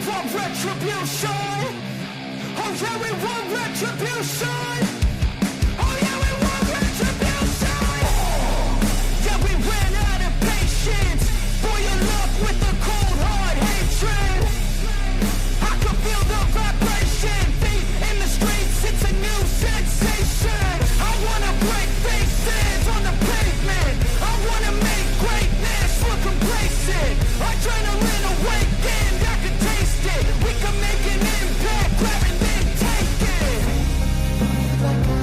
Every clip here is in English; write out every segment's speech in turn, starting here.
want retribution. Oh yeah, we want retribution. Oh yeah, we want retribution. Yeah, we ran out of patience. For your love with the cold hard hatred. I can feel the vibration. Feet in the streets, it's a new sensation. I wanna break faces on the pavement. I wanna make greatness look complacent. Adrenaline awakened, I can taste it. We can make an impact, grab and then take it. Like a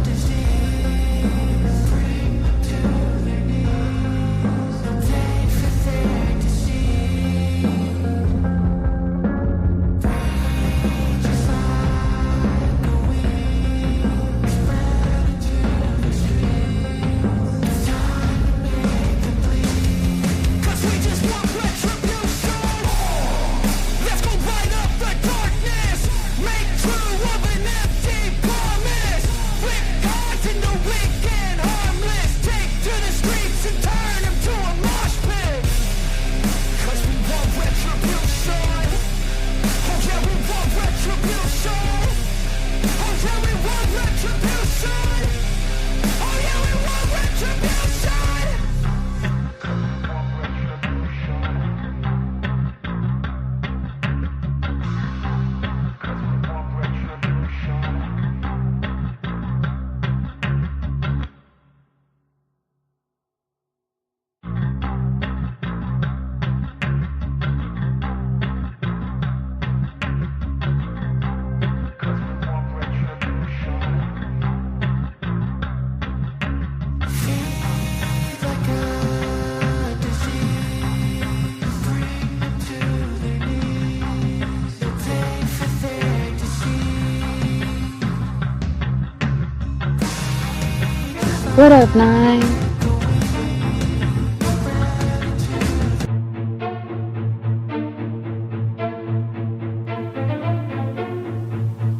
disease, bring to their knees. Take for their disease. Just like a weed, spread into the streets. It's time to make them bleed. 'Cause we just want retribution. Let's go light up the darkness. Make true of an empty promise. Flip cards into weak and harmless. Take to the streets and turn them to a mosh pit. 'Cause we want retribution. Oh yeah, we want retribution. Oh yeah, we want retribution. Oh yeah, we want retribution. Like a disease, bring them to their knees. They'll take for their disease. What up, Nine?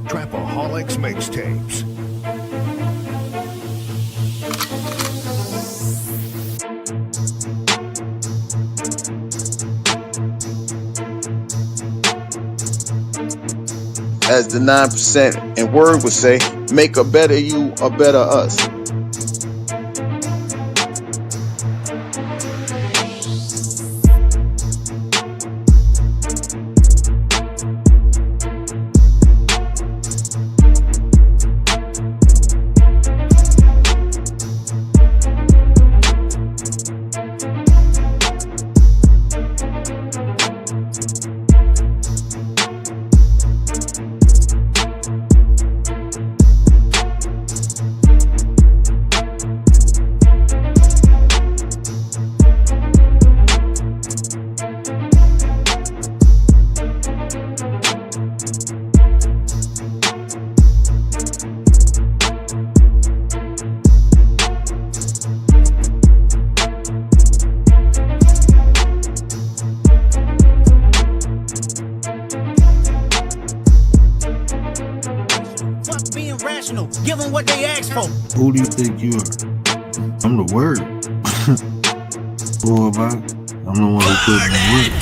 Trapaholics Mixtapes. As the 9% and word would say, make a better you, a better us. Fuck being rational, give them what they ask for. Who do you think you are? I'm the word. Boy, I'm the one who put in the work.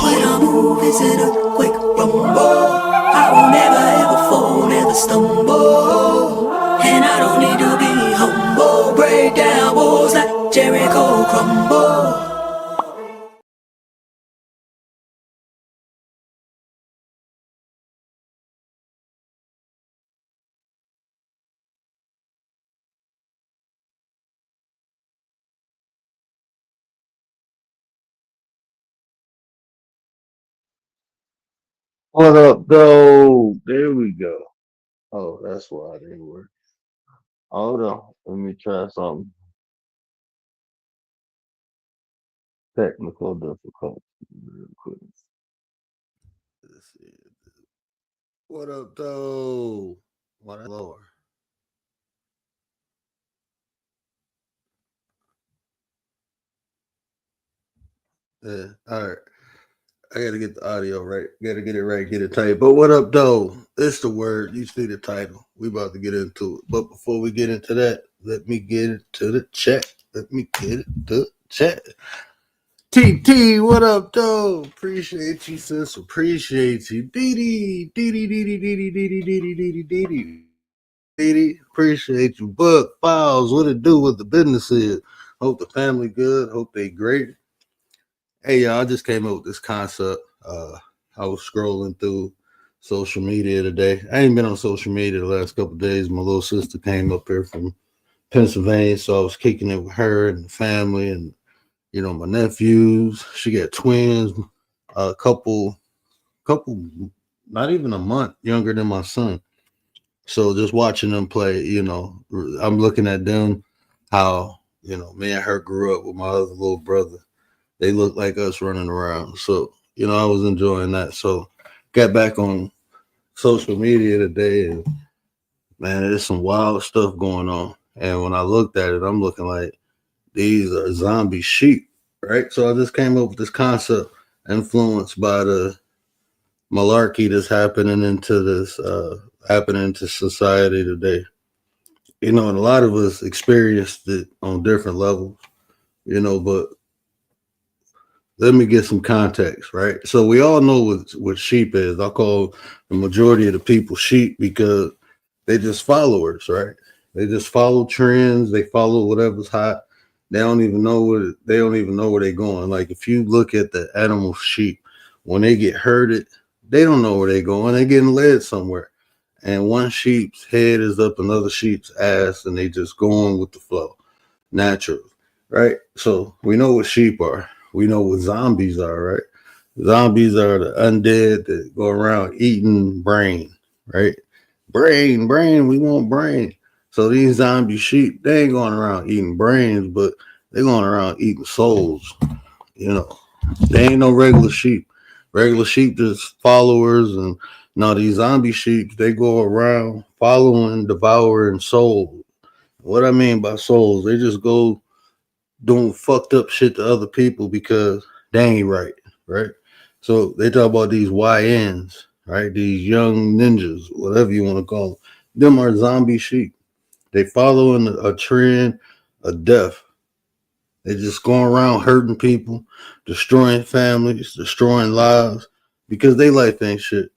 When I move, it's in a quick rumble. I will never ever fall, never stumble. And I don't need to be humble. Break down walls like Jericho crumble. What up, though? There we go. Oh, that's why they were. Hold on. Let me try something. Technical difficulty real quick. Let's see. What up, though? What Lord? Yeah, all right. I gotta get the audio right. Gotta get it right, get it tight. But what up, though? It's the word. You see the title. We about to get into it. But before we get into that, let me get it to the chat. Let me get it to the chat. TT, what up, though? Appreciate you, sis. Appreciate you. Dee Dee. Appreciate you. Buck Files, what it do, what the business is. Hope the family good. Hope they great. Hey, y'all, I just came up with this concept. I was scrolling through social media today. I ain't been on social media the last couple of days. My little sister came up here from Pennsylvania, so I was kicking it with her and the family and, you know, my nephews. She got twins, a couple, not even a month younger than my son. So just watching them play, you know, I'm looking at them, how, you know, me and her grew up with my other little brother. They look like us running around. So, you know, I was enjoying that. So got back on social media today and, man, there's some wild stuff going on. And when I looked at it, I'm looking like these are zombie sheep, right? So I just came up with this concept influenced by the malarkey that's happening into society today. You know, and a lot of us experienced it on different levels, you know, but let me get some context, right? So we all know what sheep is. I call the majority of the people sheep because they just followers, right? They just follow trends. They follow whatever's hot. They don't even know where they're going. Like if you look at the animal sheep, when they get herded, they don't know where they're going. They're getting led somewhere. And one sheep's head is up another sheep's ass, and they just going with the flow, natural, right? So we know what sheep are. We know what zombies are, right? Zombies are the undead that go around eating brain, right? Brain, we want brain. So these zombie sheep, they ain't going around eating brains, but they're going around eating souls. You know, they ain't no regular sheep. Regular sheep just followers, and now these zombie sheep, they go around following, devouring souls. What I mean by souls, they just go doing fucked up shit to other people because they ain't right, right? So they talk about these YNs, right? These young ninjas, whatever you want to call them. Them are zombie sheep. They following a trend of death. They just going around hurting people, destroying families, destroying lives because they like that shit.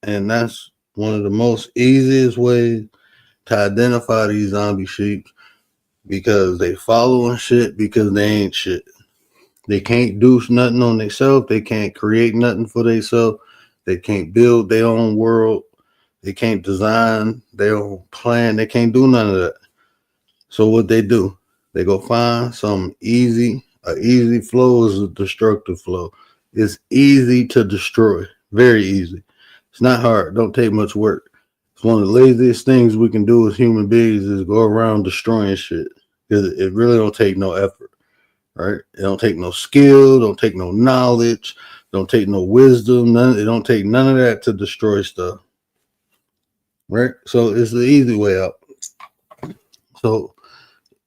And that's one of the most easiest ways to identify these zombie sheep, because they following shit because they ain't shit. They can't do nothing on themselves. They can't create nothing for themselves. They can't build their own world. They can't design their own plan. They can't do none of that. So what they do, they go find some easy. An easy flow is a destructive flow. It's easy to destroy. Very easy. It's not hard. Don't take much work. It's one of the laziest things we can do as human beings is go around destroying shit. Because it really don't take no effort, right? It don't take no skill, don't take no knowledge, don't take no wisdom. It don't take none of that to destroy stuff, right? So it's the easy way out. So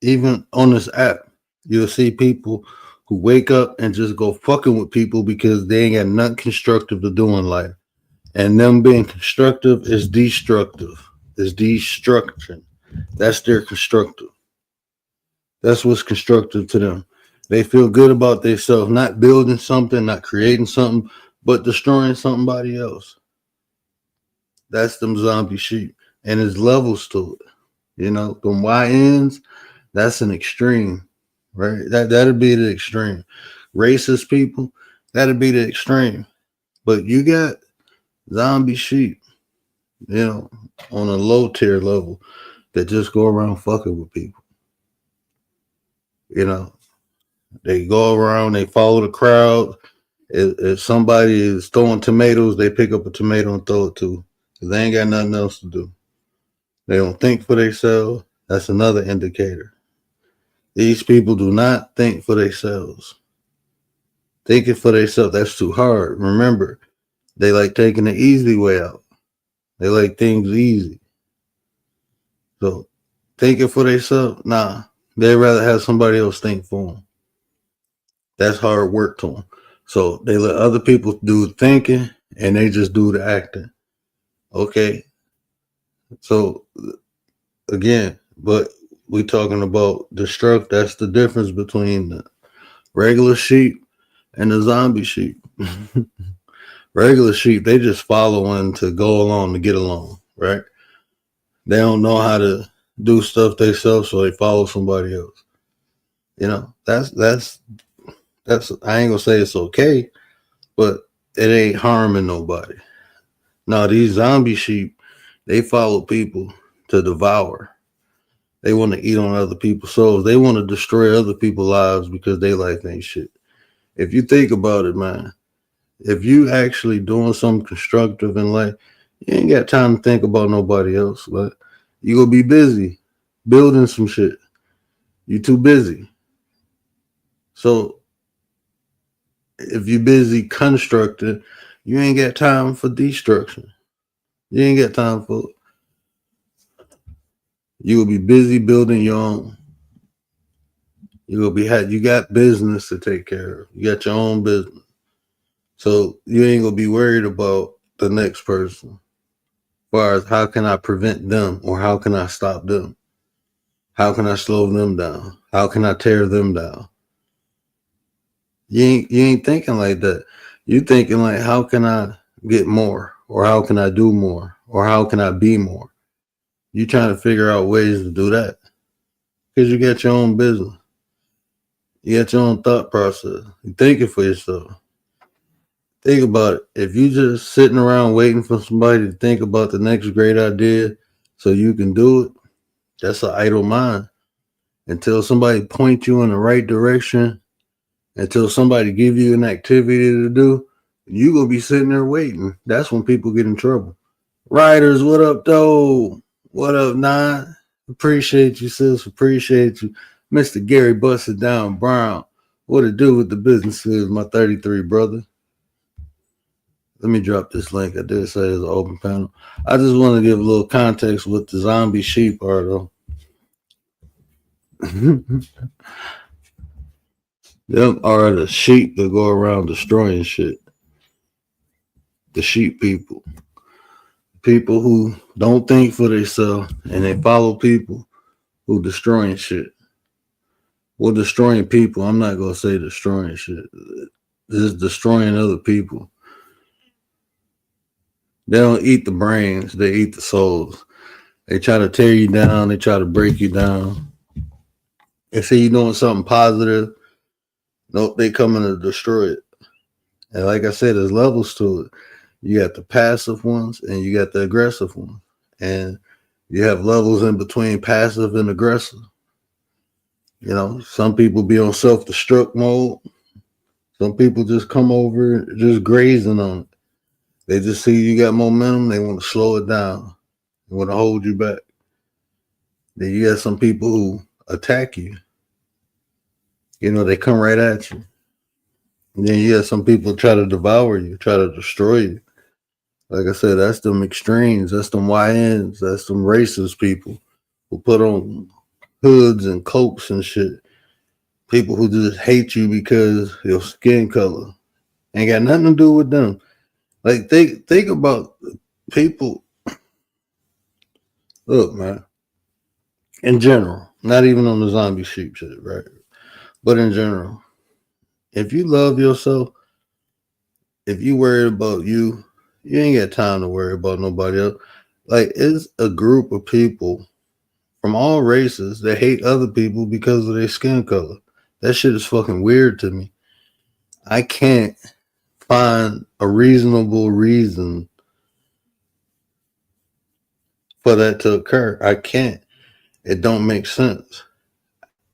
even on this app, you'll see people who wake up and just go fucking with people because they ain't got nothing constructive to do in life. And them being constructive is destructive. It's destruction. That's their constructive. That's what's constructive to them. They feel good about themselves, not building something, not creating something, but destroying somebody else. That's them zombie sheep. And there's levels to it. You know, them YNs, that's an extreme, right? That'd be the extreme. Racist people, that'd be the extreme. But you got zombie sheep, you know, on a low tier level that just go around fucking with people. You know, they go around, they follow the crowd. If somebody is throwing tomatoes, they pick up a tomato and throw it too. They ain't got nothing else to do. They don't think for themselves. That's another indicator. These people do not think for themselves. Thinking for themselves, that's too hard. Remember, they like taking the easy way out. They like things easy. So thinking for themselves, nah. They'd rather have somebody else think for them. That's hard work to them. So they let other people do the thinking and they just do the acting. Okay. So again, but we talking about destruct. That's the difference between the regular sheep and the zombie sheep. Regular sheep, they just following to go along to get along, right? They don't know how to do stuff themselves, so they follow somebody else. You know, that's I ain't gonna say it's okay, but it ain't harming nobody. Now these zombie sheep, they follow people to devour. They want to eat on other people's souls. They want to destroy other people's lives because their life ain't shit. If you think about it, man, if you actually doing something constructive in life, you ain't got time to think about nobody else. But you gonna be busy building some shit. You too busy. So if you busy constructing, you ain't got time for destruction. You ain't got time for it. You will be busy building your own. You will be you got business to take care of. You got your own business. So you ain't gonna be worried about the next person. As far as how can I prevent them or how can I stop them? How can I slow them down? How can I tear them down? You ain't thinking like that. You thinking like, how can I get more? Or how can I do more? Or how can I be more? You trying to figure out ways to do that. Because you got your own business. You got your own thought process. You're thinking for yourself. Think about it. If you just sitting around waiting for somebody to think about the next great idea so you can do it, that's an idle mind. Until somebody points you in the right direction, until somebody give you an activity to do, you gonna be sitting there waiting. That's when people get in trouble. Riders, what up, though? What up, Nine? Appreciate you, sis. Appreciate you. Mr. Gary Busted Down Brown. What to do with the businesses, my 33 brother? Let me drop this link. I did say it's an open panel. I just want to give a little context what the zombie sheep are, though. Them are the sheep that go around destroying shit. The sheep people. People who don't think for themselves and they follow people who destroying shit. Well, destroying people, I'm not going to say destroying shit. Just destroying other people. They don't eat the brains, they eat the souls. They try to tear you down, they try to break you down. They see you doing something positive, nope, they coming to destroy it. And like I said, there's levels to it. You got the passive ones and you got the aggressive ones. And you have levels in between passive and aggressive. You know, some people be on self-destruct mode. Some people just come over just grazing on it. They just see you got momentum. They want to slow it down. They want to hold you back. Then you got some people who attack you. You know, they come right at you. And then you got some people try to devour you, try to destroy you. Like I said, that's them extremes. That's them YNs. That's them racist people who put on hoods and coats and shit. People who just hate you because of your skin color. Ain't got nothing to do with them. Like, think about people. Look, man. In general, not even on the zombie sheep shit, right? But in general, if you love yourself, if you worry about you, you ain't got time to worry about nobody else. Like, it's a group of people from all races that hate other people because of their skin color. That shit is fucking weird to me. I can't find a reasonable reason for that to occur. I can't. It don't make sense.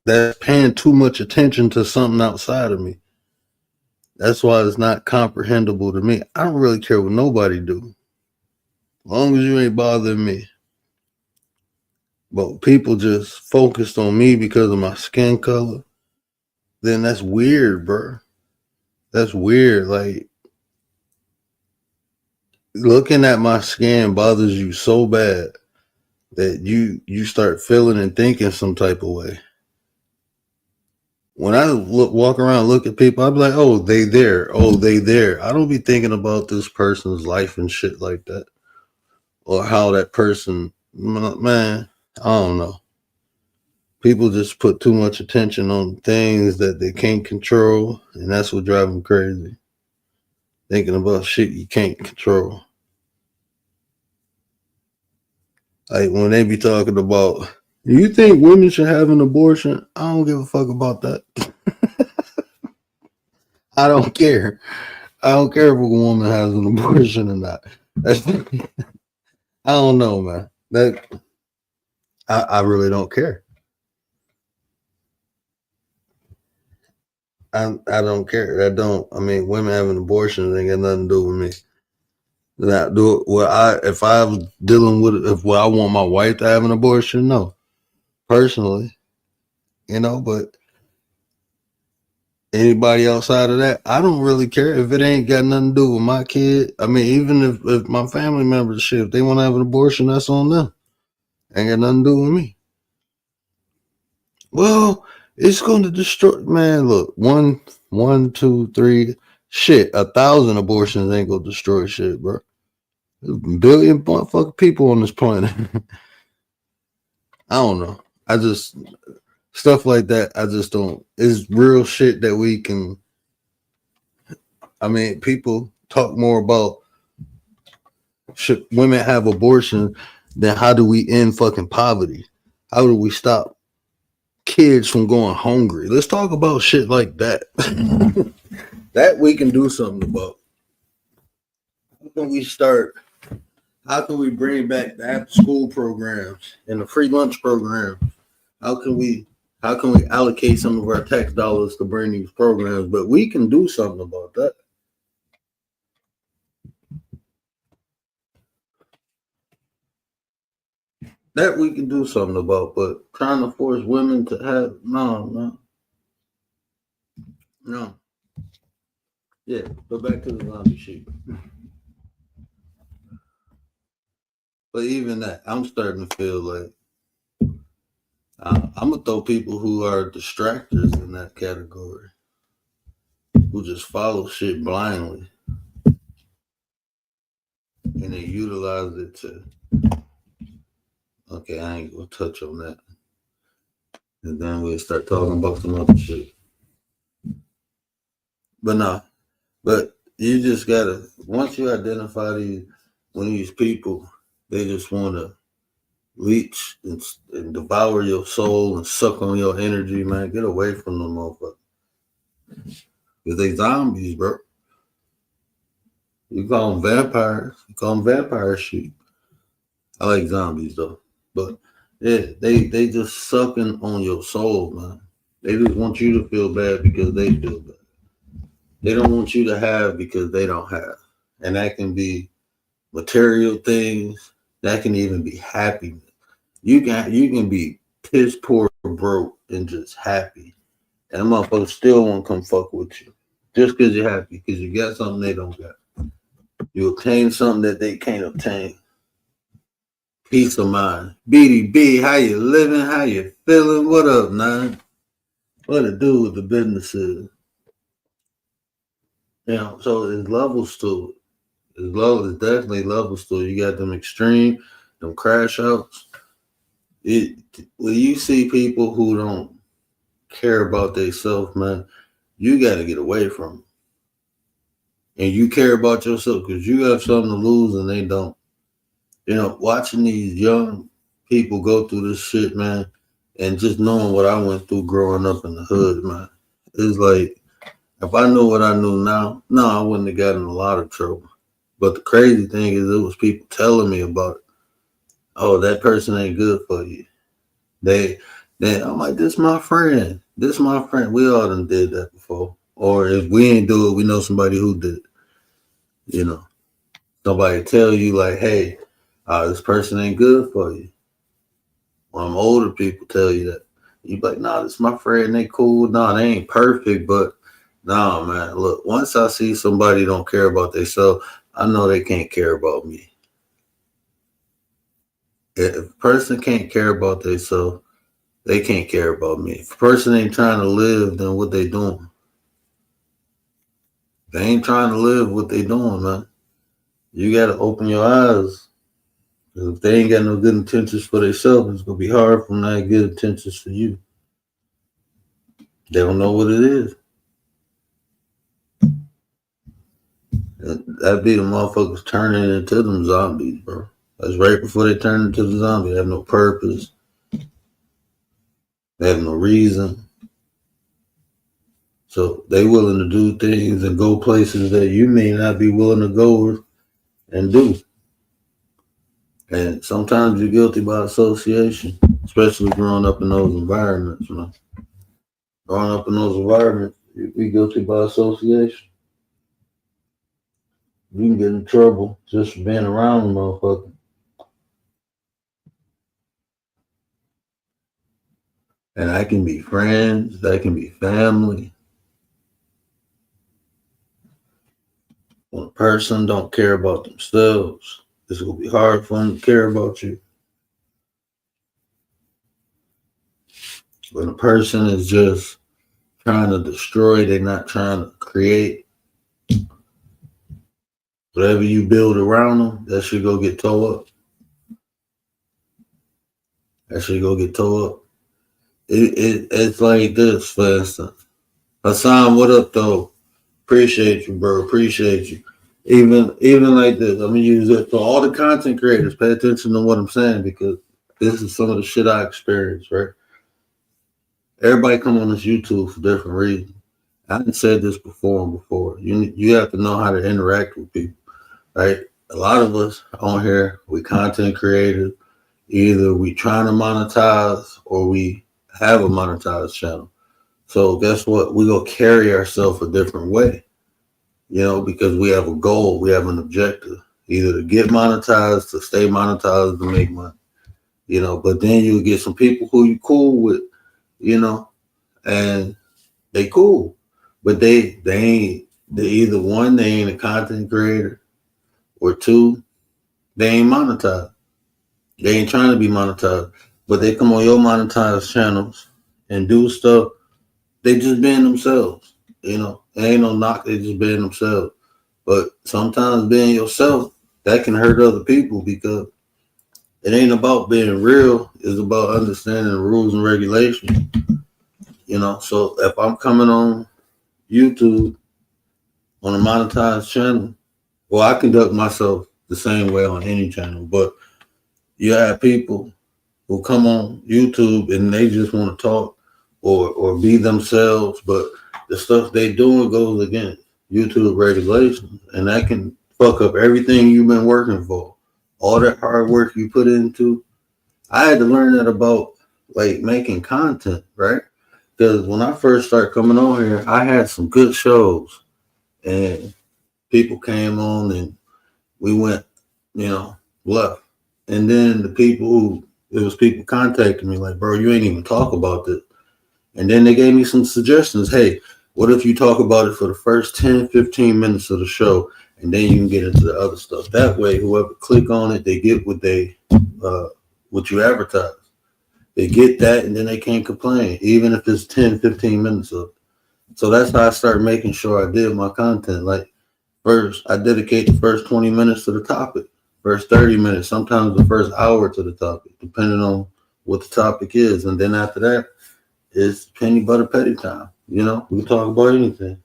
That's paying too much attention to something outside of me. That's why it's not comprehensible to me. I don't really care what nobody do. As long as you ain't bothering me. But people just focused on me because of my skin color, then that's weird, bro. That's weird. Like, looking at my skin bothers you so bad that you start feeling and thinking some type of way. When I walk around, look at people, I be like, oh, they there. Oh, they there. I don't be thinking about this person's life and shit like that. Or how that person, man, I don't know. People just put too much attention on things that they can't control, and that's what drives them crazy. Thinking about shit you can't control. Like when they be talking about, you think women should have an abortion? I don't give a fuck about that. I don't care. I don't care if a woman has an abortion or not. I don't know, man. That I really don't care. I don't care. I mean, women having abortions ain't got nothing to do with me. That do it. Well, if I was dealing with if I want my wife to have an abortion, no, personally, but anybody outside of that, I don't really care if it ain't got nothing to do with my kid. I mean, even if my family members shit, if they want to have an abortion, that's on them. Ain't got nothing to do with me. Well, it's going to destroy. Man, look, one, 2, 3, shit, 1,000 abortions ain't gonna destroy shit, bro. There's a billion motherfucking people on this planet. I don't know. I just stuff like that. I just don't. It's real shit that we can. I mean, people talk more about should women have abortion than how do we end fucking poverty? How do we stop kids from going hungry? Let's talk about shit like that. That we can do something about. How can we start? How can we bring back the after school programs and the free lunch program? How can we allocate some of our tax dollars to bring these programs? But we can do something about that. That we can do something about, but trying to force women to have no. Yeah, go back to the zombie sheep. But even that, I'm starting to feel like I'm gonna throw people who are distractors in that category, who just follow shit blindly, and they utilize it to. Okay, I ain't gonna touch on that, and then we'll start talking about some other shit. But no, but you just gotta once you identify these people, they just want to leech and devour your soul and suck on your energy, man. Get away from them motherfuckers. Because they zombies, bro. You call them vampires. You call them vampire sheep. I like zombies, though. But, yeah, they just sucking on your soul, man. They just want you to feel bad because they feel bad. They don't want you to have because they don't have. And that can be material things. That can even be happiness. You can be piss poor broke and just happy. And a motherfucker still won't come fuck with you. Just because you're happy. Because you got something they don't got. You obtain something that they can't obtain. Peace of mind. BDB, how you living? How you feeling? What up, man? What it do with the businesses? So there's levels to it. There's definitely levels to it. You got them extreme, them crash outs. When you see people who don't care about themselves, man, you got to get away from them. And you care about yourself because you have something to lose and they don't. Watching these young people go through this shit, man, and just knowing what I went through growing up in the hood, man, it's like, if I knew what I knew now, no, I wouldn't have gotten in a lot of trouble. But the crazy thing is, it was people telling me about it. Oh, that person ain't good for you. I'm like, this my friend. This my friend. We all done did that before. Or if we ain't do it, we know somebody who did it. Somebody tell you like, hey, this person ain't good for you. When older people tell you that, you be like, nah, this my friend. They cool. Nah, they ain't perfect, but nah, man. Look, once I see somebody don't care about themselves, I know they can't care about me. If a person can't care about themselves, they can't care about me. If a person ain't trying to live, then what they doing? They ain't trying to live what they doing, man. You got to open your eyes 'Cause if they ain't got no good intentions for themselves, it's gonna be hard for them to have good intentions for you. They don't know what it is. That be the motherfuckers turning into them zombies, bro. That's right before they turn into the zombie. They have no purpose. They have no reason. So they willing to do things and go places that you may not be willing to go and do. And sometimes you're guilty by association, especially growing up in those environments, you know. Growing up in those environments, you be guilty by association. You can get in trouble just for being around a motherfucker. And that can be friends, that can be family. When a person don't care about themselves, it's gonna be hard for them to care about you. When a person is just trying to destroy, they're not trying to create. Whatever you build around them, that should go get tore up. That should go get tore up. It's like this, for instance. Hassan, what up, though? Appreciate you, bro. Appreciate you. Even like this, I'm gonna use it for all the content creators. Pay attention to what I'm saying, because this is some of the shit I experienced, right? Everybody come on this YouTube for different reasons. I done said this before. You have to know how to interact with people, right? A lot of us on here, we content creators. Either we trying to monetize or we have a monetized channel. So guess what? We go carry ourselves a different way, you know, because we have a goal, we have an objective, either to get monetized, to stay monetized, to make money, you know. But then you get some people who you cool with, you know, and they cool, but they either one, they ain't a content creator, or two, they ain't monetized. They ain't trying to be monetized, but they come on your monetized channels and do stuff. They just being themselves, you know. There ain't no knock. They just being themselves. But sometimes being yourself, that can hurt other people, because it ain't about being real. It's about understanding the rules and regulations, you know. So if I'm coming on YouTube on a monetized channel, well, I conduct myself the same way on any channel, but you have people who come on YouTube and they just want to talk or be themselves, but the stuff they doing goes against YouTube regulations, and that can fuck up everything you've been working for. All that hard work you put into. I had to learn that about like making content, right? Because when I first started coming on here, I had some good shows, and people came on and we went, you know, left. And then it was people contacting me like, bro, you ain't even talk about this. And then they gave me some suggestions. Hey, what if you talk about it for the first 10, 15 minutes of the show, and then you can get into the other stuff. That way, whoever click on it, they get what you advertise. They get that, and then they can't complain, even if it's 10, 15 minutes of it. So that's how I started making sure I did my content. Like, first, I dedicate the first 20 minutes to the topic. First 30 minutes, sometimes the first hour to the topic, depending on what the topic is. And then after that, it's penny butter petty time. You know, we can talk about anything.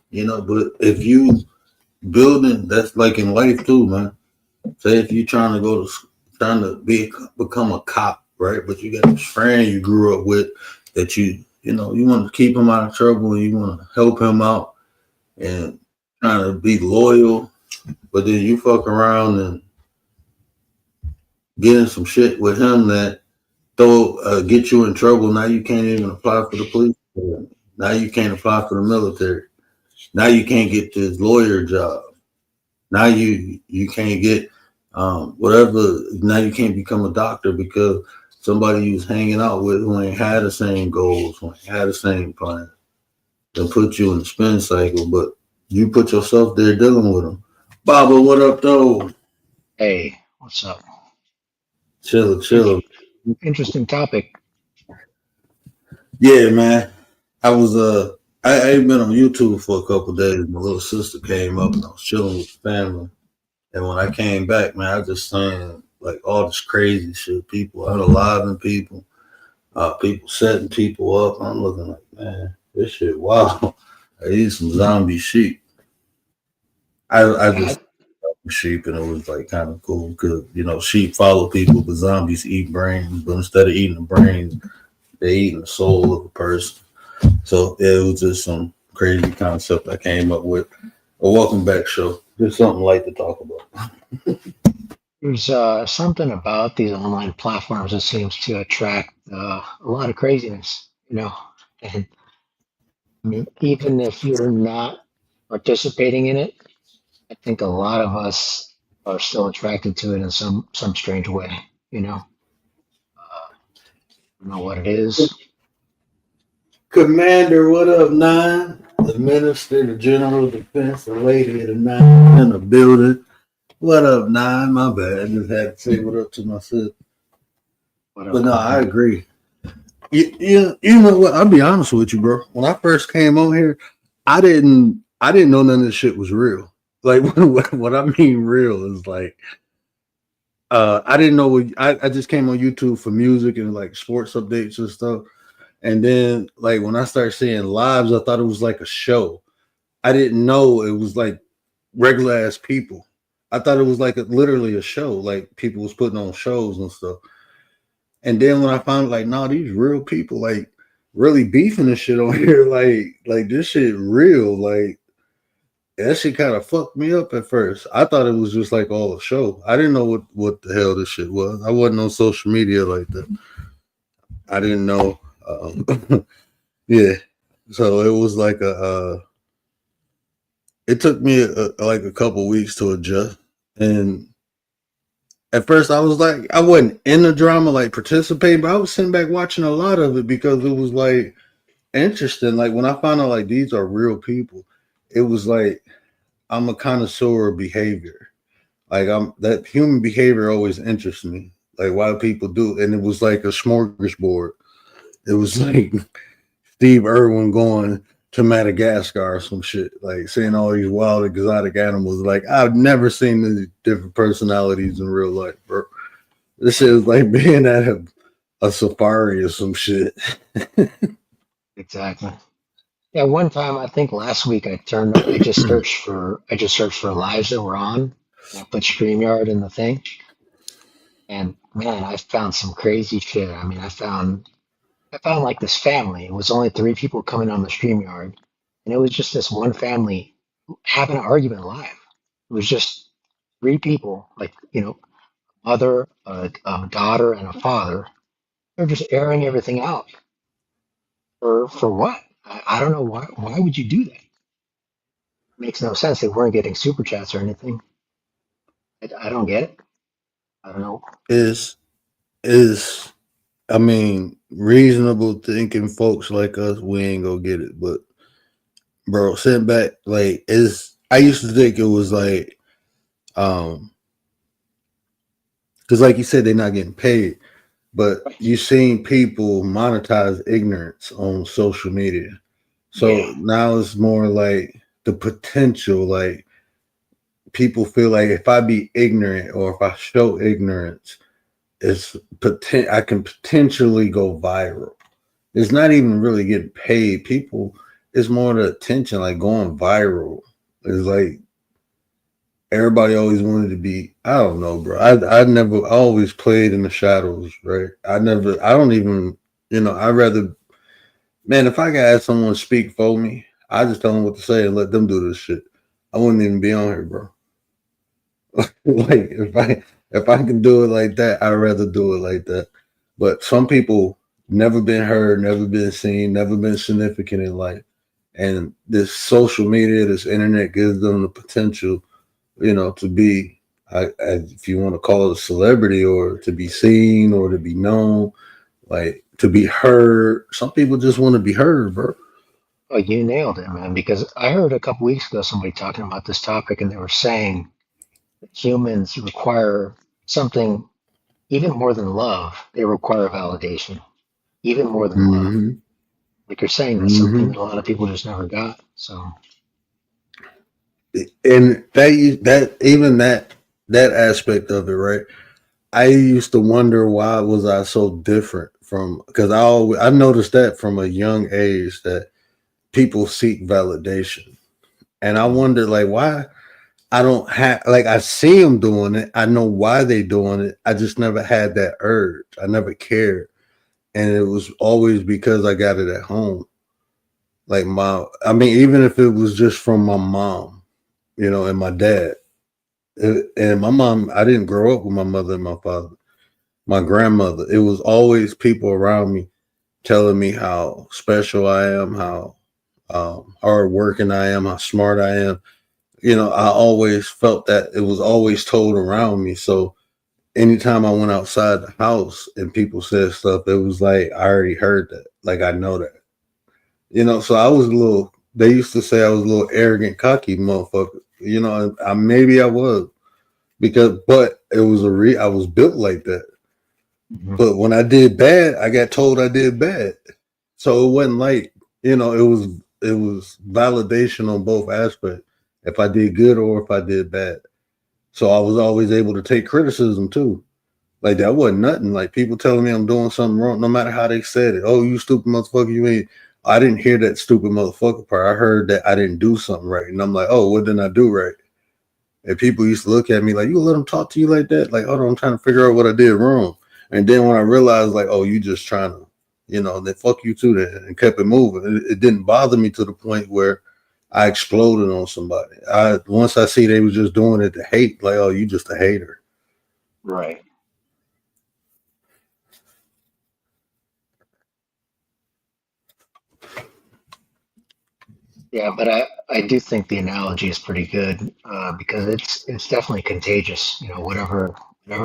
You know, but if you building, that's like in life too, man. Say if you trying to become a cop, right? But you got this friend you grew up with that you want to keep him out of trouble, and you want to help him out and trying to be loyal. But then you fuck around and get in some shit with him that get you in trouble. Now you can't even apply for the police. Now you can't apply for the military. Now you can't get this lawyer job. Now you can't get whatever. Now you can't become a doctor because somebody you was hanging out with who ain't had the same goals, who ain't had the same plan. They'll put you in the spin cycle, but you put yourself there dealing with them. Baba, what up, though? Hey, what's up? Chill. Interesting topic. Yeah, man. I was I ain't been on YouTube for a couple of days. My little sister came up and I was chilling with the family. And when I came back, man, I just seen like all this crazy shit. People unaliving people, people setting people up. I'm looking like, man, this shit, wow. I need some zombie sheep. I just sheep, and it was like kind of cool because sheep follow people, but zombies eat brains. But instead of eating the brains, they eating the soul of a person. So it was just some crazy concept I came up with. A welcome back show. Just something light to talk about. There's something about these online platforms that seems to attract a lot of craziness, And I mean, even if you're not participating in it, I think a lot of us are still attracted to it in some strange way. I don't know what it is. Commander, what up, Nine? The Minister, the General of Defense, the Lady of the Nine in the building. What up, Nine? My bad. I just had to say what up to myself. But no, I agree. You know what? I'll be honest with you, bro. When I first came on here, I didn't know none of this shit was real. Like what I mean real is like I didn't know I just came on YouTube for music and like sports updates and stuff. And then like when I started seeing lives, I thought it was like a show. I didn't know it was like regular ass people. I thought it was like literally a show, like people was putting on shows and stuff. And then when I found like, no, these real people like really beefing this shit on here, like this shit real, like that shit kind of fucked me up at first. I thought it was just like all a show. I didn't know what the hell this shit was. I wasn't on social media like that. I didn't know. Yeah. So it was like it took me like a couple weeks to adjust. And at first I was like, I wasn't in the drama, like participating, but I was sitting back watching a lot of it because it was like interesting. Like when I found out like these are real people, it was like I'm a connoisseur of behavior. Like that human behavior always interests me. Like why people do, and it was like a smorgasbord. It was like Steve Irwin going to Madagascar or some shit, like seeing all these wild exotic animals. Like I've never seen these different personalities in real life, bro. This shit is like being at a safari or some shit. Exactly. Yeah, one time I think last week I just searched for lives that were on. I put StreamYard in the thing, and man, I found some crazy shit. I mean, I found like this family. It was only 3 people coming on the StreamYard, and it was just this one family having an argument live. It was just 3 people, like mother, a daughter, and a father. They're just airing everything out. For what? I don't know why. Why would you do that? Makes no sense. They weren't getting super chats or anything. I don't get it. I don't know. Is I mean, reasonable thinking folks like us, we ain't gonna get it. But bro, sitting back, like I used to think it was like because like you said, they're not getting paid. But you've seen people monetize ignorance on social media. So now it's more like the potential, like people feel like if I be ignorant or if I show ignorance, I can potentially go viral. It's not even really getting paid. People, it's more the attention, like going viral. It's like everybody always wanted to be, I don't know, bro. I always played in the shadows, right? I'd rather, man, if I could have someone speak for me, I just tell them what to say and let them do this shit. I wouldn't even be on here, bro. Like if I can do it like that, I'd rather do it like that. But some people never been heard, never been seen, never been significant in life. And this social media, this internet gives them the potential, to be, if you want to call it a celebrity, or to be seen, or to be known, like to be heard. Some people just want to be heard, bro. Oh, you nailed it, man. Because I heard a couple weeks ago somebody talking about this topic, and they were saying that humans require something even more than love. They require validation, even more than love. Like you're saying, that's something that a lot of people just never got. So, and that that aspect of it, right? I used to wonder why was I so different from because I noticed that from a young age that people seek validation, and I wonder like why I don't have like I see them doing it. I know why they doing it. I just never had that urge. I never cared, and it was always because I got it at home. Like I mean, even if it was just from my mom, and my dad. And my mom, I didn't grow up with my mother and my father. My grandmother, it was always people around me telling me how special I am, how hard working I am, how smart I am. I always felt that it was always told around me. So anytime I went outside the house and people said stuff, it was like I already heard that. Like I know that. So I was a little. They used to say I was a little arrogant, cocky motherfucker. Maybe I was but it was I was built like that. Mhm. But when I did bad, I got told I did bad. So it wasn't like, it was validation on both aspects. If I did good or if I did bad. So I was always able to take criticism too. Like that wasn't nothing. Like people telling me I'm doing something wrong, no matter how they said it. Oh, you stupid motherfucker, you ain't. I didn't hear that stupid motherfucker part. I heard that I didn't do something right. And I'm like, oh, what didn't I do right? And people used to look at me like, you let them talk to you like that? Like, hold on, I'm trying to figure out what I did wrong. And then when I realized, like, oh, you just trying to, then fuck you too, then, and kept it moving. It didn't bother me to the point where I exploded on somebody. Once I see they was just doing it to hate, like, oh, you just a hater. Right. Yeah, but I do think the analogy is pretty good because it's definitely contagious. Whatever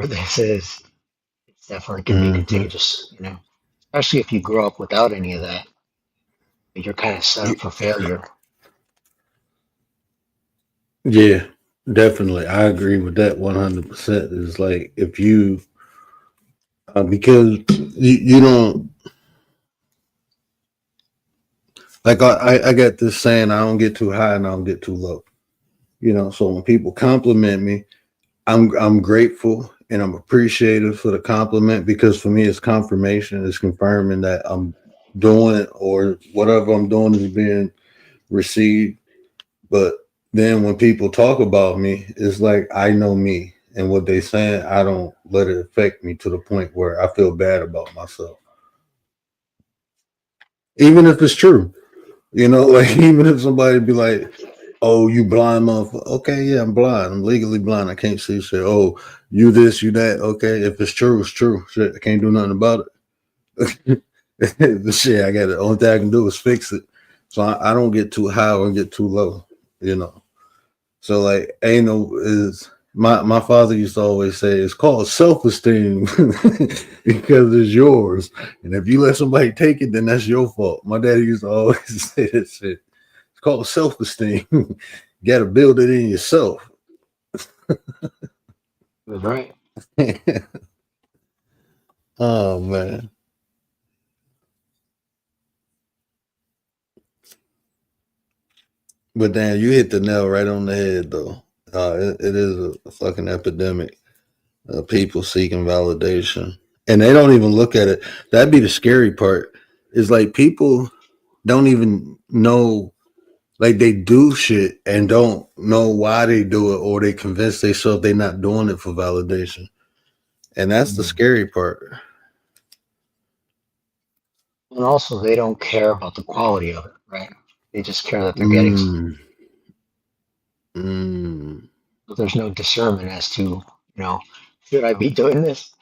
this is, it's definitely can be Mm-hmm. contagious. Especially if you grow up without any of that, you're kind of set up for failure. Yeah, definitely. I agree with that 100%. It's like if you, because you don't, like I got this saying, I don't get too high and I don't get too low. So when people compliment me, I'm grateful and I'm appreciative for the compliment because for me it's confirmation, it's confirming that I'm doing it or whatever I'm doing is being received. But then when people talk about me, it's like I know me and what they saying, I don't let it affect me to the point where I feel bad about myself. Even if it's true. Like even if somebody be like, oh, you blind motherfucker. Okay, yeah, I'm blind. I'm legally blind. I can't see shit. Oh, you this, you that. Okay, if it's true, it's true. Shit, I can't do nothing about it. The shit, I got it. The only thing I can do is fix it. So I don't get too high or get too low. So like, ain't no is my father used to always say it's called self esteem because it's yours, and if you let somebody take it, then that's your fault. My daddy used to always say that shit. It's called self esteem. You got to build it in yourself. That's right. Oh man. But damn, you hit the nail right on the head, though. It is a fucking epidemic. People seeking validation, and they don't even look at it. That'd be the scary part. Is like people don't even know, like they do shit and don't know why they do it, or they convince themselves they're not doing it for validation, and that's the Mhm. scary part. And also, they don't care about the quality of it, right? They just care that they're getting something. Mm, mm. But there's no discernment as to, should I be doing this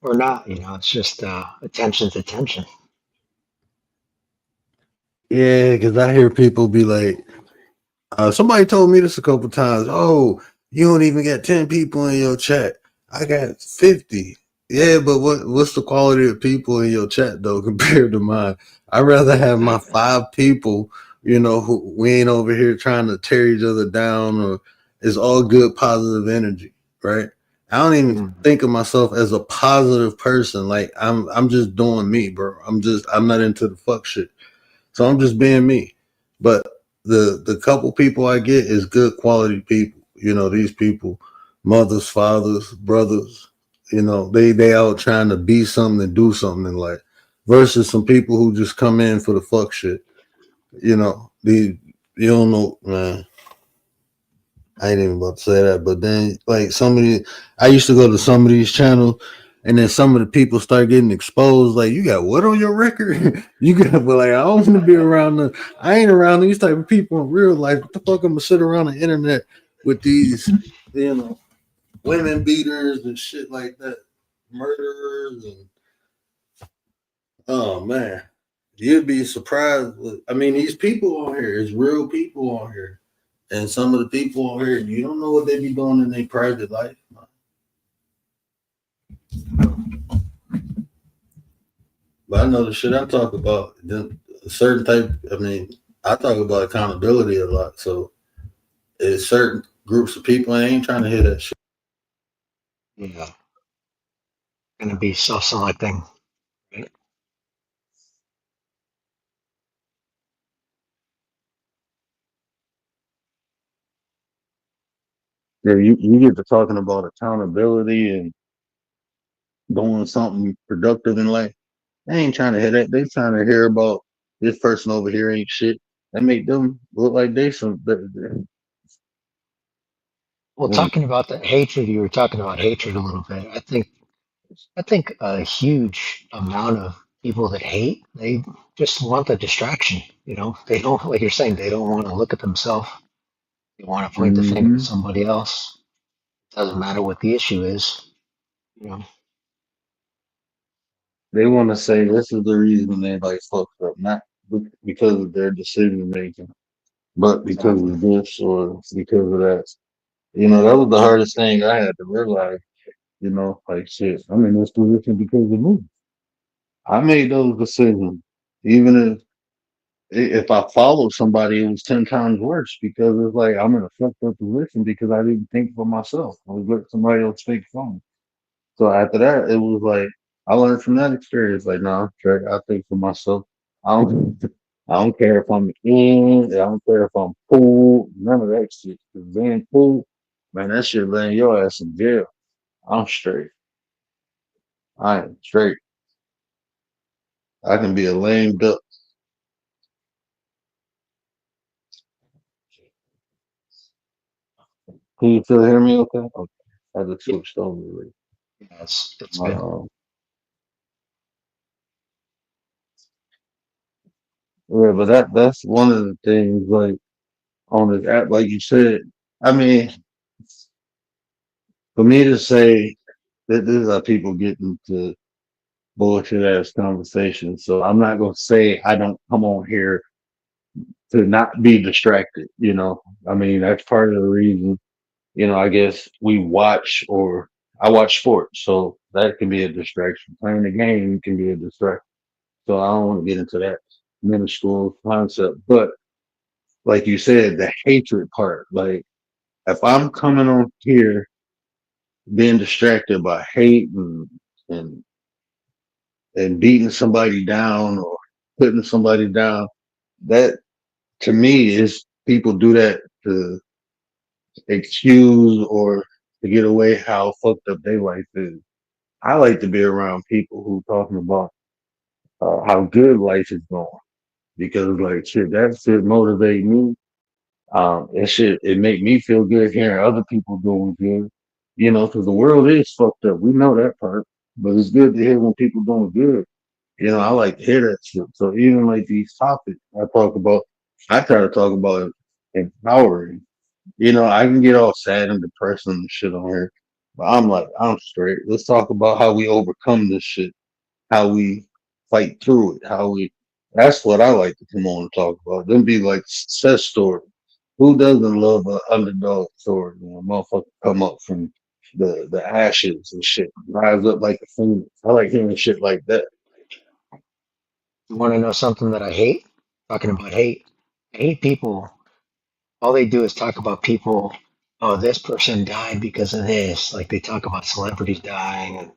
or not? It's just attention's attention. Yeah, because I hear people be like, somebody told me this a couple times. Oh, you don't even get 10 people in your chat. I got 50. Yeah, but what's the quality of people in your chat though compared to mine? I'd rather have my Exactly. 5 people, who we ain't over here trying to tear each other down or it's all good positive energy, right? I don't even Mhm. think of myself as a positive person. Like I'm just doing me, bro. I'm not into the fuck shit. So I'm just being me. But the couple people I get is good quality people. These people mothers, fathers, brothers. You know, they out trying to be something and do something in life. Versus some people who just come in for the fuck shit. You know, you don't know, man. I ain't even about to say that, but then like I used to go to some of these channels, and then some of the people start getting exposed. Like, you got what on your record? You got, but like, I don't want to be around I ain't around these type of people in real life. What the fuck I'm gonna sit around the internet with these, you know, women beaters and shit like that, murderers, and oh man, you'd be surprised. I mean, these people on here is real people on here. And some of the people on here, you don't know what they be doing in their private life. But I know the shit I talk about, a certain type, I mean, I talk about accountability a lot. So it's certain groups of people, I ain't trying to hear that shit. Yeah. Gonna be self-selecting. Right? Yeah, you get to talking about accountability and doing something productive in life. They ain't trying to hear that. They trying to hear about this person over here ain't shit. That make them look like they some. Well, talking about the hatred, you were talking about hatred a little bit. I think a huge amount of people that hate, they just want the distraction. You know, they don't, like you're saying, they don't want to look at themselves. They want to point the finger at Mm-hmm. somebody else. Doesn't matter what the issue is. You know, They want to say this is the reason they like fucked up, not because of their decision making, but because exactly. of this or because of that. You know, that was the hardest thing I had to realize. You know, like shit, I'm in this position because of me. I made those decisions, even if I followed somebody, it was 10 times worse because it's like I'm in a fucked up position because I didn't think for myself. I was letting somebody else think for me. So after that, it was like I learned from that experience. Like, no, Trey, I think for myself. I don't, I don't care if I'm in. I don't care if I'm cool. None of that shit. 'Cause being cool, man, that shit laying your ass in jail. I'm straight. I am straight. I can be a lame duck. Can you still hear me? Okay. Okay. I just Yeah, switched over. Really. yeah, it's good. Uh, yeah, but that's one of the things. Like on this app, like you said. I mean, for me to say this is how people get into bullshit ass conversations. So I'm not gonna say I don't come on here to not be distracted. You know, I mean that's part of the reason. You know, I guess we watch or I watch sports, so that can be a distraction. Playing the game can be a distraction. So I don't want to get into that minuscule concept. But like you said, the hatred part, like if I'm coming on here being distracted by hate and and beating somebody down or putting somebody down. That to me is people do that to excuse or to get away how fucked up their life is. I like to be around people who talking about how good life is going because like shit, that shit motivate me. And shit, it make me feel good hearing other people doing good. You know, because the world is fucked up. We know that part, but it's good to hear when people doing good. You know, I like to hear that shit. So even like these topics I try to talk about empowering. You know, I can get all sad and depressed and shit on here, but I'm like, I'm straight. Let's talk about how we overcome this shit, how we fight through it, that's what I like to come on and talk about. Then be like success story. Who doesn't love an underdog story? You know, motherfucker come up from the ashes and shit, rise up like a phoenix. I like hearing shit like that. You want to know something that I hate? Talking about hate. I hate people. All they do is talk about people. Oh, this person died because of this. Like they talk about celebrities dying and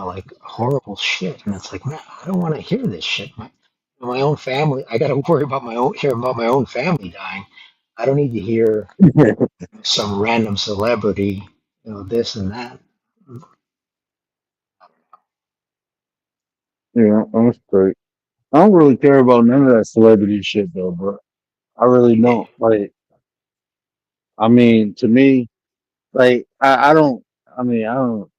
like horrible shit. And it's like, man, I don't want to hear this shit. My own family. I got to worry about hear about my own family dying. I don't need to hear some random celebrity this and that. Yeah, I'm straight. I don't really care about none of that celebrity shit though, bro. I really don't. Like, I mean, to me, like, I don't. I mean, I don't.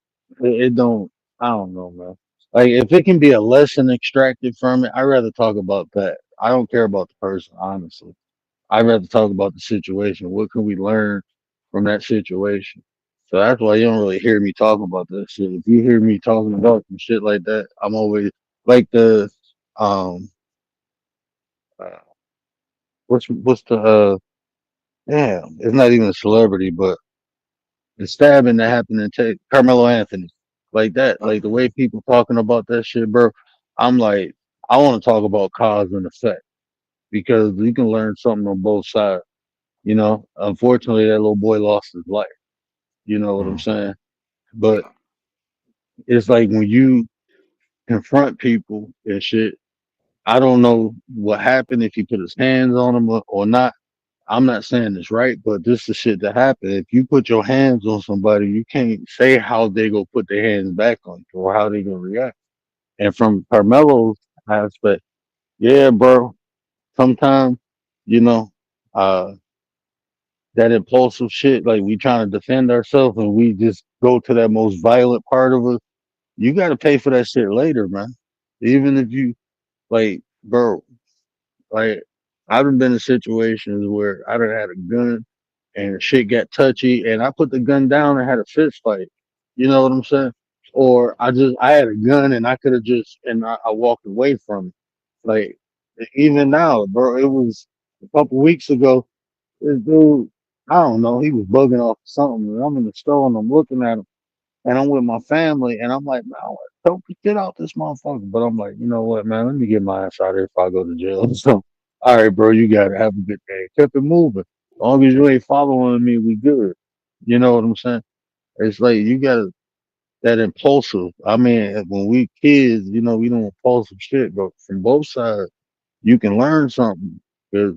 It don't. I don't know, man. Like, if it can be a lesson extracted from it, I'd rather talk about that. I don't care about the person, honestly. I'd rather talk about the situation. What can we learn from that situation? So that's why you don't really hear me talking about that shit. If you hear me talking about some shit like that, I'm always like um uh, what's the damn, it's not even a celebrity, but the stabbing that happened in Carmelo Anthony. Like that, Oh, like the way people talking about that shit, bro. I'm like, I want to talk about cause and effect because you can learn something on both sides. Unfortunately, that little boy lost his life. You know what I'm mm, saying? But yeah. it's like when you confront people and shit, I don't know what happened if he put his hands on them or not. I'm not saying it's right, but this is the shit that happened. If you put your hands on somebody, you can't say how they gonna put their hands back on you or how they gonna react. And from Carmelo's aspect, yeah, bro. Sometimes, you know, uh, that impulsive shit, like we trying to defend ourselves and we just go to that most violent part of us. You got to pay for that shit later, man. Even if you like, bro, like I've been in situations where I done had a gun and shit got touchy and I put the gun down and had a fist fight. You know what I'm saying? Or I had a gun and I could have just and I walked away from it. Like even now, bro, it was a couple weeks ago. This dude, I don't know, he was bugging off something. And I'm in the store and I'm looking at him and I'm with my family and I'm like, man, don't get out this motherfucker. But I'm like, you know what, man, let me get my ass out of here if I go to jail. So, all right, bro, you got to have a good day. Kept it moving. As long as you ain't following me, we good. You know what I'm saying? It's like you got to that impulsive. I mean, when we kids, we don't impulsive shit, but from both sides, you can learn something. 'Cause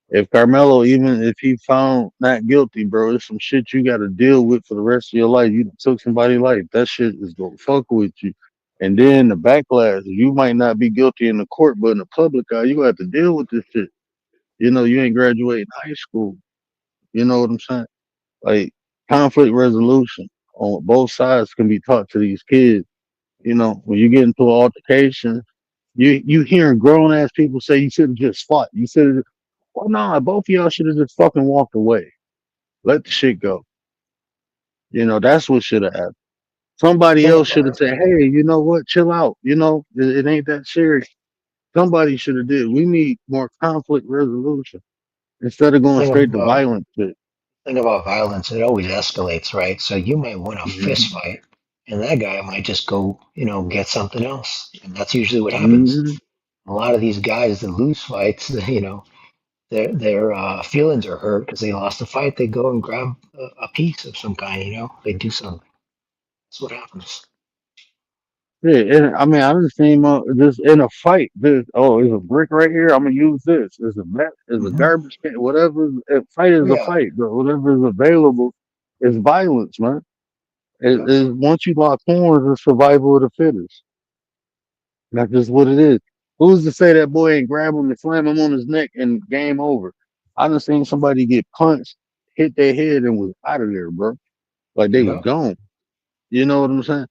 if Carmelo, even if he found not guilty, bro, it's some shit you got to deal with for the rest of your life. You took somebody's life. That shit is gonna fuck with you. And then the backlash, you might not be guilty in the court, but in the public eye, you gonna have to deal with this shit. You ain't graduating high school. You know what I'm saying? Like conflict resolution on both sides can be taught to these kids. When you get into an altercation, you hearing grown ass people say you should have just fought. You should have. Well, no, both of y'all should have just fucking walked away. Let the shit go. That's what should have happened. Somebody Thing else should have about said, "Hey, you know what? Chill out. It ain't that serious." Somebody should have did. We need more conflict resolution instead of going thing straight to about violence. Shit. thing about violence, it always escalates, right? So you might win a fist Mhm. fight, and that guy might just go, get something else, and that's usually what happens. Mhm. A lot of these guys that lose fights, their feelings are hurt because they lost a fight. They go and grab a piece of some kind, they do something. That's what happens. Yeah, and I mean, I just seen just in a fight. There's a brick right here. I'm gonna use this. There's a bat. There's a Hmm. garbage can. Whatever. A fight is a Yeah, fight, but whatever is available is violence, man. It yeah. is once you lock horns, it's survival of the fittest. That's just what it is. Who's to say that boy ain't grab him and slam him on his neck and game over? I done seen somebody get punched, hit their head, and was out of there, bro. Like they was Yeah. gone. You know what I'm saying?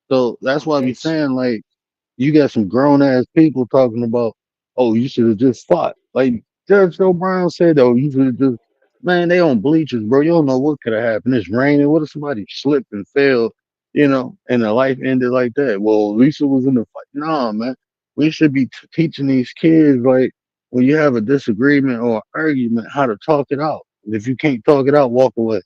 So that's why I be It's saying like you got some grown ass people talking about, oh, you should have just fought. Like Judge Joe Brown said, oh, you should have just, man, they on bleachers, bro. You don't know what could have happened. It's raining. What if somebody slipped and fell, and their life ended like that? Well, Lisa was in the fight. Nah, man. We should be teaching these kids, like, when you have a disagreement or argument, how to talk it out. If you can't talk it out, walk away.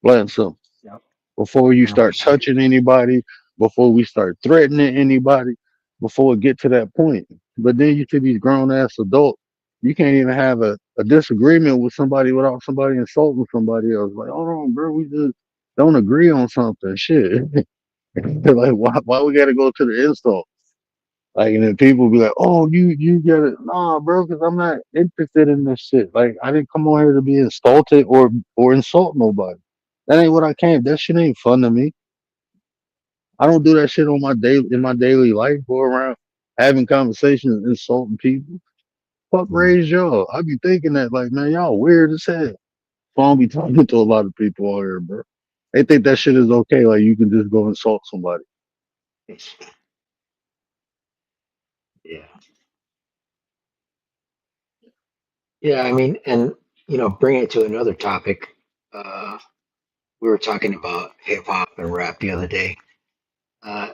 Learn something yeah, before you start 100%. touching anybody, before we start threatening anybody, before it get to that point. But then you see these grown ass adults, you can't even have a disagreement with somebody without somebody insulting somebody else. Like, hold on, bro, we just don't agree on something. Shit. Like why we gotta go to the insult? Like and then people be like, oh, you gotta nah, bro, because I'm not interested in this shit. Like I didn't come on here to be insulted or insult nobody. That ain't what I came. That shit ain't fun to me. I don't do that shit on my daily in my daily life. Go around having conversations, insulting people. Fuck Mhm. raised y'all. I be thinking that like, man, y'all weird as hell. So I don't be talking to a lot of people out here, bro. They think that shit is okay. Like you can just go insult somebody. Yeah. Yeah, I mean, and bring it to another topic. Uh, we were talking about hip hop and rap the other day. Uh,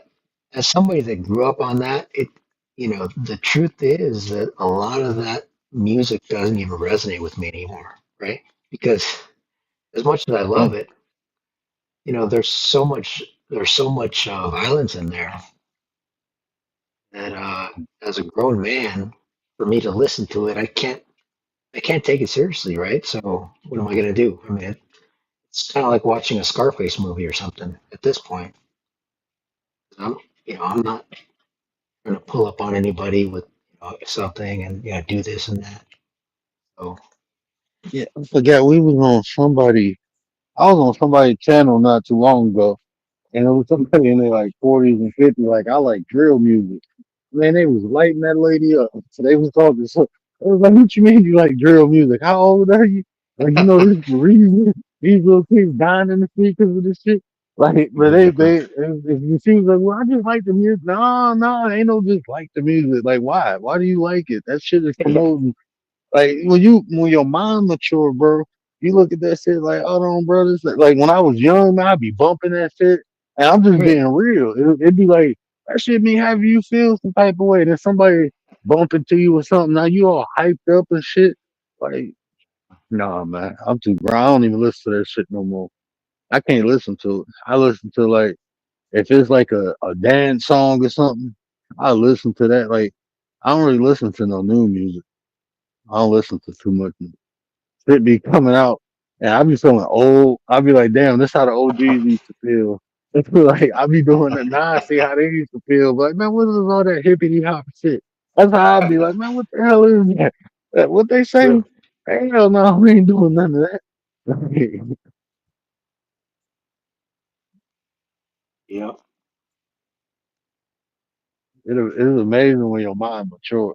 as somebody that grew up on that, the truth is that a lot of that music doesn't even resonate with me anymore, right? Because as much as I Yeah. love it, there's so much violence in there that as a grown man, for me to listen to it, I can't take it seriously, right? So what am I gonna do? I mean, it's kind of like watching a Scarface movie or something at this point. I'm not gonna pull up on anybody with something and do this and that. So Yeah, I forgot we was on somebody. I was on somebody's channel not too long ago, and it was somebody in their like 40s and 50s. Like I like drill music. Man, they was lighting that lady up. So they was talking. So I was like, "What you mean you like drill music? How old are you? Like this is the reason these little kids dying in the street because of this shit." Like, but exactly. if she was like, "Well, I just like the music." No, no, ain't no just like the music. Like, why? Why do you like it? That shit is promoting. Like when your mind mature, bro, you look at that shit like, hold on, bro. This like when I was young, man, I'd be bumping that shit, and I'm just Yeah. being real. It'd be like that shit be having you feel some type of way. Then somebody bump into you or something, now you all hyped up and shit. Like, nah, man, I'm too grown. I don't even listen to that shit no more. I can't listen to it. I listen to like if it's like a dance song or something, I listen to that. Like I don't really listen to no new music. I don't listen to too much shit be coming out, and I be feeling old. I be like, damn, this how the OGs used to feel. It's like I be doing that now. I see how they used to feel. But man, what is all that hippity hop shit? That's how I be like, man, what the hell is that? What they say? Really? Hell no, we ain't doing none of that. Yeah. It is amazing when your mind mature.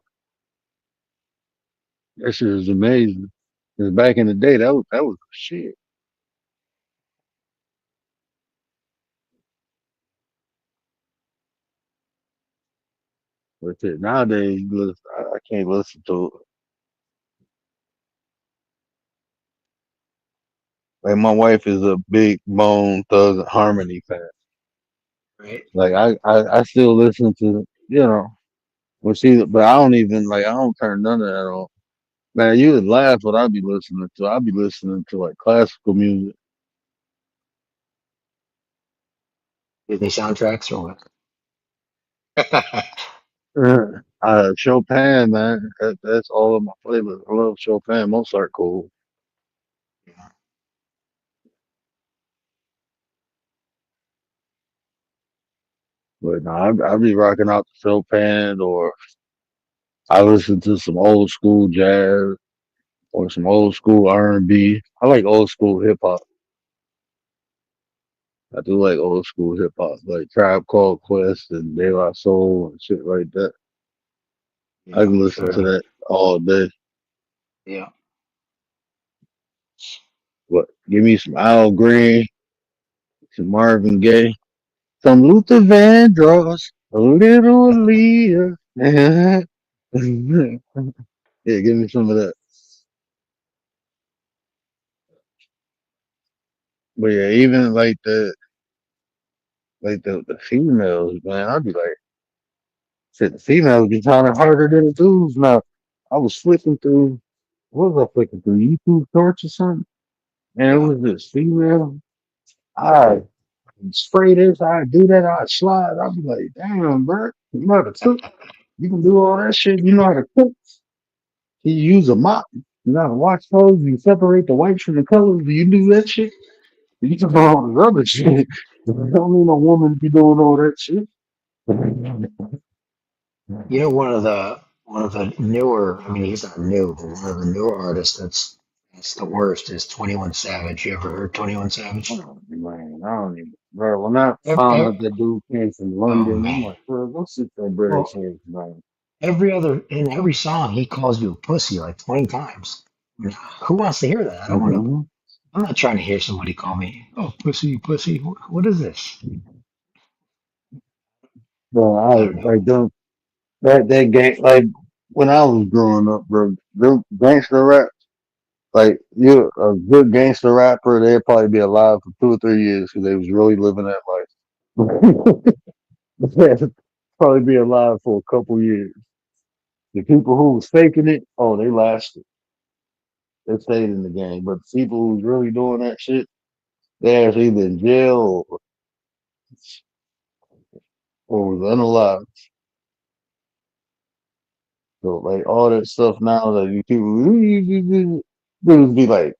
That shit is amazing. 'Cause back in the day, that was shit. But shit, nowadays, I can't listen to it. Like my wife is a big Bone Thugs and Harmony fan. Right. Like I still listen to well she but I don't even like I don't turn none of that on. Man, you would laugh what I'd be listening to. I'd be listening to like classical music. Disney soundtracks or what? Chopin, man. That's all of my flavors. I love Chopin. Mozart cool. But no, I be rocking out to Chopin or I listen to some old school jazz or some old school R&B. I like old school hip hop. I do like old school hip hop, like Tribe Called Quest and De La Soul and shit like that. I Yeah, can for listen to sure. that all day. Yeah. But give me some Al Green, some Marvin Gaye, some Luther Vandross, a little Aaliyah. Yeah, give me some of that. But yeah, even like the females, man, I'd be like, shit, the females be sounding harder than the dudes now. I was flicking through, what was I flicking through? YouTube Shorts or something? And it Yeah. was this female. I spray this, I do that, I slide. I'll be like, damn, bro, you know how to cook. You can do all that shit. You know how to cook. You use a mop. You know how to wash clothes. You separate the whites from the colors. Do you do that shit? You talking about all this other shit. I don't need a woman to be doing all that shit. One of the newer. I mean, he's not new, but one of the newer artists that's It's the worst. Is 21 Savage? You ever heard 21 Savage? Oh, man, I don't even, bro. When I Ev- found ev- out that dude came from oh London, I'm man. like, bro, go sit that British Well, ass down. in every song he calls you a pussy like 20 times. Who wants to hear that? I don't want to. Mm-hmm. I'm not trying to hear somebody call me, oh, pussy, pussy. What is this? Bro, I I don't know. like them that gang like when I was growing up, bro. Them gangster rap, like you a good gangster rapper, they'd probably be alive for 2 or 3 years because they was really living that life. They'd probably be alive for a couple years. The people who was faking it, oh, they lasted. They stayed in the game. But the people who's really doing that shit, they're either in jail or was unalive. So like all that stuff now that you people dudes be like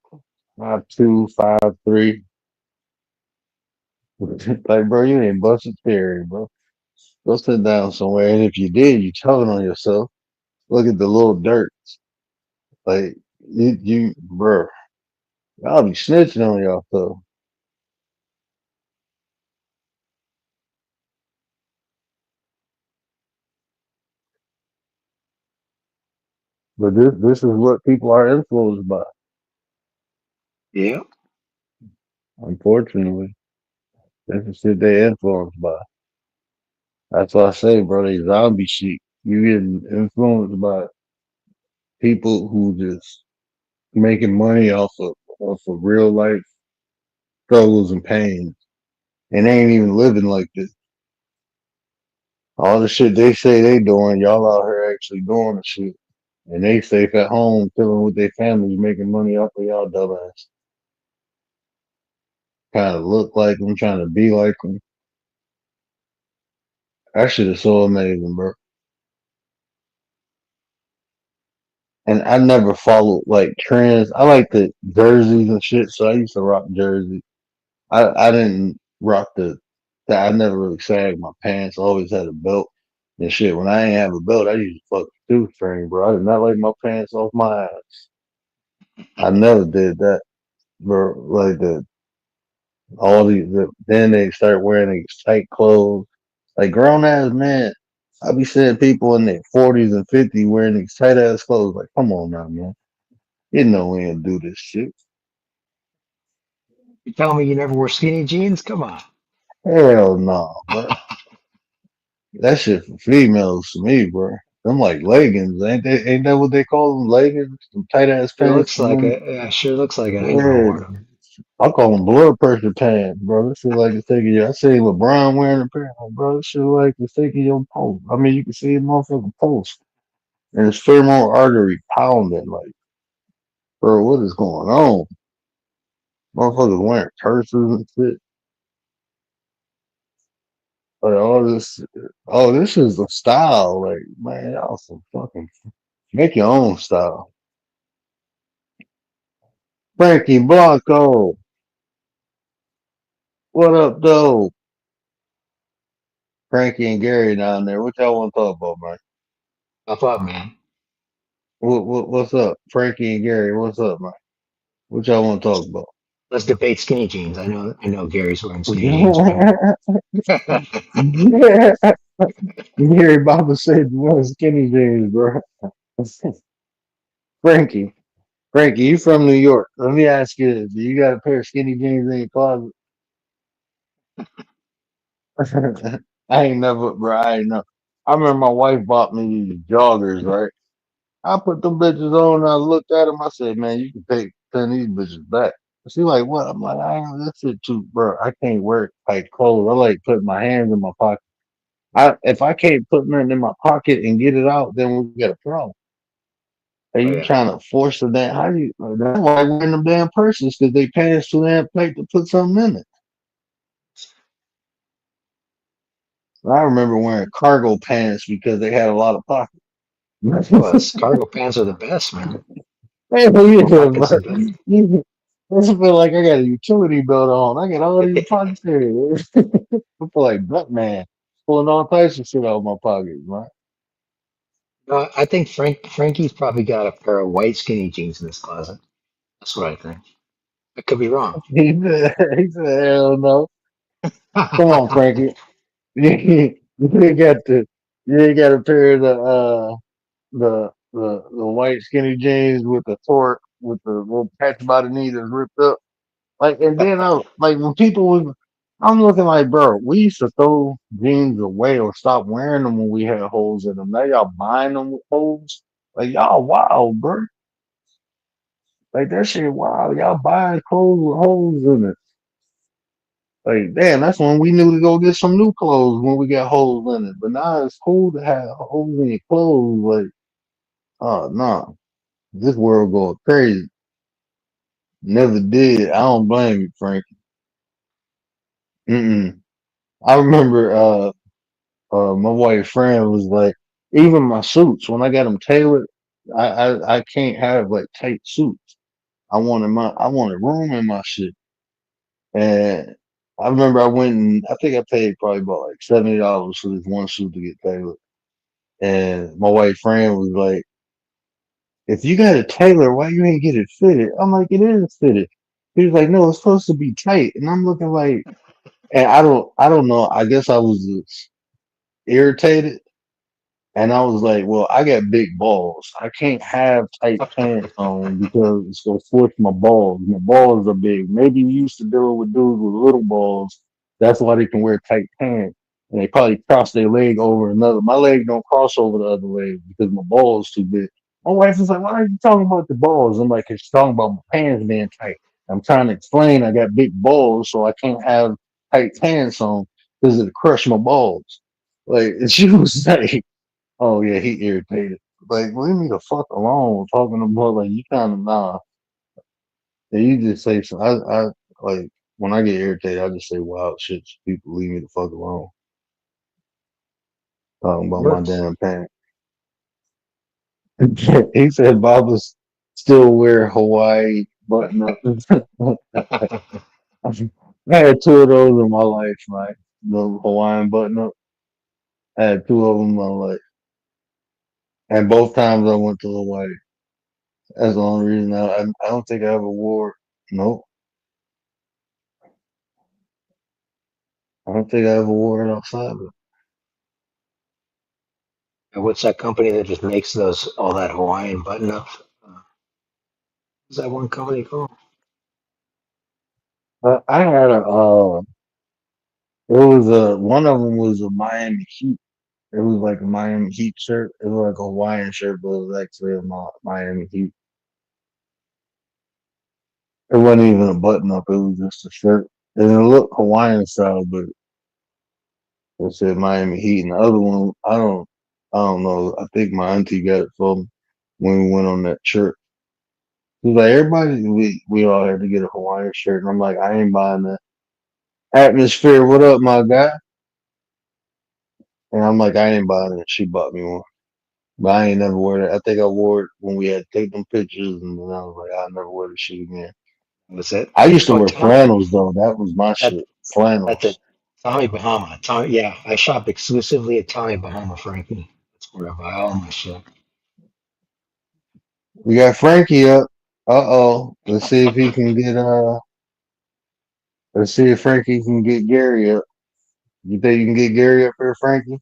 5'2", 5'3". Like bro, you ain't busted cherry, bro. Go sit down somewhere. And if you did, you telling on yourself. Look at the little dirt. Like bro, y'all be snitching on yourself. But this is what people are influenced by. Yeah. Unfortunately, this is shit they influenced by. That's why I say, bro, they zombie shit. You getting influenced by people who just making money off of real life struggles and pains, and they ain't even living like this. All the shit they say they doing, y'all out here actually doing the shit, and they safe at home, chilling with their families, making money off of y'all dumbass. Kind of look like them, trying to be like them. That shit is so amazing, bro. And I never followed like trends. I like the jerseys and shit, so I used to rock jerseys. I didn't rock I never really sagged my pants. I always had a belt and shit. When I ain't have a belt, I used to fuck the shoestring, bro. I did not like my pants off my ass. I never did that, bro. Like then they start wearing these tight clothes. Like grown ass man, I be seeing people in their 40s and 50s wearing these tight ass clothes. Like, come on now, man. You know we ain't do this shit. You tell me you never wore skinny jeans? Come on. Hell no, bro. That shit for females to me, bro. Them like leggings, ain't they? Ain't that what they call them? Leggings, some tight ass Sure pants looks for like women. it. Yeah, sure looks like it. I never Yeah, wore them. I call them blood pressure pants, bro. This shit like it's taking you. I see LeBron wearing a pair, like, bro. This shit like it's taking your pulse. I mean, you can see a motherfucking pulse and it's femoral artery pounding. Like, bro, what is going on? Motherfuckers wearing purses and shit. Like all this. Oh, this is the style. Like, man, y'all some fucking make your own style. Frankie Blanco, what up, though? Frankie and Gary down there. What y'all want to talk about, man? Pop up, man. What's up? Frankie and Gary, what's up, man? What y'all want to talk about? Let's debate skinny jeans. I know Gary's wearing skinny jeans right now. Yeah. Gary Baba said you want skinny jeans, bro. Frankie, Frankie, you from New York. Let me ask you this. Do you got a pair of skinny jeans in your closet? I ain't never, bro. I ain't know. I remember my wife bought me these joggers, right? I put them bitches on. And I looked at them. I said, "Man, you can send these bitches back." She like, "What?" I'm like, "I ain't that's it too, bro. I can't wear tight clothes. I like putting my hands in my pocket. If I can't put nothing in my pocket and get it out, then we got a problem. Are Oh you yeah. trying to force the damn? How do you? That's why I wear them damn purses because they pants too damn tight to put something in it. I remember wearing cargo pants because they had a lot of pockets. Cargo pants are the best, man. Hell yeah, More pockets bro. the better. I feel like I got a utility belt on. I got all these pockets here. I feel like Batman pulling all types of shit out of my pockets, man. I think Frankie's probably got a pair of white skinny jeans in his closet. That's what I think. I could be wrong. He said, hell no. Come on, Frankie. You ain't got to you ain't got a pair of the white skinny jeans with the torque with the little patch by the knee that's ripped up. Like, and then I like when people was, I'm looking like, bro, we used to throw jeans away or stop wearing them when we had holes in them. Now y'all buying them with holes. Like y'all wild, bro. Like that shit wild. Y'all buying clothes with holes in it. Like, damn, that's when we knew to go get some new clothes when we got holes in it. But now it's cool to have holes in your clothes. Like, oh no, this world going crazy. Never did. I don't blame you, Frank. Mm-mm. I remember my white friend was like, even my suits when I got them tailored, I can't have like tight suits. I wanted room in my shit, and I remember I went and I think I paid probably about like $70 for this one suit to get tailored, and my white friend was like, "If you got a tailor, why you ain't get it fitted?" I'm like, "It is fitted." He was like, "No, it's supposed to be tight," and I'm looking like, and I don't know. I guess I was just irritated. And I was like, well, I got big balls. I can't have tight pants on because it's gonna force my balls. My balls are big. Maybe you used to deal with dudes with little balls. That's why they can wear tight pants. And they probably cross their leg over another. My leg don't cross over the other leg because my balls too big. My wife is like, why are you talking about the balls? I'm like, 'cause she's talking about my pants being tight. I'm trying to explain I got big balls, so I can't have tight pants on because it'll crush my balls. Like, and she was like, oh yeah, he irritated. Like, leave me the fuck alone. Talking about like you kind of nah. And you just say some. I like when I get irritated, I just say wild shit. So people leave me the fuck alone. Talking about my Works. damn pants. He said Baba's still wear Hawaii button up. I had two of those in my life, like the Hawaiian button up. I had two of them in my life, and both times I went to Hawaii. That's the only reason I don't think I ever wore it. Nope. I don't think I ever wore it outside. And what's that company that just makes those all that Hawaiian button up? What's that one company called? I had it was one of them was a Miami Heat. It was like a Miami Heat shirt. It was like a Hawaiian shirt, but it was actually a Miami Heat. It wasn't even a button up. It was just a shirt. And it looked Hawaiian style, but it said Miami Heat. And the other one, I don't know. I think my auntie got it for me when we went on that trip. She was like, everybody, we all had to get a Hawaiian shirt. And I'm like, I ain't buying that. Atmosphere, what up, my guy? And I'm like, I ain't buying it. She bought me one. But I ain't never wore it. I think I wore it when we had to take them pictures, and then I was like, I'll never wear the shit again. Was it? I used to Oh, wear flannels though. That was my at, shit. at the Flannels. Tommy Bahama. Tommy, yeah, I shop exclusively at Tommy Bahama, Frankie. That's where I buy all my shit. We got Frankie up. Uh-oh. Let's see if he can get let's see if Frankie can get Gary up. You think you can get Gary up here, Frankie?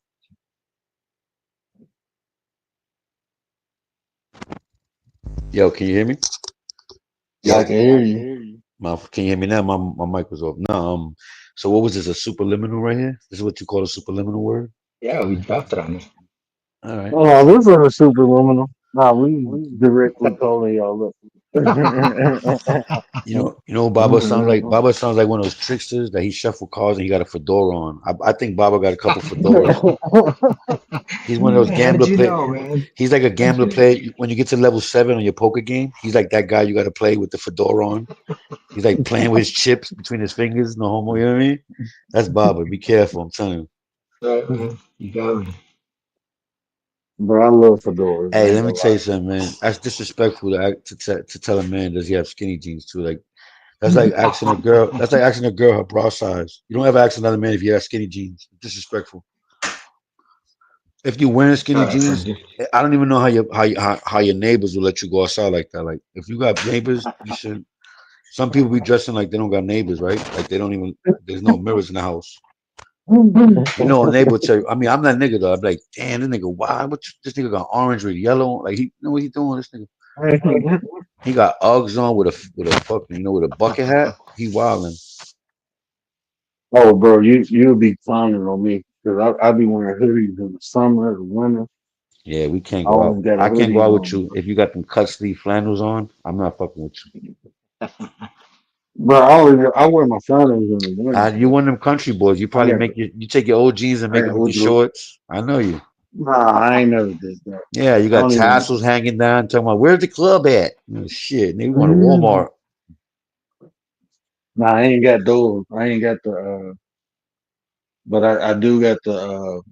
Yo, can you hear me? Yeah, I can hear you. Can you hear me now? My mic was off. No, so what was this? A superliminal right here? This is what you call a superliminal word? Yeah, we dropped it on you. All right. Oh, this is a superliminal. Nah, we directly calling y'all up. You know, Baba sounds like Baba sounds like one of those tricksters that he shuffle cards and he got a fedora on. I think Baba got a couple fedoras. He's one of those How did gambler you play. know, man? He's like a gambler player. When you get to level 7 on your poker game, he's like that guy you got to play with the fedora on. He's like playing with his chips between his fingers. No homo, you know what I mean? That's Baba. Be careful. I'm telling you. Right, man. You got me. Bro, I love fedoras. I Hey, ain't let me gonna tell lie. you something, man. That's disrespectful to tell a man does he have skinny jeans too. Like that's like asking a girl. That's like asking a girl her bra size. You don't ever ask another man if he has skinny jeans. Disrespectful. If you wearing skinny That's jeans, I don't even know how your neighbors will let you go outside like that. Like if you got neighbors, you should. Some people be dressing like they don't got neighbors, right? Like they don't even. There's no mirrors in the house. You know, a neighbor will tell you. I mean, I'm that nigga though. I'm like, damn, this nigga, why? This nigga got orange with yellow? Like he, you know what he doing? This nigga, he got Uggs on with a fucking, with a bucket hat. He wilding. Oh, bro, you'll be clowning on me because I be wearing hoodies in the summer, the winter. Yeah, we can't I go out. always got a I can't go hoodie out with on, you if you got them cut sleeve flannels on. I'm not fucking with you. bro. I wear my flannels in the winter, You bro. one of them country boys. You I probably got make you take your old jeans and I make got them be wardrobe. shorts. I know you. Nah, I ain't never did that. Yeah, you I got don't even. tassels hanging down. Talking about where's the club at? Shit, nigga, we going to Mm. Walmart. Nah, I ain't got those. I ain't got the. But I do got the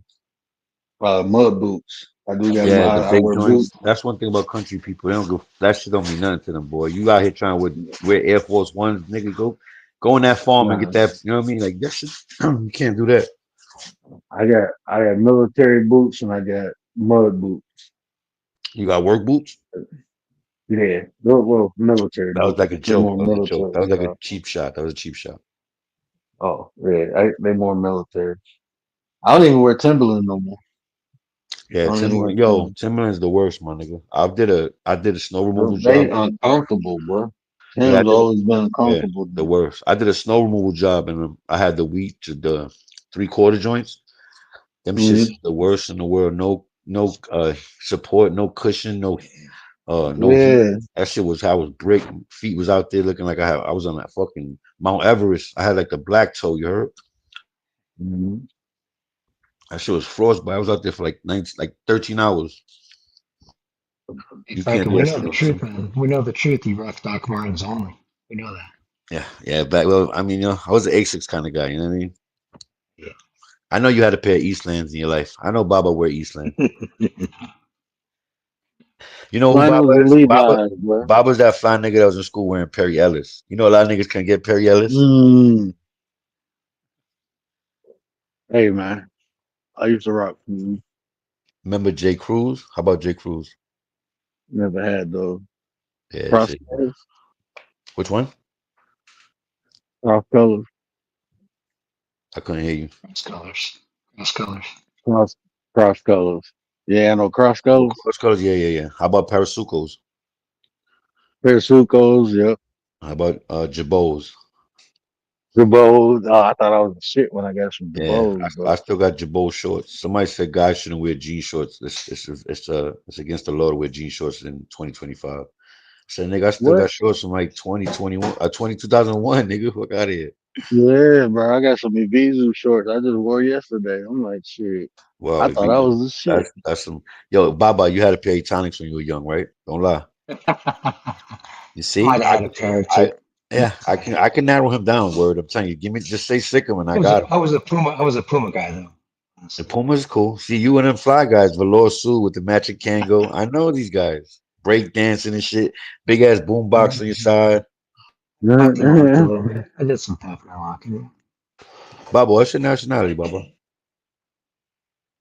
mud boots. I do got. Yeah, the I big wear boots. joints. That's one thing about country people. They don't go. That shit don't mean nothing to them, boy. You out here trying to wear Air Force Ones, nigga. Go in that farm and Nah, get that. You know what I mean? Like that shit. You can't do that. I got military boots and I got mud boots. You got work boots. Yeah, well, military That was boots. like a They're joke. more That was a joke. That military was like a style. cheap shot. That was a cheap shot. Oh yeah, they more military. I don't even wear Timberland no more. I Yeah, don't even wear Timberland. Yo, Timberland. Timberland's the worst, my nigga. I did a snow removal They job. uncomfortable, bro. Yeah, I Tim's did. always been Yeah, uncomfortable to the me. worst. I did a snow removal job and I had the 3/4 joints. Them shits Hmm. is the worst in the world. No support, no cushion, no heat. Yeah. That shit was I was brick. Feet was out there looking like I was on that fucking Mount Everest. I had like the black toe, you heard? Hmm. That shit was frostbite. I was out there for like 13 hours. Hey, You can't Franklin, do we that know shit the in the truth, summer. man. We know the truth. You rock Doc Martens only. We know Yeah, yeah. Well, I mean, I was an Asics kind of guy. You know what I mean? that. I know you had a pair of Eastlands in your life. I know Baba wear Eastland. Yeah. You know who Baba Flannels and is? Baba. Levi's, bro. Baba's that fly nigga that was in school wearing Perry Ellis. You know a lot of niggas can get Perry Ellis. Mm. Hey man, I used to rock. Remember J. Cruz? How about J. Cruz? Never had those Yeah, cross J. colors. Which one? Cross colors. I couldn't hear you. Cross colors. Cross colors. Cross cross colors. Yeah, I know cross Oh, colors. cross colors. Yeah, yeah, yeah. How about Parasucos? Persucos, yep. How about Jabos? Jabos. Oh, I thought I was the shit when I got some Yeah, Jabos, I bro. still got Jabot shorts. Somebody said guys shouldn't wear jean shorts. It's against the law to wear jean shorts in 2025. I said, nigga, I still What? got shorts from like 2021, 2001, nigga. Fuck out of here. Yeah, bro. I got some Ibizu shorts I just wore yesterday. I'm like, shit. Wow, I it'd thought be I was the shit. that's some yo, Baba, you had a pair of tonics when you were young, right? Don't lie. You see? Might have had a pair too. I yeah, I can narrow him down, word. I'm telling you, give me just say Sycamore and I I was got a, him. I was a Puma. I was a Puma guy though. The Honestly. Puma's cool. See you and them fly guys, Valor Sue with the matching Kango. I know these guys. Break dancing and shit. Big ass boombox on your side. Poppy lock a little bit. I did some poppy locking. Baba, what's your nationality, Baba?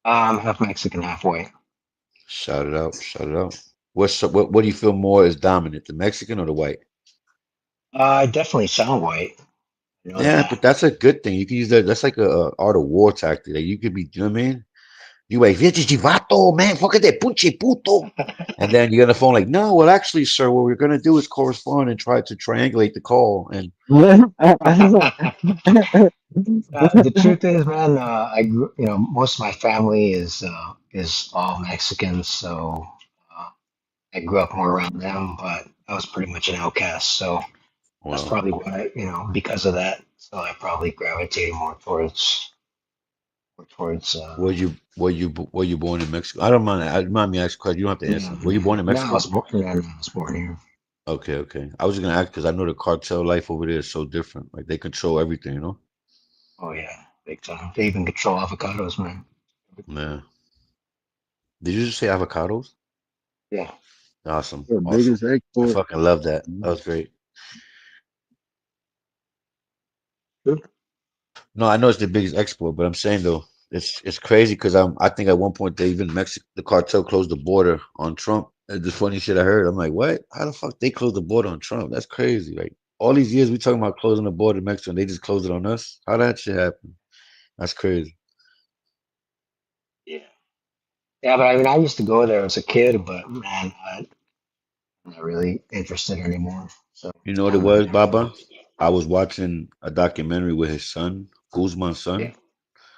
Half Mexican, half white. Shout it out, shout it out. What do you feel more is dominant, the Mexican or the white? I definitely sound white. You know Yeah, but that. that's a good thing. You can use that. That's like a art of war tactic. Like you could be, you know what I mean? You like, "Vete chivato, man, fuck that punche puto." And then you get on the phone like, no, well, actually, sir, what we're gonna do is correspond and try to triangulate the call. And The truth is, man, I grew. You know, most of my family is all Mexican, so uh, I grew up more around them. But I was pretty much an outcast, so that's well, probably why. You know, because of that, so I probably gravitated more towards. were you born in Mexico? I don't mind. I don't mind me asking question. You don't have to answer. No, Were you born in no, I Mexico? was born. Yeah, no, I was born here. Okay, okay. I was just gonna ask because I know the cartel life over there is so different. Like they control everything, you know? Oh yeah, big time. They even control avocados, man. Man. Did you just say avocados? Yeah. Awesome, The awesome. biggest I export. fucking love that. That was great. Good. No, I know it's the biggest export, but I'm saying though, it's crazy because I think at one point they even the cartel closed the border on Trump. And the funny shit I heard, I'm like, what? How the fuck they closed the border on Trump? That's crazy. Like all these years we talking about closing the border to Mexico, and they just closed it on us. How that shit happen? That's crazy. Yeah. Yeah, but I mean, I used to go there as a kid, but man, I'm not really interested anymore. So You know what it kind of, was, Baba? I was watching a documentary with his son, Guzman's son, yeah,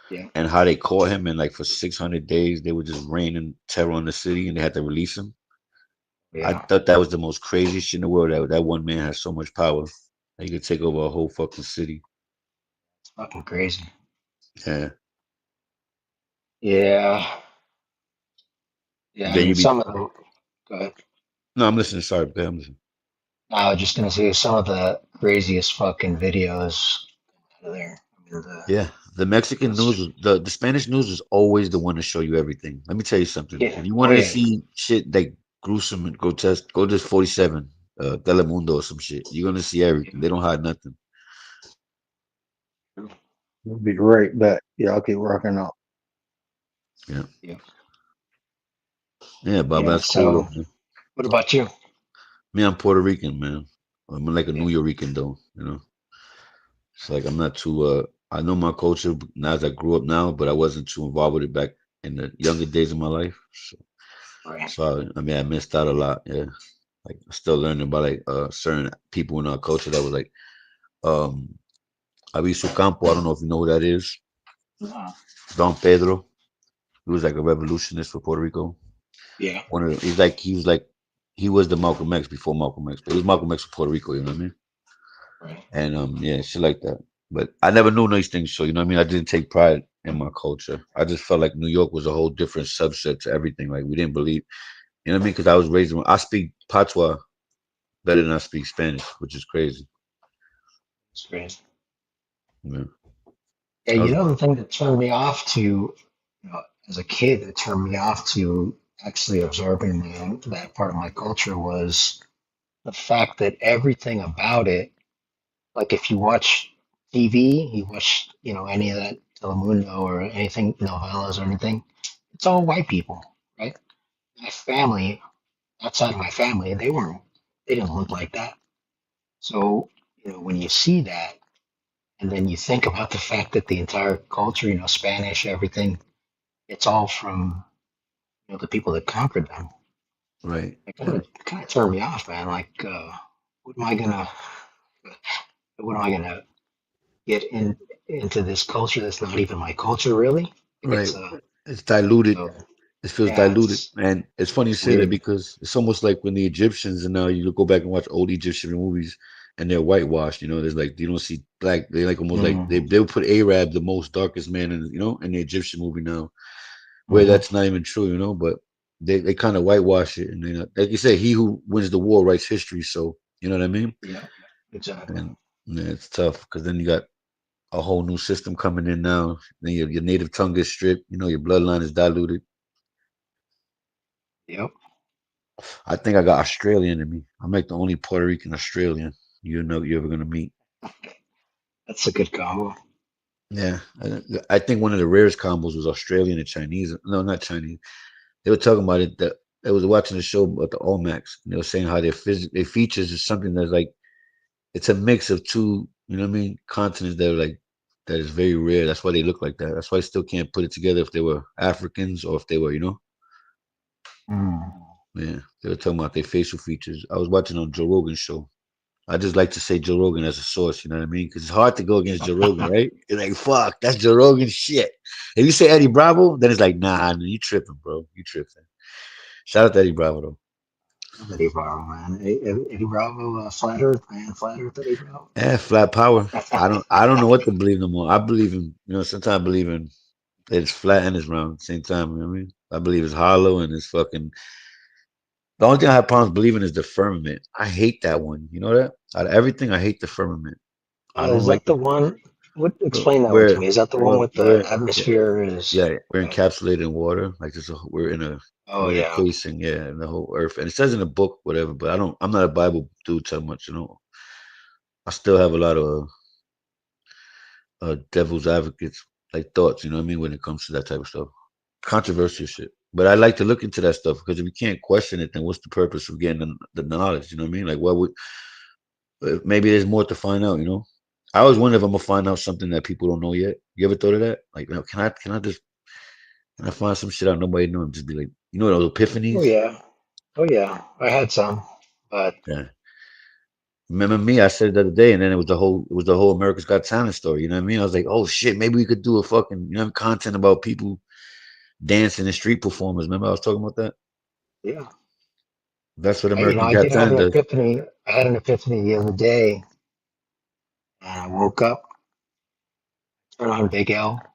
yeah, and how they caught him, and like for 600 days they were just raining terror on the city, and they had to release him. I yeah. thought that was the most crazy shit in the world. That one man has so much power. He could take over a whole fucking city. It's fucking crazy. Yeah. Yeah, yeah. I Then mean, you be some of the. Go ahead. no, I'm listening. Sorry, go ahead, I'm listening. I was just gonna say some of the craziest fucking videos out of there. I mean, Yeah, the Mexican it's news, just, the Spanish news is always the one to show you everything. Let me tell you something. yeah. If you Oh wanted to yeah. see shit like gruesome and grotesque, go to 47, Telemundo or some shit. You're gonna see everything. They don't hide nothing. We'll be right back. Y'all keep rocking out. Yeah, Yeah. yeah, Bob, Yeah. that's cool though, So, man. what about you? Me, I'm Puerto Rican, man. I'm like a Yeah. New Yorican though, you know. It's like I'm not too. I know my culture now as I grew up now, but I wasn't too involved with it back in the younger days of my life. Right. I mean, I missed out a lot. Yeah, like still learning about like certain people in our culture that was like um Aviso Campo. I don't know if you know who that is. Uh, Don Pedro. He was like a revolutionist for Puerto Rico. yeah. He was like he was the Malcolm X before Malcolm X, but he was Malcolm X for Puerto Rico. You know what I mean? Right. And yeah, shit like that. But I never knew these things, so you know what I mean. I didn't take pride in my culture. I just felt like New York was a whole different subset to everything. Like we didn't believe, you know what I mean? Because I was raised. I speak Patois better than I speak Spanish, which is crazy. It's crazy. Yeah. Yeah. I You was, know the thing that turned me off to, as a kid, that turned me off to actually absorbing that part of my culture was the fact that everything about it, like if you watch TV, you watch, any of that Telemundo or anything, novellas or anything, it's all white people, right? My family, outside of my family, they didn't look like that. So, when you see that, and then you think about the fact that the entire culture, Spanish, everything, it's all from, the people that conquered them. right. It kind of turned me off, man. Like, what am I gonna, what am I gonna get into this culture that's not even my culture, really? Like Right. it's It's diluted. so It feels yeah, diluted. it's And it's funny you say that weird. because it's almost like when the Egyptians and now you go back and watch old Egyptian movies and they're whitewashed, you know, there's like you don't see black, they like almost like Mm-hmm. they would put Arab, the most darkest man in in the Egyptian movie now, where Mm-hmm. that's not even true, but they kind of whitewash it and like you say, he who wins the war writes history, so you know what I mean? Yeah, exactly. And yeah, it's tough because then you got a whole new system coming in now. Then your native tongue is stripped, your bloodline is diluted. Yep. I think I got Australian in me. I'm like the only Puerto Rican Australian you're ever gonna meet. That's a good combo. Yeah, I think one of the rarest combos was Australian and Chinese. No, not Chinese. They were talking about it. That they was watching the show about the Olmecs. And they were saying how their features is something that's like it's a mix of two. You know what I mean? Continents that are like that is very rare. That's why they look like that. That's why I still can't put it together if they were Africans or if they were, Mm. yeah. They were talking about their facial features. I was watching on Joe Rogan's show. I just like to say Joe Rogan as a source, you know what I mean? Because it's hard to go against Joe Rogan, right? It's like, fuck, that's Joe Rogan shit. If you say Eddie Bravo, then it's like, nah, you tripping, bro. You tripping. Shout out to Eddie Bravo, though. Eddie Bravo, man. Eddie Bravo, Flat Earth, man. Flat Earth, Eddie Bravo. Yeah, flat power. I don't know what to believe no more. I believe in, sometimes I believe in that it's flat and it's round at the same time, you know what I mean? I believe it's hollow and it's fucking. The only thing I have problems believing is the firmament. I hate that one. You know that? Out of everything, I hate the firmament. I Oh, is don't like that the one? What? Bro, Explain that one to we're me. Is that the one well, with the we're yeah, atmosphere? Is yeah, we're encapsulated in water. Like oh we're in a yeah. casing, yeah, in the whole earth. And it says in the book, whatever, but I'm not a Bible dude so much. I still have a lot of devil's advocates like thoughts. You know what I mean? When it comes to that type of stuff, controversial shit. But I like to look into that stuff because if you can't question it, then what's the purpose of getting the knowledge? You know what I mean? Like, what would maybe there's more to find out? You know, I always wonder if I'm gonna find out something that people don't know yet. You ever thought of that? Like, now, can I find some shit out nobody know and just be like, you know, those Oh epiphanies? yeah. Oh yeah. I had some, but Yeah. Remember me? I said it the other day, and then it was the whole America's Got Talent story. You know what I mean? I was like, oh shit, maybe we could do a fucking content about people dancing and street performers. Remember I was talking about that? yeah. That's what You know, American I Got did have Talent an does. epiphany. I had an epiphany the other day, and I woke up, turned on Big L.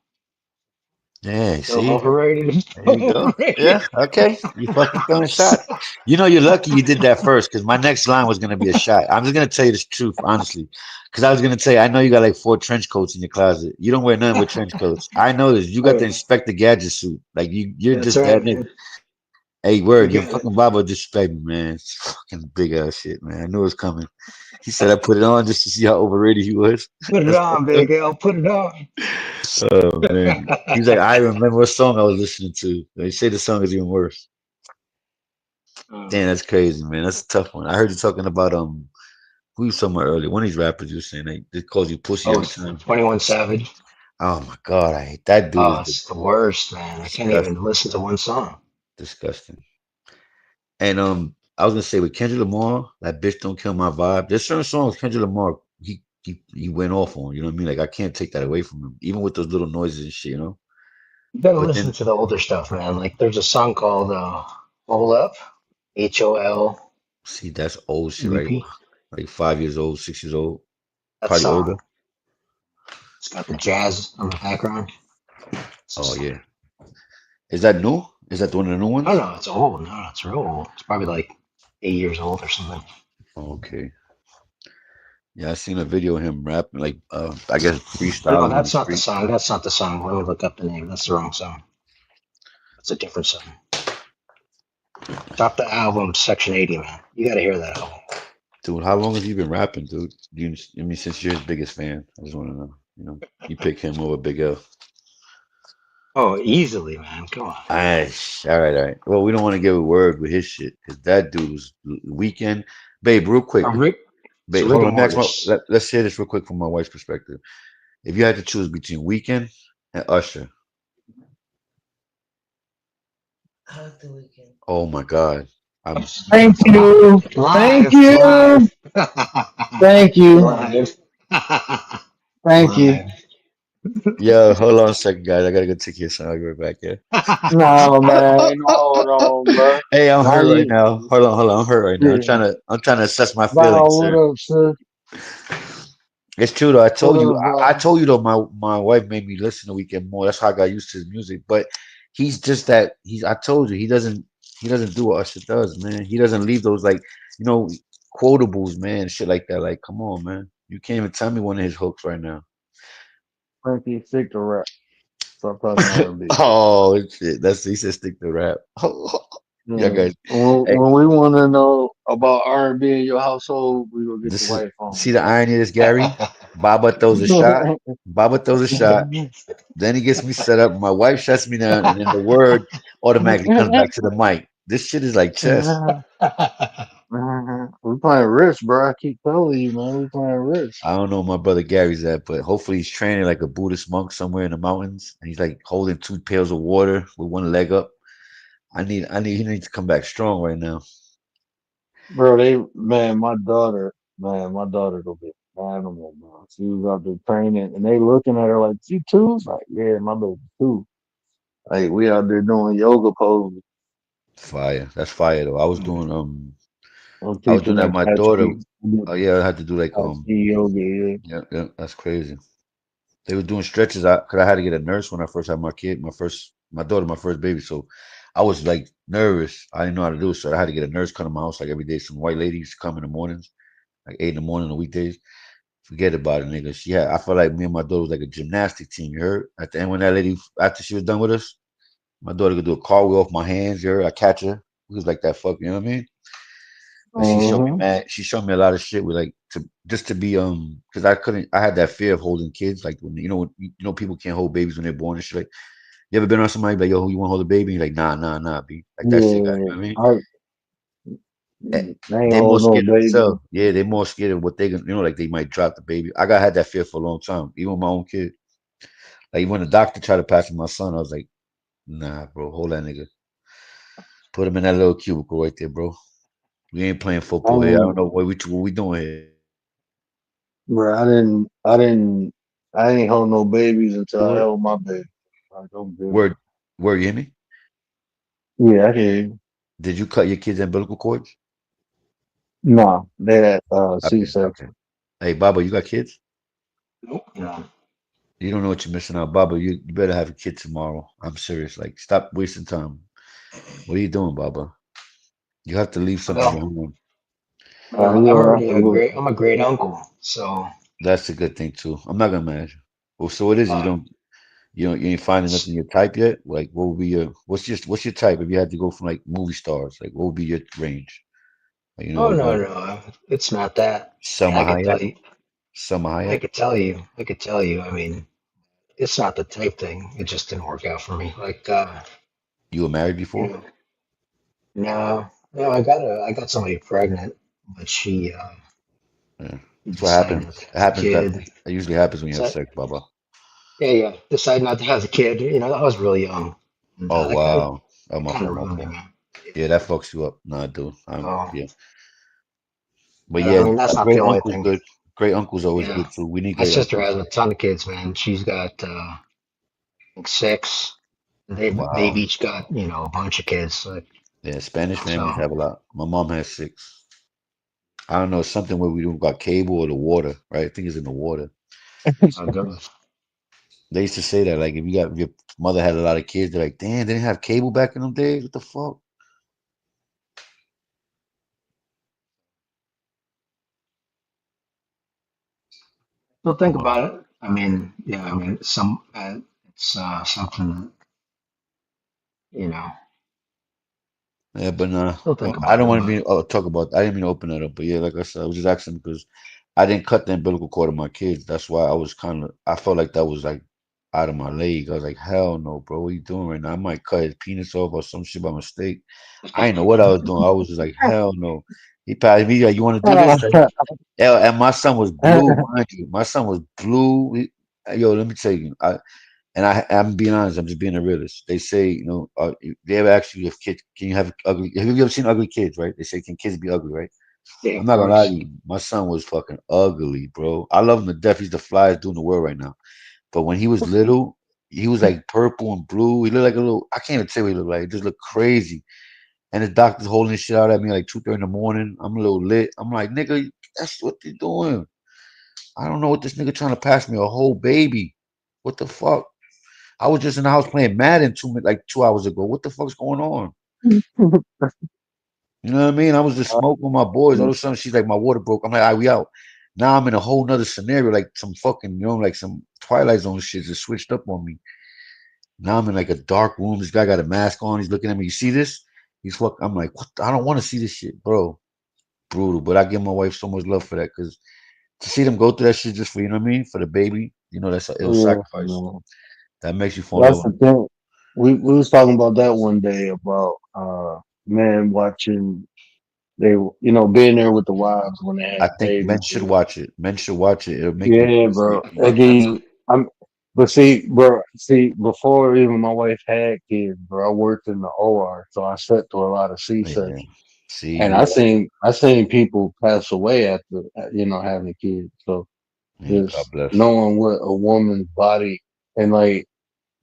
Yeah, Still see? overrated. There Still you go. overrated. Yeah, okay. You fucking throwing shots. You know, you're lucky you did that first because my next line was going to be a shot. I'm just going to tell you the truth, honestly. Because I was going to tell you, I know you got like 4 trench coats in your closet. You don't wear nothing with trench coats. I know this. You got the Hey, Inspector Gadget suit. Like, you're that's just that right, nigga. man. Hey, You word, your got it. fucking Baba disrespect me, man. It's fucking big ass shit, man. I knew it was coming. He said I put it on just to see how overrated he was. Put it That's on, fucked up. Big L. Put it on. Oh, man. He's like, I remember what song I was listening to. They say the song is even worse. Damn, that's crazy, man. That's a tough one. I heard you talking about who you talking about earlier. One of these rappers you were saying they calls you pussy Oh, every it's time. 21 Savage. Oh my god, I hate that dude. Oh, Is it's the worst, man. I can't even disgusting, listen to one song. disgusting. And I was gonna say with Kendrick Lamar, that bitch don't kill my vibe. There's certain songs Kendrick Lamar he went off on. You know what I mean? Like I can't take that away from him, even with those little noises and shit. You know. You gotta But listen then to the older stuff, man. Like there's a song called Hole Up, HOLUP. see, that's old shit, right? Like 5 years old, 6 years old, That probably older. song. It's got the jazz on the background. It's Oh just, yeah. Is that new? Is that one of the new oh ones? no, it's old. No, it's real old. It's probably like 8 years old or something. Okay. Yeah, I seen a video of him rapping, like I guess No, freestyling on the that's not the street. song. That's not the song. Let me look up the name. That's the wrong song. It's a different song. Top the album, Section 80, man. You gotta hear that album. Dude, how long have you been rapping, dude? I mean, since you're his biggest fan, I just want to know. You know, you pick him over Big L. Oh, easily, man. Come on. All right, all right. Well, we don't want to give a word with his shit because that dude was weekend. Babe, real quick. It's a Babe, hold rigor on. mortis. Let's hear this real quick from my wife's perspective. If you had to choose between Weekend and Usher, oh my God, I'm Thank you. Thank Live, you. live, Thank you. live, Thank you. live. yeah. Hold on a second, guys. I gotta go take your son. I'll be right back. Yeah. No, man. Hold on, bro. Hey, I'm Now hurt right you, now. Hold on. I'm hurt right now. yeah. I'm trying to assess my feelings, Bow, what sir. up, sis? It's true though. What up, I bro? told you though. My wife made me listen to Weekend more. That's how I got used to his music. But he's just that. I told you he doesn't do what Usher does, man. He doesn't leave those like you know quotables, man. Shit like that. Like, come on, man. You can't even tell me one of his hooks right now. Frankie, stick to rap. Stop talking R&B. Oh shit. He said stick to rap. Yeah, Yeah. guys. Hey, When we want to know about R&B in your household, we gonna get your this is wife on. see the irony of this, Gary. Baba throws a shot. Baba throws a shot. Then he gets me set up. My wife shuts me down, and then the word automatically comes back to the mic. This shit is like chess. We playing Rich, bro. I keep telling you, man. We playing Rich. I don't know where my brother Gary's at, but hopefully he's training like a Buddhist monk somewhere in the mountains, and he's like holding 2 pails of water with one leg up. He needs to come back strong right now. Bro, my daughter gonna be an animal, bro. She was out there training, and they looking at her like, "You too?" Like, yeah, my baby too. Like, we out there doing yoga poses. Fire. That's fire though. I'm I was teaching doing that her with my Tai daughter. Chi, Oh yeah, I had to do like Tai Chi yoga. Yeah. yeah, that's crazy. They were doing stretches out because I had to get a nurse when I first had my kid, my daughter, my first baby. So I was like nervous. I didn't know how to do it, so I had to get a nurse come to my house like every day. Some white lady used to come in the mornings, like 8 in the morning on weekdays. Forget about it, nigga. I felt like me and my daughter was like a gymnastic team. You heard? At the end, when that lady, after she was done with us, my daughter could do a cartwheel off my hands. You heard? I catch her. It was like that fuck. You know what I mean? But she showed me, Mm-hmm. man. She showed me a lot of shit with like to just to be because I had that fear of holding kids like when people can't hold babies when they're born and shit. Like, you ever been on somebody like, yo, you want to hold a baby? You're like, nah, B. Like that shit got, you Yeah, know what I mean? I, Eh, I ain't They're more hold no scared of baby. themselves. Yeah, they're more scared of what they gonna, like they might drop the baby. Had that fear for a long time, even with my own kid. Like when the doctor tried to pass me my son, I was like, nah, bro, hold that nigga. Put him in that little cubicle right there, bro. We ain't playing I football here. I don't ain't, know what we doing here. bro. I ain't hold no babies until I Word, held my baby. Like, I'm good. word, word, you hear me? Yeah, I hear you. Did you cut your kids' umbilical cords? No, they had Okay, okay. C-section. Hey, Baba, you got kids? Nope. No. You don't know what you're missing out, Baba. You better have a kid tomorrow. I'm serious. Like, stop wasting time. What are you doing, Baba? You have to leave something Well, behind. I'm Yeah, already a great. I'm a great uncle. So That's a good thing too. I'm not gonna manage. Well, so what is it? uh, You ain't finding nothing your type yet? Like, what would be what's your type if you had to go from like movie stars? Like, what would be your range? Like, oh what no, about no, it's not that. I mean, Selma I could tell Hayek? you. Selma I Hayek? could tell you. I could tell you. I mean, it's not the type thing. It just didn't work out for me. Like, You were married you before? know, no, no. I got somebody pregnant, but she Yeah. That's what decided not to happens. It have the happens that kid. it usually happens when you have So sex, Baba. yeah, yeah, decided not to have the kid. I was really young, and Oh that kind of wow. Oh my kind fault, of my ruined it, fault. man. Yeah, that fucks you up. No, I do. So, Yeah. But but I yeah, mean, that's a not the great only uncle's thing. good. Great uncle's always Yeah, good too. We need my great sister uncles. has a ton of kids, man. She's got like six. They've Wow. each got a bunch of kids. Like, Yeah, Spanish families so, have a lot. My mom has six. I don't know, something where we don't got cable or the water, right? I think it's in the water. oh goodness. They used to say that, like, if your mother had a lot of kids, they're like, damn, they didn't have cable back in them days. What the fuck? So think about it. I mean, yeah, I mean, it's something that you know. Yeah, but nah, Still think I about don't it, want to but talk about. I didn't mean to open that up, but yeah, like I said, I was just asking because I didn't cut the umbilical cord of my kids. That's why I was I felt like that was like out of my league. I was like, hell no, bro, what are you doing right now? I might cut his penis off or some shit by mistake. I didn't know what I was doing. I was just like, hell no. He passed me like, you want to do this? Like, yeah, and my son was blue, mind you. My son was blue. Yo, let me tell you, I'm being honest. I'm just being a realist. They say, they ever ask you if kids can you have ugly? Have you ever seen ugly kids? Right? They say, can kids be ugly? Right? yeah, I'm of not gonna lie to course. you. My son was fucking ugly, bro. I love him to death. He's the flyest dude in the world right now. But when he was little, he was like purple and blue. He looked like a little. I can't even tell what he looked like. He just looked crazy. And the doctor's holding this shit out at me like 2:30 in the morning. I'm a little lit. I'm like, nigga, that's what they doing. I don't know what this nigga trying to pass me a whole baby. What the fuck? I was just in the house playing Madden 2 hours ago. What the fuck's going on? You know what I mean? I was just smoking with my boys. All of a sudden, she's like, my water broke. I'm like, all right, we out. Now I'm in a whole nother scenario, like some fucking, like some Twilight Zone shit just switched up on me. Now I'm in like a dark room. This guy got a mask on. He's looking at me. You see this? I'm like, what? I don't want to see this shit, bro. Brutal. But I give my wife so much love for that because to see them go through that shit just for, you know what I mean? For the baby, that's a ill yeah, sacrifice. no. That makes you fall in That's love the with it. thing. We was talking about that one day about men watching being there with the wives when they I had think babies. men should watch it. Men should watch it. It'll make you Yeah, bro. appreciate people. Again, but see, bro, before even my wife had kids, bro, I worked in the OR, so I sat through a lot of Yeah. C-sections, See, and I seen people pass away after having kids. So yeah, God just bless. knowing what a woman's body and like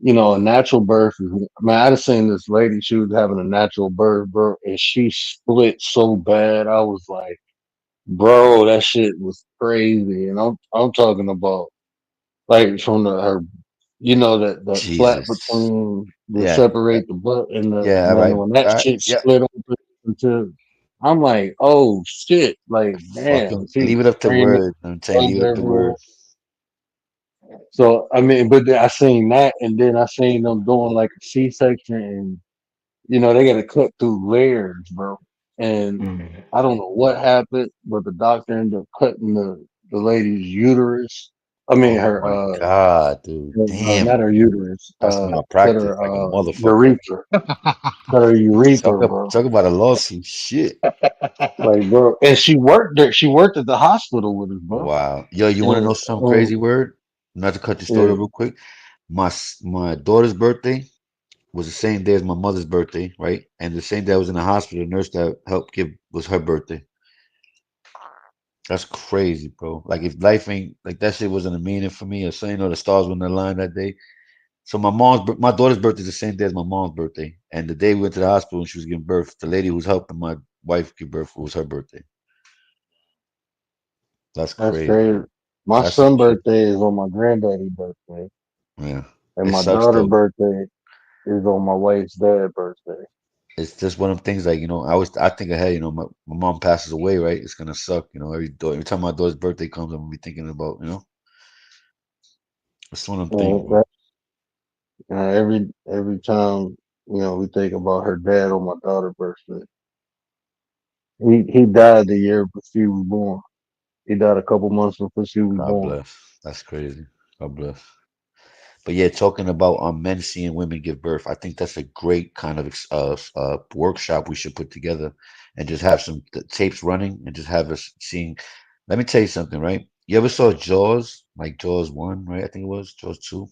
a natural birth is. Man, I just seen this lady. She was having a natural birth, bro, and she split so bad. I was like, bro, that shit was crazy. And I'm talking about like from her, that flap Jesus. between the Yeah. separate the butt and the Yeah. All man right. when that All right. shit Yeah. split open into. I'm like, oh shit, like damn, Fucking she leave was it up to screaming, word. I'm saying blood leave it up to everywhere. word. So I mean, but then I seen that, and then I seen them doing like a C-section, and they got to cut through layers, bro. and Mm. I don't know what happened, but the doctor ended up cutting the lady's uterus. I mean, Oh my her God, dude. Damn. not her uterus, That's cut malpractice her like a motherfucker. urethra, cut her urethra, bro. Talk about a lawsuit. Shit. Like, bro, and she worked there. She worked at the hospital with us, bro. Wow. Yo, you want to know And some crazy word? Not to cut the story yeah, real quick. My daughter's birthday was the same day as my mother's birthday, right? And the same day I was in the hospital, the nurse that helped give was her birthday. That's crazy, bro. Like if life ain't like that shit wasn't a meaning for me or something, the stars wouldn't align that day. So my daughter's birthday is the same day as my mom's birthday. And the day we went to the hospital and she was giving birth, the lady who was helping my wife give birth was her birthday. That's that's crazy. crazy. My That's some son's shit. birthday is on my granddaddy's birthday, Yeah. and It my sucks daughter's though. birthday is on my wife's dad's birthday. It's just one of them things like, I think ahead, my mom passes away, right? It's gonna suck, every time my daughter's birthday comes, I'm gonna be thinking about, it's one of them things, And bro. every time we think about her dad on my daughter's birthday. He died the year before she was born. He died a couple months before she was God born. bless. That's crazy. God bless. But yeah, talking about men seeing women give birth, I think that's a great kind of workshop we should put together, and just have some tapes running, and just have us seeing. Let me tell you something, right? You ever saw Jaws, like Jaws 1, right? I think it was Jaws 2.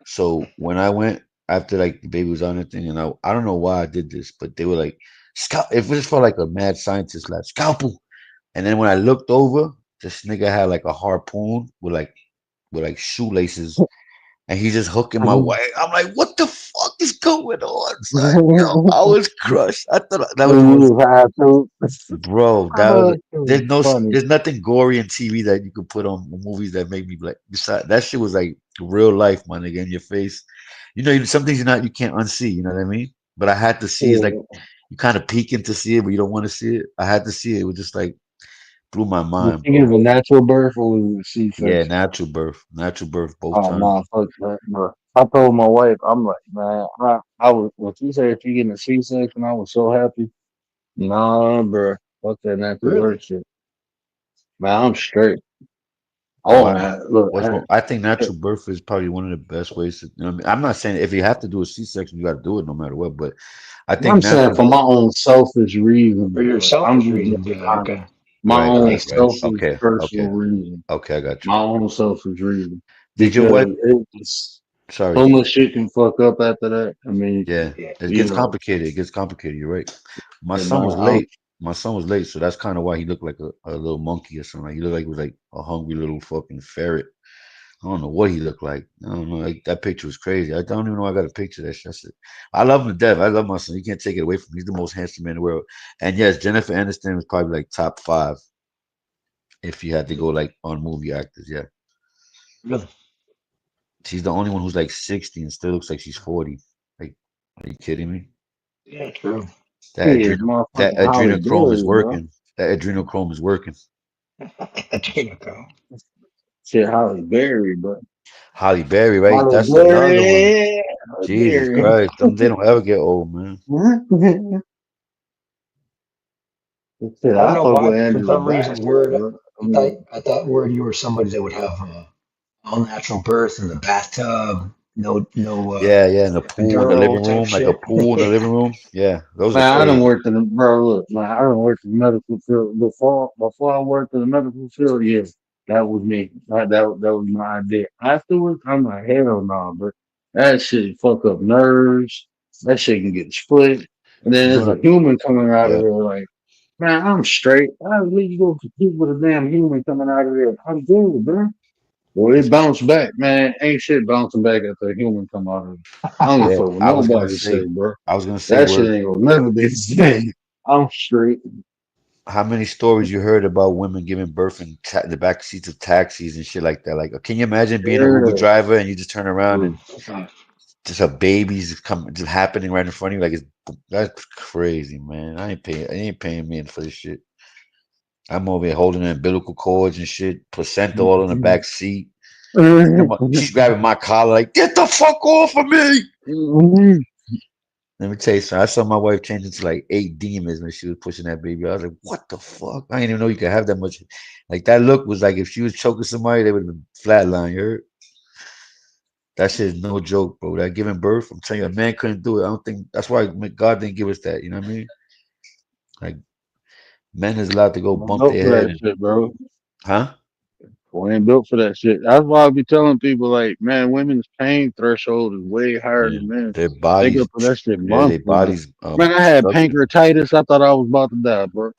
So when I went after like the baby was on the thing, and I don't know why I did this, but they were like, It was for like a mad scientist lab, scalpel. And then when I looked over, this nigga had like a harpoon with like shoelaces, and he's just hooking my wife. I'm like, what the fuck is going on, son? Yo, I was crushed. I thought that was the And most, you have to. bro. It was funny. There's nothing gory in TV that you could put on movies that make me like. Besides, that shit was like real life, my nigga, in your face. Some things you can't unsee. You know what I mean? But I had to see. It's like Yeah. you kind of peeking to see it, but you don't want to see it. I had to see it. It was just like blew my Did mind, she bro. give a natural birth or was it a Yeah, C-section? natural birth both Oh times. no, fuck that, bro. I told my wife, I'm like, man, I was when she said she getting a C-section, I was so happy. Nah, bro, fuck that natural Really? birth shit. Man, I'm straight. I want Why? to look. What's wrong? I think natural birth is probably one of the best ways to. I mean, I'm not saying if you have to do a C-section, you got to do it no matter what. But I think I'm saying natural. for my own selfish reasons, For your bro. I'm selfish just reasons, yeah, okay. my Right, own right, Makes right. sense. selfish Okay, personal okay, reason. okay. I got you. My own selfish reason Did your because wife? it's Sorry. so much shit can fuck up after that. I mean, Yeah, Yeah. it you gets know, complicated. It gets complicated. You're right. My and son was late. My son was late, so that's kind of why he looked like a little monkey or something. Like, he looked like he was like a hungry little fucking ferret. I don't know what he looked like. I don't know. Like, that picture was crazy. I don't even know I got a picture of that shit. I love him to death. I love my son. You can't take it away from him. He's the most handsome man in the world. And yes, Jennifer Aniston was probably like top 5 if you had to go like on movie actors. Yeah, Really? she's the only one who's like 60 and still looks like she's 40. Like, are you kidding me? Yeah, true. That shit, adrenal that motherfucking Holly adrenochrome is Berry, bro. working. That adrenochrome is working. There you go. Shit, Holly Berry, bro. Holly Berry, right? Holly That's another one. Berry, Holly Jesus Berry. Christ, they don't ever get old, man. Shit, I don't I know fuck why, with for Angela some reason, Bassett, Word, bro. I mean, I thought Word, you were somebody that would have all natural birth in the bathtub, no Yeah, yeah, in the pool in the epidural living type room, like a shit. pool in the living room. Yeah, those are man, I done crazy. worked in the bro. Look, man, I done worked in the medical field before I worked in the medical field. Yeah, that was me. That was my idea. Afterwards, I'm like, hell no, bro. That shit fuck up nerves. That shit can get split. And then You know there's a what? human coming out of Yeah, there like, man, I'm straight. I leave you go compete with a damn human coming out of there. I'm good, bro. Well, it bounced back, man. Ain't shit bouncing back after a human come out of it. I don't give a yeah. fuck what nobody say, bro. I was gonna say, That shit word. ain't gonna never be the same. I'm straight. How many stories you heard about women giving birth in the back seats of taxis and shit like that? Like, can you imagine being an Uber Yeah. driver and you just turn around and Mm. just a baby's just happening right in front of you? Like, that's crazy, man. I ain't paying me for this shit. I'm over here holding the umbilical cords and shit, placenta all in the back seat. She's grabbing my collar like, get the fuck off of me. Let me tell you something. I saw my wife change into like 8 demons when she was pushing that baby. I was like, what the fuck? I didn't even know you could have that much. Like that look was like if she was choking somebody, they would have been flatline. You heard? That shit is no joke, bro. That giving birth, I'm telling you, a man couldn't do it. I don't think that's why God didn't give us that. You know what I mean? Like men is allowed to go I'm bump built their for head that and shit, bro. huh? We ain't built for that shit. That's why I be telling people, like, man, women's pain threshold is way higher Yeah. than men. Their They go bodies, through that shit yeah, their monthly. bodies Man, I had structure. pancreatitis. I thought I was about to die, bro.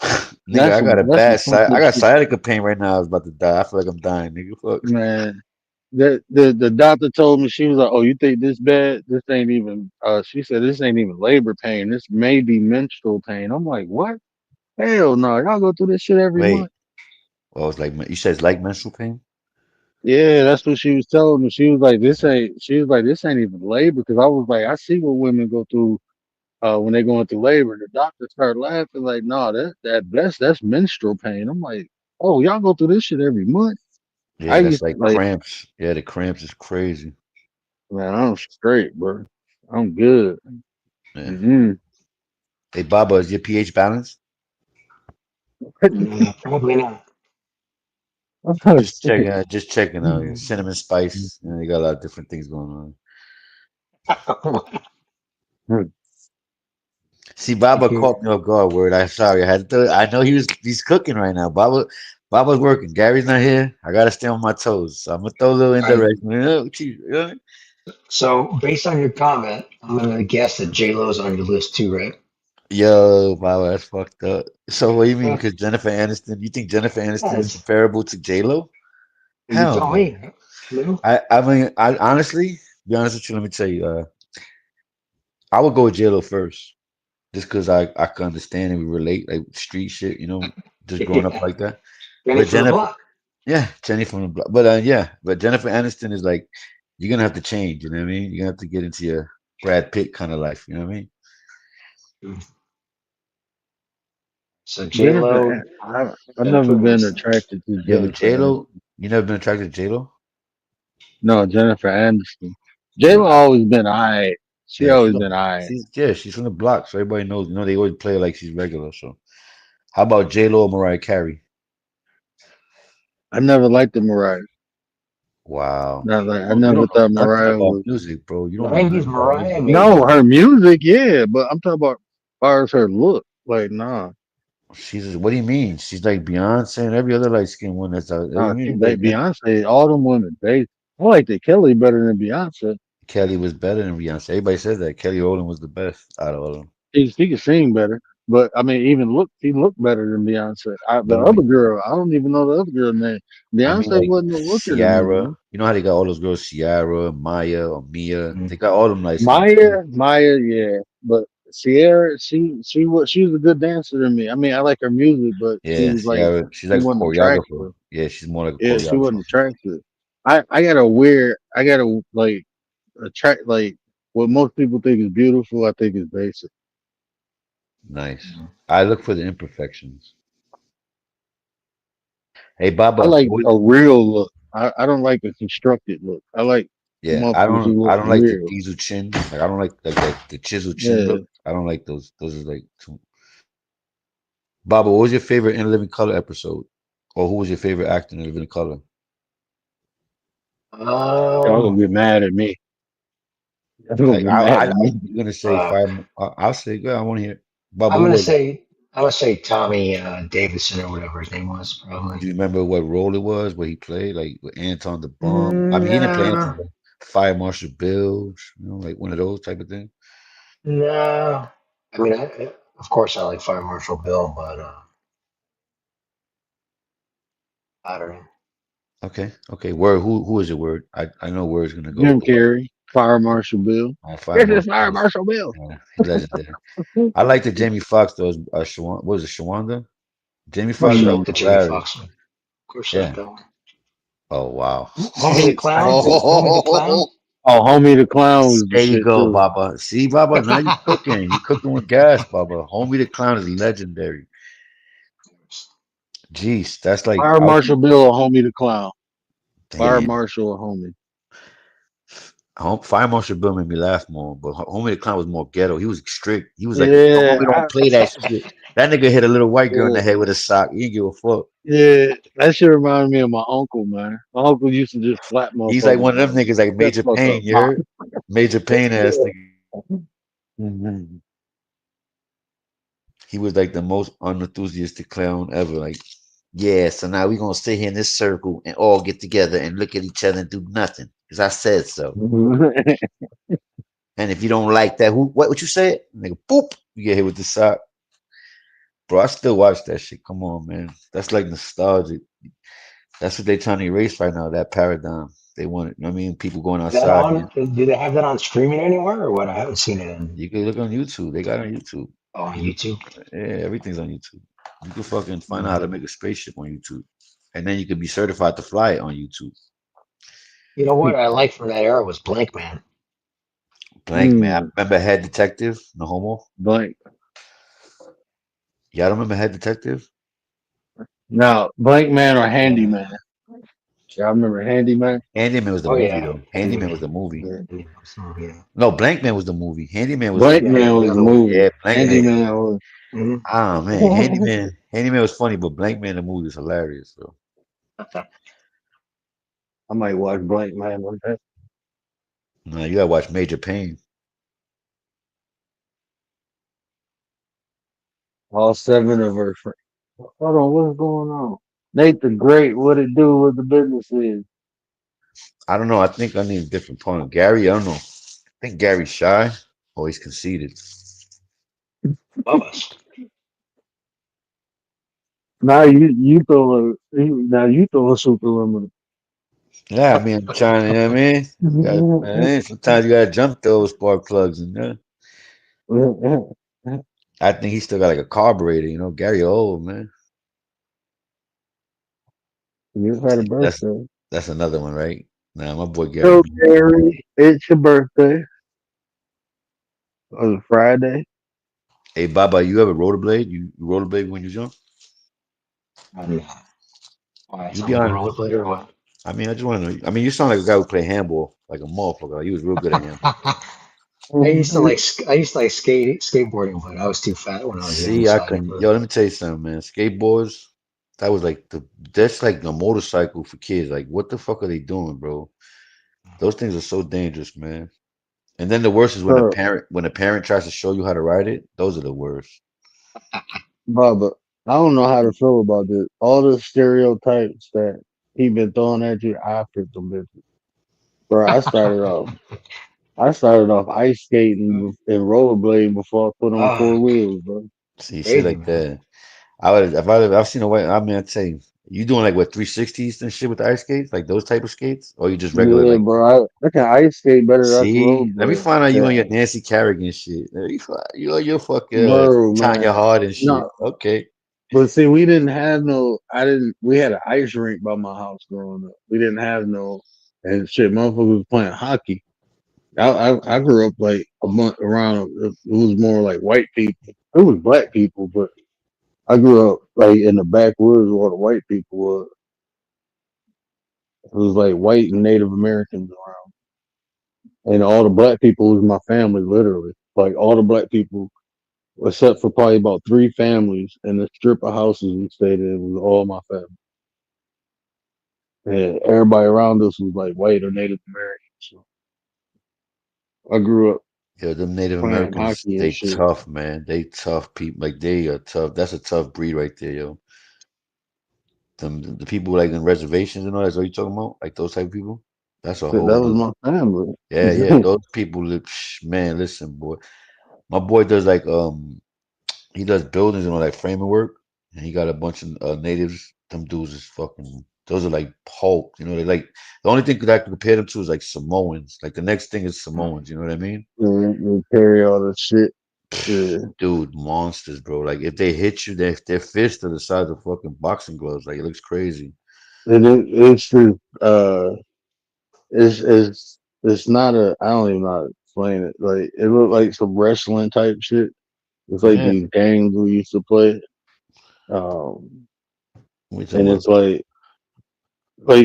Nigga, I got a That's some bad fucked I up got shit. sciatica pain right now. I was about to die. I feel like I'm dying, nigga. Fuck. Man, the doctor told me, she was like, "Oh, you think this bad? This ain't even." She said, "This ain't even labor pain. This may be menstrual pain." I'm like, "What? Hell no! Y'all go through this shit every Wait. month." Well, it's like you said it's like menstrual pain? Yeah, that's what she was telling me. She was like, "This ain't." She was like, "This ain't even labor." Because I was like, "I see what women go through when they going through labor." The doctor started laughing like, "No, that's menstrual pain." I'm like, "Oh, y'all go through this shit every month?" I Yeah, that's used to like like, cramps. Yeah, the cramps is crazy. man, I'm straight, bro. I'm good. Yeah. Mm-hmm. Hey Baba, is your pH balanced? Probably not. Just checking out. Yeah. Cinnamon spice. You know, they got a lot of different things going on. See, Baba Okay. caught me off guard. Word, I'm sorry. I had to. I know he's cooking right now. Baba's working. Gary's not here. I gotta stay on my toes. So I'm gonna throw a little All right. indirection. You know? So based on your comment, I'm gonna guess that J Lo's on your list too, right? Yo, Baba, that's fucked up. So what do you mean? Yeah. Because Jennifer Aniston? You think Jennifer Aniston is Yes. comparable to J Lo? You Hell tell no. me. No. I mean, I honestly, be honest with you. Let me tell you. I would go with J Lo first, just because I can understand and we relate, like street shit. You know, just growing up Yeah. like that. Ready But for the Jennifer, block? yeah, Jenny from the block. But yeah, but Jennifer Aniston is like, you're gonna have to change. You know what I mean? You're gonna have to get into your Brad Pitt kind of life. You know what I mean? So J Lo, Jennifer, I've never Jennifer been Aniston. attracted to Yo, Jennifer J Aniston. Lo, you never been attracted to J Lo? No, Jennifer Aniston. J-Lo Yeah, always been alright. She yeah, always been alright. she's from the block, so everybody knows. You know, they always play her like she's regular. So, how about J Lo or Mariah Carey? I never liked the Mariah. Wow, Not like I bro, you never don't know thought nothing Mariah about was. music, bro. You don't know 90s nothing about Mariah music. made No, the. her music, yeah, but I'm talking about as far as her look. Like, nah, What do you mean? She's like Beyonce and every other light skinned one that's out. What do you nah. She, mean? they, Beyonce, all them women, I like the Kelly better than Beyonce. Kelly was better than Beyonce. Everybody says that. Kelly Rowland was the best out of all of them. She can sing better, but I mean, even she looked better than Beyonce. The But other girl, I don't even know the other girl name. I mean, Beyonce like wasn't no looker to me, Ciara. man. You know how they got all those girls, Ciara, Maya, or Mia. They got all them light skinned. Maya, yeah, but Sierra, she was a good dancer to me. I mean, I like her music, but she Yeah, was like Ciara. She's she like a wasn't choreographer. attractive. Yeah, she's more like a Yeah, she wasn't choreographer. attractive. I got a like attract like what most people think is beautiful. I think is basic. Nice. I look for the imperfections. Hey, I Baba. like a real look. I don't like a constructed look. I like Yeah, motherfuckers who I look don't like the real. diesel chin. Like I don't like the chisel chin Yeah, look. I don't like those. Those are like too. Baba, what was your favorite In Living Color episode? Or who was your favorite actor in Living Color? y'all Um, gonna get mad at me. Y'all gonna Like get mad at me. you're gonna say uh, five. I'll say good. I want to hear. Baba, I'm who gonna was it? say I'm gonna say Tommy Davidson or whatever his name was. Probably. Do you remember what role it was? What he played? Like with Anton the Bomb. I mean, he didn't play Anton, No, but Fire Marshal Bill. You know, like one of those type of things. no. I mean, of course I like Fire Marshal Bill, but I don't know. Okay, okay. Word. Who is your word? I know word's gonna go with Jim the white. Carrey, Fire Marshal Bill. Fire This is Marshal Fire Bill. Marshal Bill. Yeah, he's legendary. I like the Jamie Foxx though. What was it, Shawanda? Jamie Of course Foxx, I that like was the Jamie hilarious. Foxx one. Of course I like Yeah. that one. Oh wow. Homie the Clown. Homie the Clown. Oh, Oh, Homie the Clown was the There you shit go, too. Baba. See, Baba, now you cooking. You cooking with gas, Baba. Homie the Clown is legendary. Jeez, that's like Fire Marshal Bill or Homie the Clown. Fire damn. Marshal or Homie. Fire Marshal Bill made me laugh more, but Homie the Clown was more ghetto. He was strict. He was like, Homie Yeah, don't play that shit. That nigga hit a little white girl in yeah, the head with a sock. He didn't give a fuck. yeah. That shit reminded me of my uncle, man. My uncle used to just slap He's like motherfuckers one of them down. niggas like Shut Major the fuck Pain, up, you pop. heard? Major Pain ass Yeah. nigga. He was like the most unenthusiastic clown ever. Like, yeah, so now we gonna sit here in this circle and all get together and look at each other and do nothing. Because I said so. And if you don't like that, what you said? Nigga, boop, you get hit with the sock. Bro, I still watch that shit. Come on, man. That's like nostalgic. That's what they're trying to erase right now, that paradigm. They want it, you know what I mean? People going Is that outside. on? Do they have that on streaming anywhere or what? I haven't seen it in You can look on YouTube. They got it on YouTube. on YouTube. Yeah, everything's on YouTube. You can fucking find out how to Mm. make a spaceship on YouTube. And then you can be certified to fly it on YouTube. You know what I like from that era was Blank Man. Blank man. I Mm, remember Head Detective, no homo. blank. Y'all don't remember Head Detective? Now, blank man or handyman. Y'all remember handyman? Handyman was the Oh movie yeah, though. Handyman was Handyman. the movie. Yeah. Yeah. No, Blank Man was the movie. Handyman was Blank like, Yeah, man yeah, was the the other one. movie. yeah, Blank. Handyman was. Hmm. Ah man, Handyman was funny, but Blank Man the movie was hilarious. So I might watch blank man one day. no, you gotta watch Major Pain. All seven of her friends. Hold on, what's going on? Nate the Great, what it do? What the business is? I don't know. I think I need a different opponent. Gary, I don't know. I think Gary's shy. Oh, he's conceited. Above us. Now you throw now you throw a super limit. Yeah, I mean, I'm trying. You know what I mean? Man, sometimes you gotta jump those spark plugs, and I think he still got like a carburetor. You know, Gary old man. You had a That's birthday. that's another one, right? Nah, my boy Gary. So Gary, it's your birthday on Friday. Hey, Baba, you ever rollerblade? You rollerblade when you was young? And, why? You So be I'm a honest. rollerblader or what? I mean, I just want to know. I mean, you sound like a guy who play handball, like a motherfucker. Like, you was real good at handball. I used to like skateboarding, but I was too fat when I was young, See, I so I couldn't. never. Yo, let me tell you something, man. Skateboards, that was like that's like a motorcycle for kids. Like, what the fuck are they doing, bro? Those things are so dangerous, man. And then the worst is So when a parent tries to show you how to ride it. Those are the worst. Bubba, I don't know how to feel about this. All the stereotypes that he been throwing at you after the business. Bro, I started off ice skating and rollerblading before I put on Ah, four wheels, bro. See, shit crazy like man. that. I've seen a way. I mean, I tell you, you doing like what 360s and shit with the ice skates, like those type of skates, or you just regular Yeah, like. bro. I can ice skate better than I can See, let me rollerblade. find out you on Yeah, your Nancy Kerrigan shit. You fucking bro, Tanya man. Hard and shit. No, Okay. but see, we didn't have no. I didn't. We had an ice rink by my house growing up. We didn't have no. And shit, motherfuckers was playing hockey. I grew up like a month around. It was more like white people. It was black people, but I grew up like in the backwoods where the white people were. It was like white and Native Americans around, and all the black people was my family, literally. Like all the black people, except for probably about three families and the strip of houses we stayed in, was all my family. And everybody around us was like white or Native American. So I grew up Yo, them Native playing Americans, hockey and they shit. tough, man. They tough people. Like they are tough. That's a tough breed right there, yo. The people like in reservations and all that's what you talking about? Like those type of people? That's a That whole was nother. my family. Yeah, yeah. Those people, man, listen, boy. My boy does like he does buildings and all that framing work, and he got a bunch of natives. Them dudes is fucking. Those are like Hulk. You know, they like the only thing that I can compare them to is like Samoans. Like the next thing is Samoans. You know what I mean? They carry all the shit. Yeah. Dude, monsters, bro. Like if they hit you, their fists are the size of fucking boxing gloves. Like it looks crazy. It's just it's not a I don't even know how to explain it. Like it looked like some wrestling type shit. It's like Yeah, these games we used to play. Um what you and talking about? it's like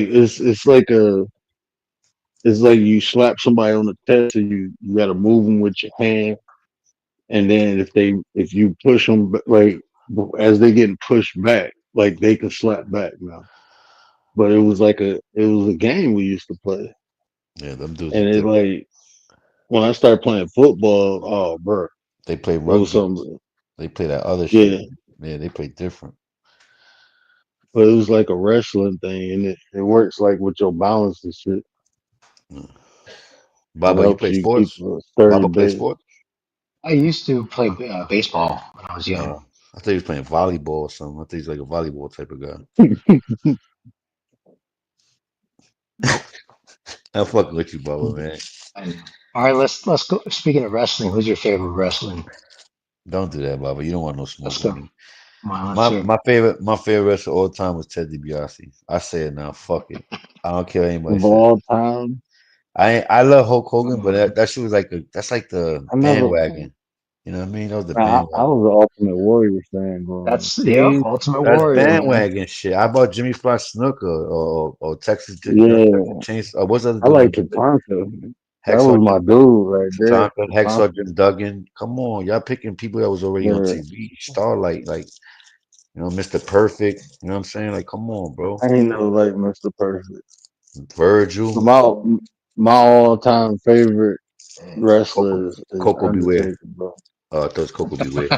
it's like a It's like you slap somebody on the chest, and you got to move them with your hand, and then if you push them like as they getting pushed back, like they can slap back now. But it was a game we used to play, Yeah, them dudes are and it different. like when I started playing football, oh bro, They play it was rugby. something. They play that other shit. Yeah, Yeah, they play different. but it was like a wrestling thing, and it works like with your balance and shit. Mm. It Baba, you helps play you keep sports? a sturdy Baba play base. sports? I used to play baseball when I was young. Oh, I thought he was playing volleyball or something. I thought he's like a volleyball type of guy. Nope. I'm fucking with you, Baba, man. I know. All right, let's go. Speaking of wrestling, who's your favorite wrestling? Don't do that, Baba. You don't want no smoke Let's with go. me. Come on, let's My hear. my favorite my favorite wrestler of all time was Ted DiBiase. I say it now. Fuck it. I don't care what anybody Of says. all time, I love Hulk Hogan, but Um, that shit was like that's like the I never. bandwagon. You know what I mean? That was the I bandwagon. was an Ultimate Warrior fan growing up. that's yep, See, Ultimate that's Warrior, man. bandwagon shit. I bought Jimmy Fly Snooker or Texas Yeah, Chainsaw. What's the other I dude like name? Tatanka. That was Hacksaw my Jim dude right there. Tatanka, Tatanka. Hacksaw Jim Duggan. Come on, y'all picking people that was already on Yeah, TV. Starlight, like Mr. Perfect. You know what I'm saying? Like, come on, bro. I ain't never like Mr. Perfect. Virgil, My all time favorite Coco, wrestler is Coco Beware. Undertaker, bro. Oh, I thought it was Coco Beware.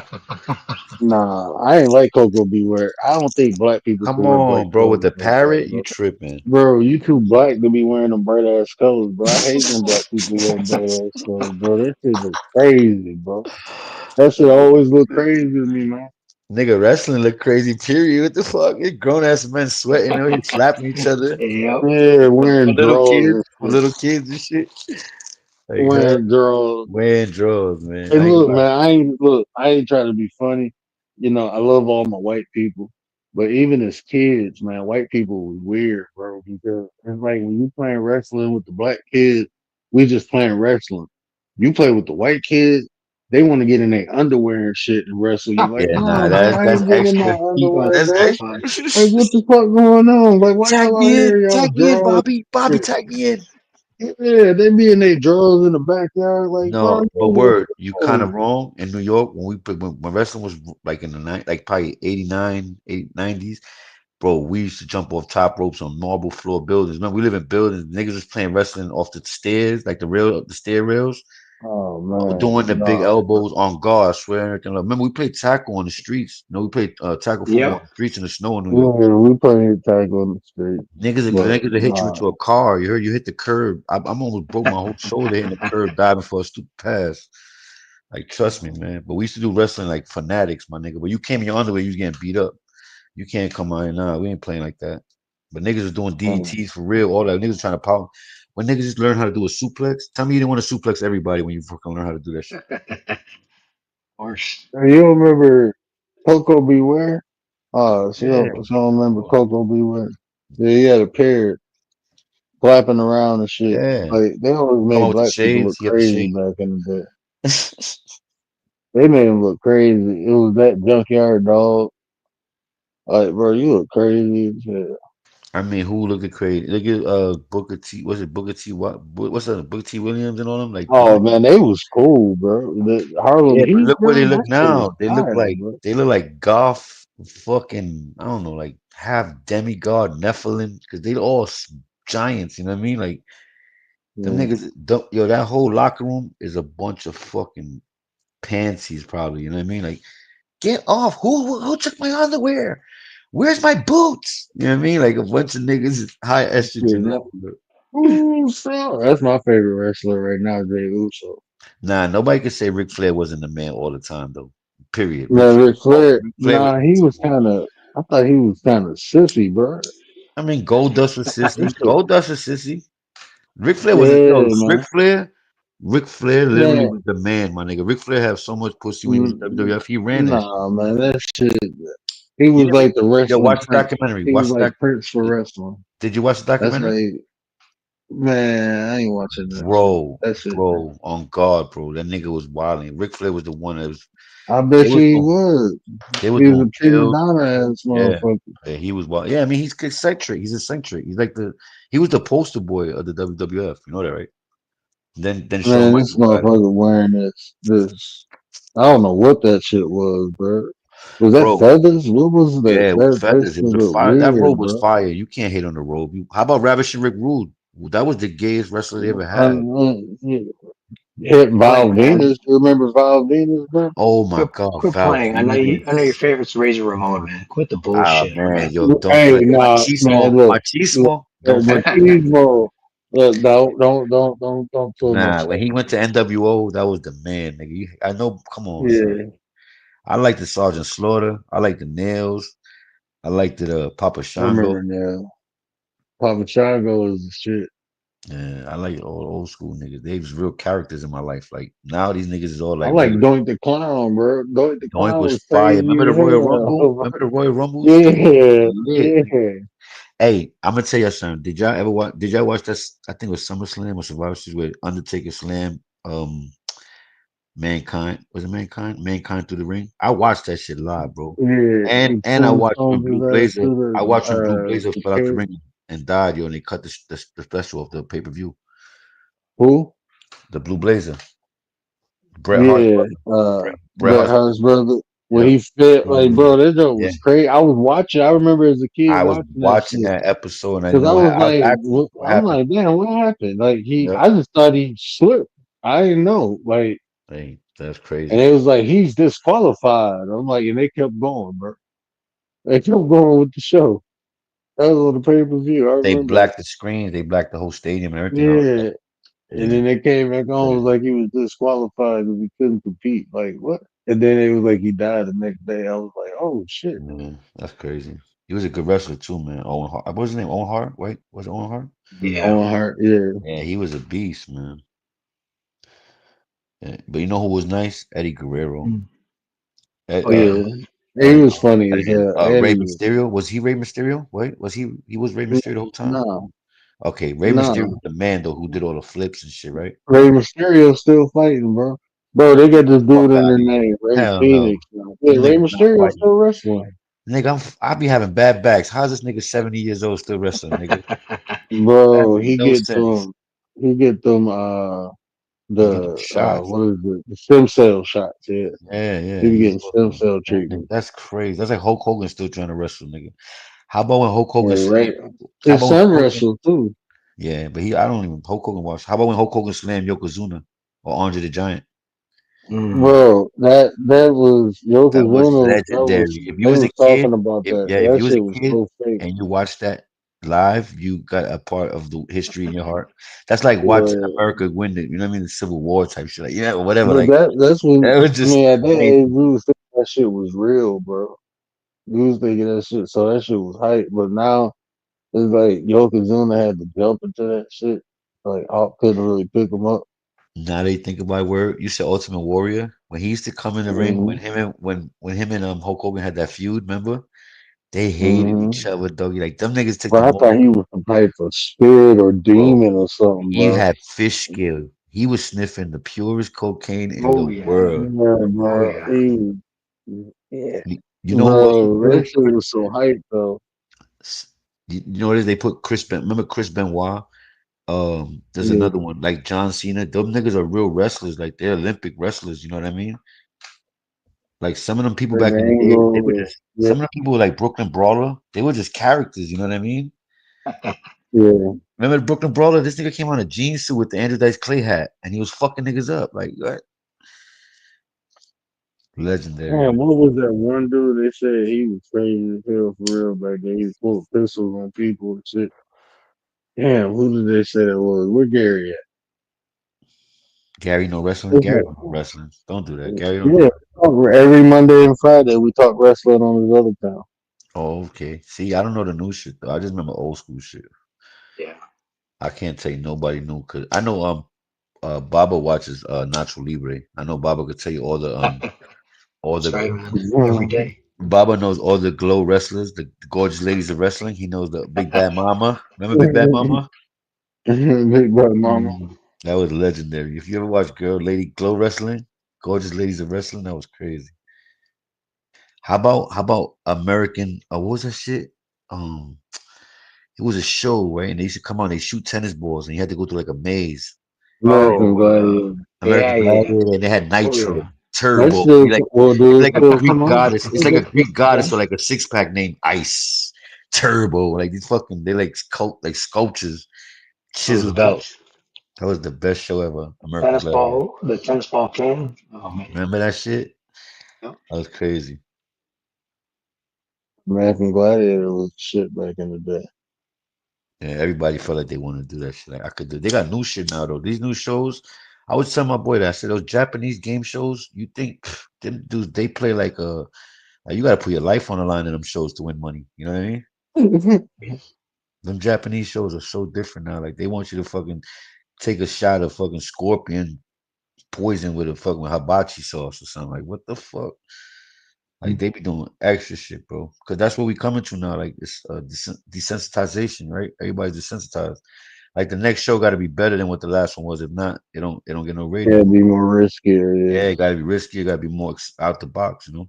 Nah, I ain't like Coco Beware. I don't think black people should Come wear black on, bro, with clothes the like that, parrot, you bro. tripping. Bro, you too black to be wearing them bright ass colors, bro. I hate when black people wear bright ass colors, bro. That shit look crazy, bro. That shit always look crazy to me, man. Nigga, wrestling look crazy, period. What the fuck? Grown ass men sweating, slapping each other. Yep. Yeah, For wearing little drawers kids, and for shit. little kids and shit. Like, huh? Wearing drawers. Wearing drawers, man. Hey, I ain't look, gonna lie. man. I ain't trying to be funny. You know, I love all my white people, but even as kids, man, white people was weird, bro. Because it's like when you playing wrestling with the black kids, we just playing wrestling. You play with the white kids, they want to get in their underwear and shit and wrestle you. Like, Yeah, nah, no, man, I that's ain't getting in my extra. Keep on. underwear, That's bro. Fun. extra. Like, what the fuck going on? Like, why Tag y'all out me here, in, y'all drawers? Bobby. Bobby, tag me in. Yeah, they be in their drawers in the backyard. Like, bro, No, you but don't word, you kind of know. wrong. In New York, when wrestling was like in the night, like probably 89, 90s, bro, we used to jump off top ropes on marble floor buildings. Remember, we live in buildings. Niggas was playing wrestling off the stairs, like the stair rails, Oh man, doing the big no. elbows on guard, I swear everything. Like, remember, we played tackle on the streets. We played tackle football on Yep. the streets in the snow in New York. Yeah, we playing tag on the street, but Niggas will hit you into nah. a car. You heard you hit the curb. I'm almost broke my whole shoulder hitting the curb, diving for a stupid pass. Like, trust me, man. But we used to do wrestling like fanatics, my nigga. But you came in your underwear, you was getting beat up. You can't come out now. We ain't playing like that. But niggas was doing Mm. DDTs for real. All that niggas trying to power. When niggas just learn how to do a suplex, tell me you didn't want to suplex everybody when you fucking learn how to do that shit. Of course. Hey, you remember Coco Beware? Yeah, She don't remember Coco Beware. Yeah, he had a parrot flapping around and shit. yeah. Like they always Come on made with the black people shades. look He had the crazy shades. back in the day. They made him look crazy. It was that junkyard dog. Like, bro, you look crazy as hell. I mean, who looked at crazy? Look at Booker T. What's it? Booker T. What's that? Booker T. Williams and all them. Like them Oh niggas. man, they was cool, bro. The Harlem Yeah, but Heat, look where they bro. look That shit now. was fire, bro. They look like goth fucking I don't know, like half demigod Nephilim because they all giants. You know what I mean? Like them Yeah. niggas. Yo, that whole locker room is a bunch of fucking pansies, probably. You know what I mean? Like, get off! Who took my underwear? Where's my boots? You know what I mean? Like a bunch of niggas is high estrogen Yeah. everywhere. Uso. That's my favorite wrestler right now, Jay Uso. Nah, nobody could say Ric Flair wasn't the man all the time though. Period. Man, Ric Flair, Ric Flair was nah, he was untouchable. kind of. I thought he was kind of sissy, bro. I mean, Goldust was This sissy. shit- Goldust was sissy. Ric Flair was yo. Yeah, man. Ric Flair literally Man, was the man, my nigga. Ric Flair had so much pussy when he was in mm, WWF. He ran that shit. nah, man, that shit. He You was never, like the yo, wrestling watch the prince. documentary. He was Watch the like doc. Prince for wrestling. Did you watch the That's documentary? like, man, I ain't watching that shit. Bro, That shit. bro, on God, bro. That nigga was wilding. Ric Flair was the one that was. I bet They you was he doing, was. they was He was doing a prima pills. donna ass Yeah. motherfucker. Yeah, he was wild. Yeah, I mean he's eccentric. He's eccentric. He's like he was the poster boy of the WWF. You know that, right? Then Shawn Man, this Michaels got it. motherfucker wearing this. I don't know what that shit was, bro. Was that Bro, feathers? What was that? yeah, with That feathers. It shit was a look fire. That robe weird, was bro. fire. You can't hate on the robe. How about Ravishing Rick Rude? That was the gayest wrestler they ever had. Yeah. Hit Quit Val playing, man. Venus. You remember Val Venus, bro? Oh my Quit, God, quit Val playing. I know your Venus. favorite's Razor Ramon, man. Quit the Ah bullshit, all man, right? yo, don't Hey, play nah, man, machismo, look, look, machismo. Don't play. machismo. Look, don't pull no Nah, when stuff. he went to NWO, that was the man, nigga. I know. Come on, son. Yeah, I like the Sergeant Slaughter. I like the Nails. I like the Papa I Shango. remember now. Papa Chago is the shit. Yeah, I like all old school niggas. They was real characters in my life. Like now, these niggas is all I like like regular. Doink the Clown, bro. Doink the Doink Clown was was fire. crazy Remember the as Royal Rumble? hell. Remember the Royal Rumbles? Them shit was Yeah, lit, nigga. yeah. Hey, I'm gonna tell you something. Did y'all ever watch? Did y'all watch that? I think it was SummerSlam or Survivor Series where Undertaker slam Mankind. Was it Mankind? Mankind through the ring. I watched that shit live, bro. Yeah, he And I watched when tombstones his Blue ass Blazer. I through watched when Blue Blazer the fell out the cage. ring and died, yo, and they cut the special of the pay per view. Who? The Blue Blazer, Bret Hart's Yeah, brother. Bret Bret Hart's brother. Hart's brother. When Yep. he fit, like, Mhm. bro, that joke Yeah. was crazy. I was watching. I remember as a kid I was watching that watching shit that episode and I because I knew was I was like, asking what I'm happened. like, damn, what happened? Like Yep. I just thought he slipped. I didn't know. Like, Hey, that's and crazy. it was like he's disqualified. I'm like, and they kept going, bro. They kept going with the show. That was on the pay per view. I They remember that. blacked the screens, they blacked the whole stadium and everything. I was like, Yeah. And yeah, then they came back on, was crazy. like he was disqualified because he couldn't compete. Like what? And then it was like he died the next day. I was like, oh shit. Yeah, that's crazy. He was a good wrestler too, man. Owen Hart. What was his name? Owen Hart? Wait, was it Owen Hart? Yeah. Owen Hart, yeah. Yeah, he was a beast, man. Yeah. But you know who was nice? Eddie Guerrero. Mm. Ed, Oh, yeah. Yeah. He Eddie, was funny as and hell. Rey Eddie, Mysterio. Was he Rey Mysterio? Wait, was he? He was Rey Mysterio the whole time. no, Okay, Rey Mysterio no. was the man though who did all the flips and shit, right? Rey Mysterio still fighting, bro. Bro, they got this Fuck dude in out of their here. name, Ray Hell no. Phoenix. Now. Yeah, Them Rey niggas not Mysterio fighting. still wrestling. Nigga, I be having bad backs. How's this nigga 70 years old still wrestling, nigga? That Bro, makes he no get sense. them. He get them. He get them shots. What is it? The stem cell shots. Yeah, Yeah, yeah. he be He's getting stem awesome. cell Man, nigga, treatment. that's crazy. That's like Hulk Hogan still trying to wrestle, nigga. How about when Hulk Hogan Yeah, slammed? right. How His about when son Hulk Hogan? wrestled too. Yeah, but I don't even Hulk Hogan watch. How about when Hulk Hogan slammed Yokozuna or Andre the Giant? Mm. Bro, that was That was Yokozuna. That was legendary. If you they was a was kid, talking about if that. yeah, if That you was a shit was kid so fake. and you watched that live, you got a part of the history in your heart. That's like watching Yeah. America win the, you know what I mean, the Civil War type shit. Like, yeah, or whatever. But Like that's when that was I just mean at that age amazing. we was thinking that shit was real, bro. We was thinking that shit, so that shit was hype. But now it's like Yokozuna had to jump into that shit. Like Hawk couldn't really pick him up. Now they think about where you said Ultimate Warrior when he used to come in the ring Hmm. when him and Hulk Hogan had that feud. Remember they hated each Hmm. other, doggy. Like them niggas took the But I most, thought he was some type of spirit or bro. demon or something, He bro. had fish scale. He was sniffing the purest cocaine in Oh, the yeah. world. Yeah, Oh, bro. yeah. He, yeah, You know who else was bro. real? That shit was so hype though. You know what it is? They put Chris Ben. Remember Chris Benoit? There's Yeah, another one like John Cena. Them niggas are real wrestlers. Like they're Olympic wrestlers. You know what I mean? Like some of them people Kurt back in the day, they were Angle. just Yeah, some of the people like Brooklyn Brawler. They were just characters. You know what I mean? yeah. Remember the Brooklyn Brawler? This nigga came on a jean suit with the Andrew Dice Clay hat, and he was fucking niggas up. Like what? Legendary. Man, what was that one dude they said he was crazy as hell for real back then? He was full of pistols on people and shit. Damn, who did they say that was? Where Gary Gary no wrestling. at? Gary no wrestling. Don't do that. Gary don't do Yeah, that. every Monday and Friday we talk wrestling on his other channel. Oh, okay. See, I don't know the new shit though. I just remember old school shit. Yeah. I can't tell you nobody new because I know Baba watches Nacho Libre. I know Baba could tell you all That's the right, man. Every Mhm. day. Baba knows all the glow wrestlers, the gorgeous ladies of wrestling. He knows the Big Bad Mama. Remember Big Bad Mama? Big brother mama. That was legendary. If you ever watch Girl Lady Glow Wrestling, Gorgeous Ladies of Wrestling. That was crazy. How about American? What was that shit? Um, it was a show, right? And they used to come on. They shoot tennis balls, and you had to go through like a maze. American Oh, Gladiator. yeah, American yeah. Gladiator, and they had Oh, Nitro, yeah. That Turbo. still You like will you'd be do like a still Greek come on. goddess. It's like a Greek Yeah. goddess or like a six pack named Ice. Turbo, like these fucking they like sculptures Oh, chiseled out. That was the best show ever. American Gladiator. the tennis ball king. Oh man. Remember that shit? Yep. That was crazy. American Gladiator was shit back in the day. Yeah, everybody felt like they wanted to do that shit. Like I could do. They got new shit now though. These new shows. I would tell my boy that I said those Japanese game shows. You think them dudes they play like you got to put your life on the line in them shows to win money. You know what I mean? Them Japanese shows are so different now. Like they want you to fucking take a shot of fucking scorpion poison with a fucking hibachi sauce or something. Like what the fuck? Like they be doing extra shit, bro. Because that's what we coming to now. Like it's desensitization, right? Everybody's desensitized. Like the next show got to be better than what the last one was. If not, it don't get no Yeah, rating. it'd be more riskier. Yeah, Yeah. it got to be risky. It got to be more out the box, you know.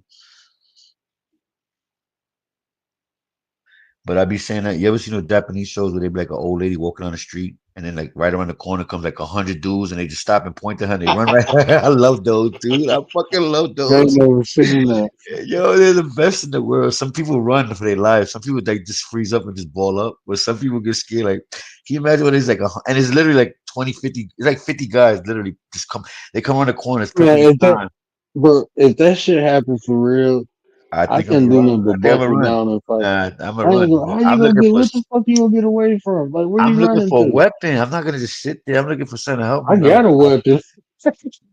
But I be saying that you ever seen those Japanese shows where they be like an old lady walking on the street and then like right around the corner comes like 100 dudes and they just stop and point at her and they run right. I love those, dude. I fucking love I ain't those. never seen that. Yo, they're the best in the world. Some people run for their lives. Some people like just freeze up and just ball up. But some people get scared. Like, can you imagine what it's like? And it's literally like 20, 50. It's like 50 guys literally just come. They come around the corner. It's Man, perfect time. bro, if that shit happened for real, I I think I'm couldn't gonna do run. nothing I but think I'm gonna buckle run. down and fight. I'm a run, bro. How you gonna get? What the fuck you gonna get away from? Like, where I'm you looking running for a to? weapon. I'm not gonna just sit there. I'm looking for something to help I me. got a weapon.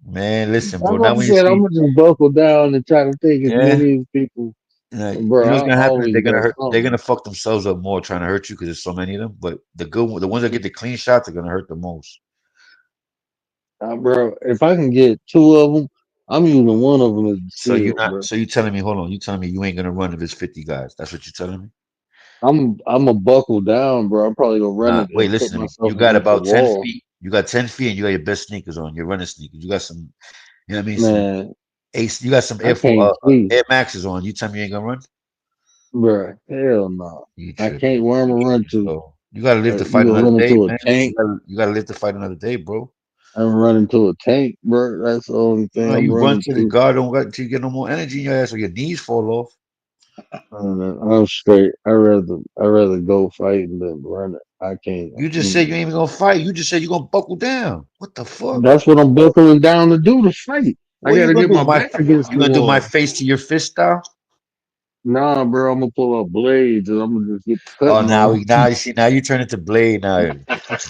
Man, listen, That's bro. what Now I when you said. see, I'm gonna just buckle down and try to take as yeah, many as people. you Bro, know I what's gonna happen is always got they're something. gonna fuck themselves up more trying to hurt you because there's so many of them. But the ones that get the clean shots are gonna hurt the most. Bro, if I can get two of them, I'm using one of them as a So you shield, not bro. so you telling me, hold on, you telling me you ain't gonna run if it's 50 guys. That's what you're telling me? I'm a buckle down, bro. I'm probably gonna run Nah, it wait, and put listen to me. myself You got against the about 10 wall, feet. You got 10 feet and you got your best sneakers on, your running sneakers. You got some, you know what I mean? Some man. ace, you got some I can't see, Air Maxes on. You tell me you ain't gonna run? bro. Hell no. You I tripping. can't. Where I'm You gonna run tripping, to? bro. You gotta live to You fight gonna another run day, into a man. tank? You gotta live to fight another day, bro. I'm running to a tank, bro. That's the only thing No, I'm you run running to the to. guard don't got until you get no more energy in your ass or your knees fall off. I'm straight. I rather go fighting than run it. I can't. You just said you ain't even gonna fight. You just said you're gonna buckle down. What the fuck? That's what I'm buckling down to do to fight. I What you gotta gonna get do? my back against You the gonna do my wall. face to your fist style? Nah, bro. I'm gonna pull out blades and I'm gonna just get the Oh, cutting on. now you see, now you turn into Blade now. Yeah.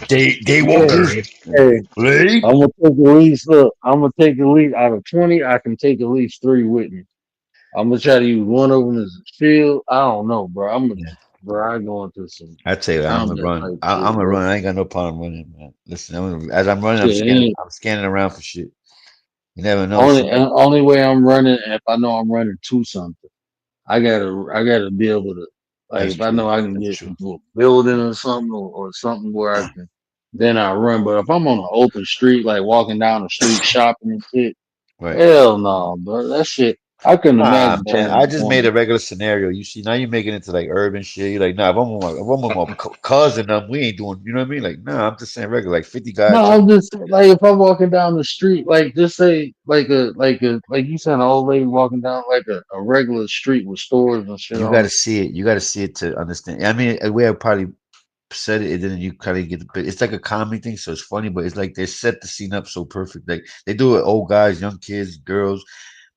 Daywalker. Hey, Blade. I'm gonna take at least. Look, I'm gonna take at least out of 20. I can take at least 3 with me. I'm gonna try to use one of them as a shield. I don't know, bro. Yeah. Bro. I go into some I tell you, I'm gonna combat run. type I'm shit, gonna bro. run. I ain't got no problem running, man. Listen, as I'm running, Shit, ain't I'm scanning around for shit. You never know. only way I'm running if I know I'm running to something. I gotta be able to, like, That's if I true. know I can That's get true. into a building or something, or something where I can, then I run. But if I'm on an open street, like walking down the street shopping and shit, Right. hell no, bro. That shit, I couldn't Nah, imagine man. turning I the just made corner. a regular scenario. You see, now you're making it into like urban shit. You're like, nah, if I'm with my cousin, we ain't doing. You know what I mean? Like, nah, I'm just saying regular, like 50 No, guys. I'm just like, if I'm walking down the street, like, just say like you said, an old lady walking down like a regular street with stores and shit You got on to it. see it. You got to see it to understand. I mean, a way I probably said it, and then you kind of get. But it's like a comedy thing, so it's funny. But it's like they set the scene up so perfect. Like they do it, old guys, young kids, girls.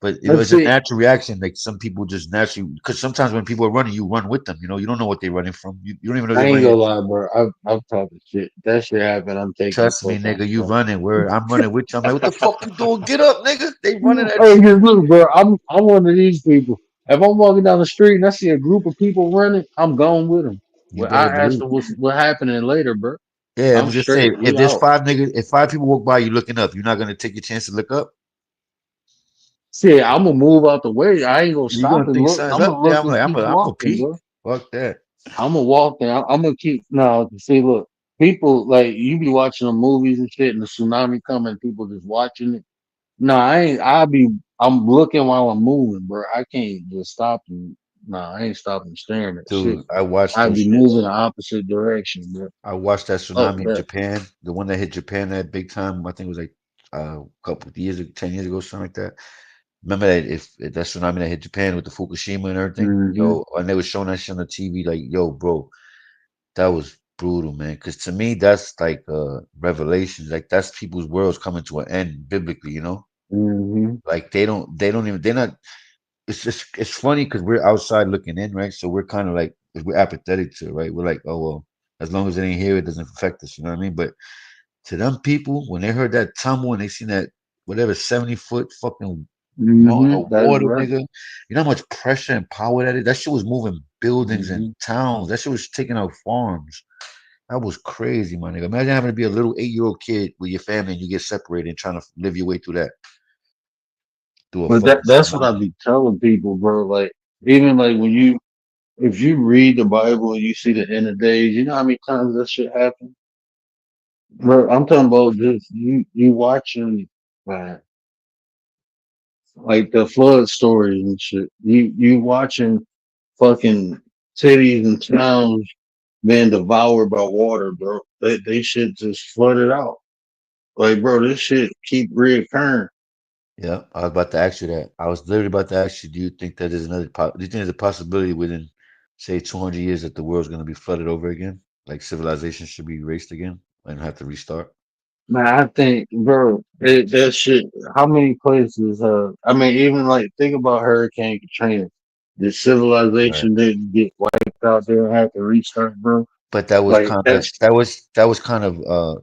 But Let's it's a see. natural reaction. Like some people just naturally, because sometimes when people are running, you run with them. You don't know what they're running from. You don't even know I they're ain't running. gonna lie, bro. I've talking shit. That shit happened. I'm taking the Trust me, fuck nigga, you out. running. Where I'm running with you. I'm like, what the fuck you doing? Get up, nigga. They running at Hey, you. just look, bro. I'm one of these people. If I'm walking down the street and I see a group of people running, I'm going with them. You Well, I better ask believe. them what happening later, bro. Yeah, I'm I'm just saying, straight. if We there's out. five niggas, if five people walk by you looking up, you're not gonna take your chance to look up. See, I'm gonna move out the way. I ain't gonna You're stop gonna and think look. something's I'm up gonna there. look and keep I'm gonna walking, peek. bro. Fuck that. I'm gonna walk there. I'm gonna keep now. See, look, people like you be watching the movies and shit, and the tsunami coming. People just watching it. No, I ain't. I'm looking while I'm moving, bro. I can't just stop and. No, I ain't stopping staring at shit. Dude, I watched I'd those be shit. moving the opposite direction, bro. I watched that Fuck tsunami in that. Japan, the one that hit Japan that big time. I think it was like a couple of years, 10 years ago, something like that. Remember that if that tsunami that hit Japan with the Fukushima and everything, Hmm. yo, and they were showing that shit on the TV, like, yo, bro, that was brutal, man. Because to me, that's like revelations. Like that's people's worlds coming to an end biblically, you know? Hmm. Like they don't even, they're not. It's just it's funny because we're outside looking in, right? So we're kind of like we're apathetic to it, right? We're like, oh well, as long as it ain't here, it doesn't affect us. You know what I mean? But to them people, when they heard that tumble and they seen that whatever 70 foot fucking mountain Hmm. of That's water, right. nigga, you know how much pressure and power that is? That shit was moving buildings and Hmm. towns. That shit was taking out farms. That was crazy, my nigga. Imagine having to be a little 8-year-old kid with your family and you get separated and trying to live your way through that, through a But fucking that's what I tsunami. be telling people, bro. Like even like when you if you read the Bible and you see the end of days, you know how many times that shit happen? Bro, I'm talking about just you watching uh, like the flood stories and shit. You watching fucking cities and towns being devoured by water, bro. They shit just flooded out. Like, bro, this shit keep reoccurring. Yeah, I was about to ask you that. I was literally about to ask you, do you think that there's do you think there's a possibility within, say, 200 years that the world's going to be flooded over again? Like civilization should be erased again and have to restart? Man, I think, bro, that shit. How many places? I mean, even like think about Hurricane Katrina. The Right. civilization didn't get wiped out there and have to restart, bro. But that was Like kind of that's. that was kind of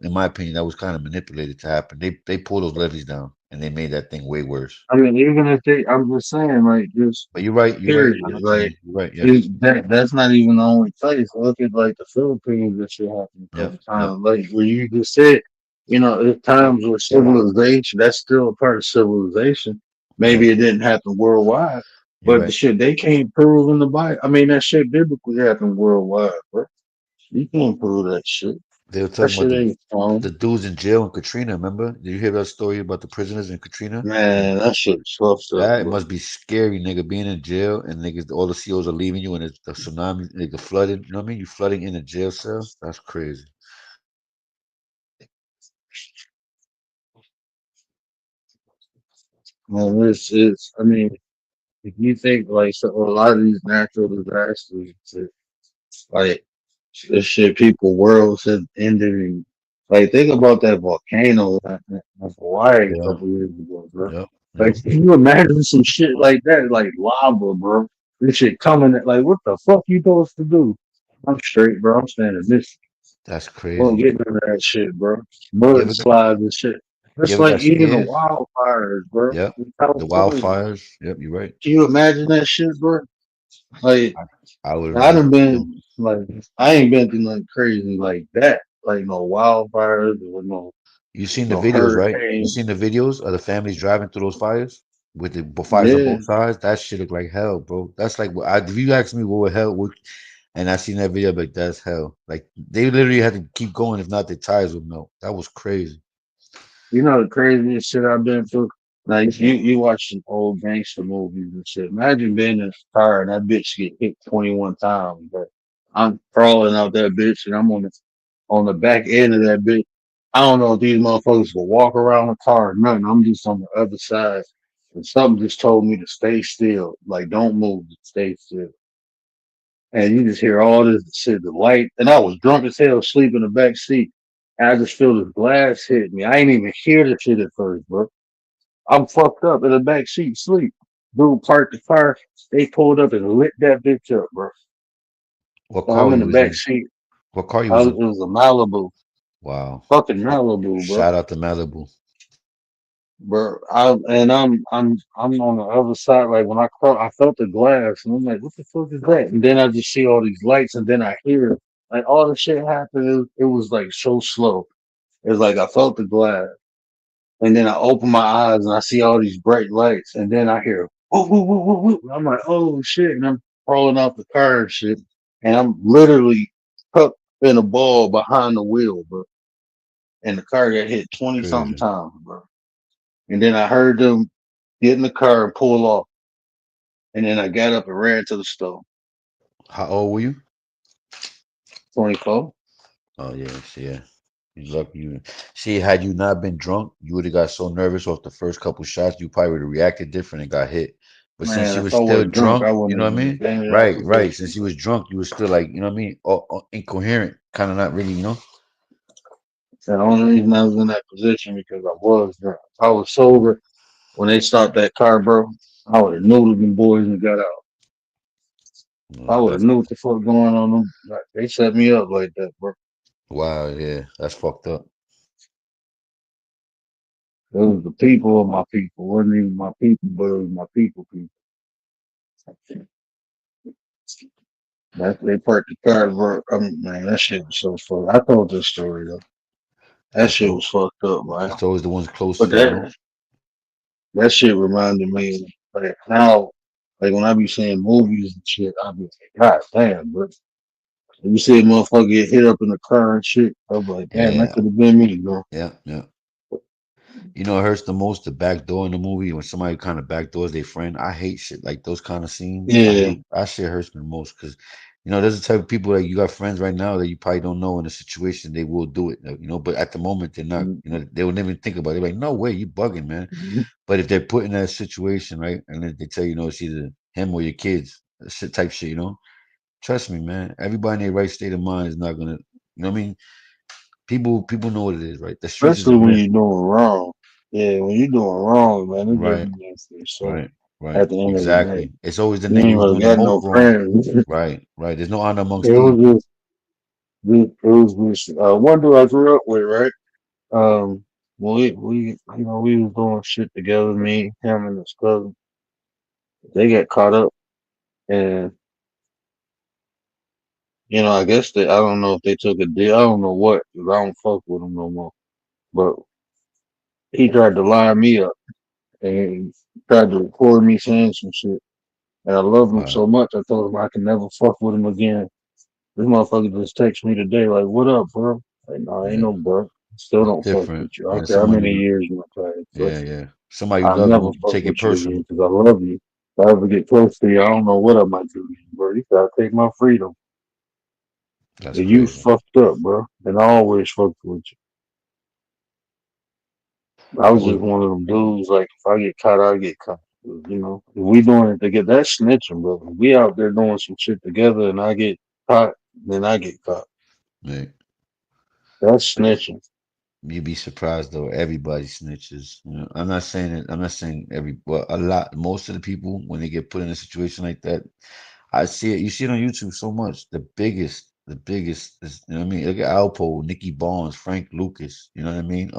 in my opinion that was kind of manipulated to happen. They pulled those levees down and they made that thing way worse. I mean, even if they, I'm just saying, like, just But you're right. You're right. period. I know what you Like, mean. You're right. Yeah. that's not even the only place. Look at like the Philippines. That shit happened a Yep. couple Yep. times. Like where you just said, there's times where civilization. That's still a part of civilization. Yep. Maybe it didn't happen worldwide, You're but the right. shit they can't prove in the Bible. I mean, that shit biblically happened worldwide, bro. You can't prove that shit. They were That talking about shit ain't the phone. dudes in jail in Katrina. Remember? Did you hear that story about the prisoners in Katrina? Man, that shit's fucked up, That bro. must be scary, nigga, being in jail and niggas, all the COs are leaving you and it's the tsunami, nigga, flooded. You know what I mean? You flooding in a jail cell? That's crazy. Man, it's. I mean, if you think like so, a lot of these natural disasters, like this shit, people worlds have ended. And, like think about that volcano in Hawaii a Yeah, couple years ago, bro. yep, yep. Like, can you imagine some shit like that, like lava, bro? This shit coming at like, what the fuck you supposed to do? I'm straight, bro. I'm standing this. That's Won't crazy. get none of that shit, bro. You ever got, Mudslides and shit. you It's ever like got even the scared? wildfires, bro. Yep. In The California. wildfires. Yep, you're right. Can you imagine that shit, bro? Like, I, I would I imagine done too. been like, I ain't been through nothing crazy like that. Like no wildfires or You seen the no videos, right? You hurricane. seen the videos of the families driving through those fires with the fires on Yeah, both sides? That shit look like hell, bro. That's like if you ask me what would hell would, and I seen that video, like that's hell. Like they literally had to keep going, if not their tires would melt. That was crazy. you know the craziest shit I've been through. Like you watch some old gangster movies and shit. Imagine being in a car and that bitch get hit 21 times, but I'm crawling out that bitch and I'm on the back end of that bitch. I don't know if these motherfuckers will walk around the car or nothing. I'm just on the other side. And something just told me to stay still. Like, don't move, just stay still. And you just hear all this shit, the light. And I was drunk as hell, asleep in the back seat. And I just feel this glass hit me. I ain't even hear the shit at first, bro. I'm fucked up in the back seat, sleep. Dude parked the car. They pulled up and lit that bitch up, bro. What So car I'm in you the was back in? seat. What car you was It in? was a Malibu. Wow. Fucking Malibu, bro. Shout out to Malibu. Bro, I'm on the other side. Like when I felt the glass, and I'm like, what the fuck is that? And then I just see all these lights, and then I hear like all the shit happen. It was like so slow. It was like I felt the glass, and then I open my eyes and I see all these bright lights, and then I hear whoop whoop whoop whoop whoop. I'm like, oh shit, and I'm crawling off the car and shit, and I'm literally tucked in a ball behind the wheel, bro. And the car got hit 20 something Crazy. times, bro. And then I heard them get in the car and pull off. And then I got up and ran to the store. How old were you? 24. Oh yeah, see, yeah. You lucky you. See, had you not been drunk, you would have got so nervous off the first couple shots, you probably would have reacted different and got hit. But since Man, you if was I still was drunk, drunk, I you wouldn't know have what I been mean? banging out Right, the right. bullshit. Since you was drunk, you was still like, you know what I mean? Incoherent, kind of not really, you know? The only reason I was in that position because I was drunk. If I was sober when they stopped that car, bro, I would have knew them boys and got out. I would have That's knew what the fuck going on. Like, they set me up like that, bro. wow, yeah, that's fucked up. It was the people of my people. It wasn't even my people, but it was my people. They parked the car, bro. Man, that shit was so fucked. I told this story though. That That's shit all. was fucked up, man. It's always the ones But closest, you know? that shit reminded me of like now, like when I be seeing movies and shit, I be like, God damn, bro. You see a motherfucker get hit up in the car and shit. I'm like, damn, that Yeah, could have been me, bro. yeah, yeah. You know, it hurts the most the back door in the movie when somebody kind of backdoors their friend. I hate shit like those kind of scenes. I Yeah. hate that shit hurts me the most because you know there's the type of people that you got friends right now that you probably don't know in a situation they will do it. You know, but at the moment they're not. You know, they will never think about it. They're like, no way, you bugging, man. But if they're put in that situation, right, and then they tell you, you know, it's either him or your kids, shit type shit, you know. Trust me, man. Everybody in their right state of mind is not gonna. You know what I mean? People know what it is, right? The streets is a Especially when myth, you're doing wrong. Yeah, when you're doing wrong, man, it right? doesn't mean for yourself Right, right, at the end of the day. exactly. It's always the You nigga ain't who's really doing the got most no wrong. friends. Right, right. There's no honor It amongst was thieves. this one dude I grew up with, right? Well, we was doing shit together, me, him, and his cousin. They got caught up, and I guess I don't know if they took a deal. I don't know what, 'cause I don't fuck with him no more. But he tried to line me up and tried to record me saying some shit. And I love him Wow, so much, I told him I can never fuck with him again. This motherfucker just text me today, like, "What up, bro?" Like, no, ain't yeah, no bro. Still it's don't fuck different. with you. I Yeah, don't care how somebody many you, years you past, but yeah, yeah. Somebody you I'll love, you never won't fuck take it with you again personal. because I love you. If I ever get close to you, I don't know what I might do to you, bro. You gotta take my freedom. That's And you crazy. fucked up, bro. And I always fucked with you. I was just Well, one of them dudes. Like if I get caught, I get caught. If we doing it together, that's snitching, bro. If we out there doing some shit together, and I get caught, then I get caught. mate, That's snitching. you'd be surprised though. Everybody snitches. You know, I'm not saying it. I'm not saying every, but a lot. Most of the people when they get put in a situation like that, I see it. You see it on YouTube so much. The biggest is, you know what I mean? Look at Alpo, Nicky Barnes, Frank Lucas. You know what I mean?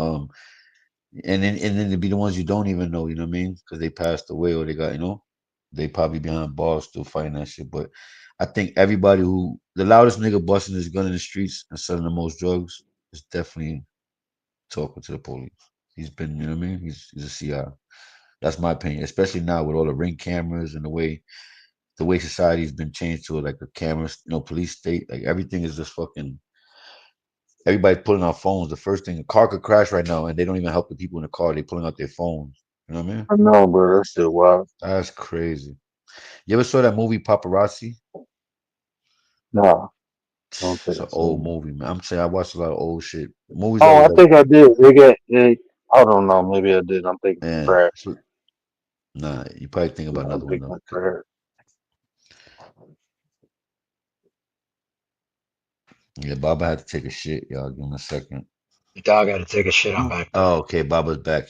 And then to be the ones you don't even know. You know what I mean? Because they passed away or they got, you know, they probably behind bars still fighting that shit. But I think everybody who the loudest nigga busting his gun in the streets and selling the most drugs is definitely talking to the police. He's been, you know what I mean? He's a CI. That's my opinion, especially now with all the ring cameras and the way society's been changed to like a camera, you know, police state. Like everything is just fucking. Everybody's pulling out phones. The first thing, a car could crash right now, and they don't even help the people in the car. They pulling out their phones. You know what I mean? I know, bro. That's still wild. That's crazy. You ever saw that movie Paparazzi? Nah, I don't It's think an so. old movie, man. I'm saying I watched a lot of old shit. Movies Oh, always I like, think I did. I don't know. Maybe I did. I'm thinking of man. crash. Nah, you probably think about I'm another one thinking though. of crash. Yeah, Baba had to take a shit, y'all. Give him a second. The dog had to take a shit. I'm back though. Oh, okay. Baba's back.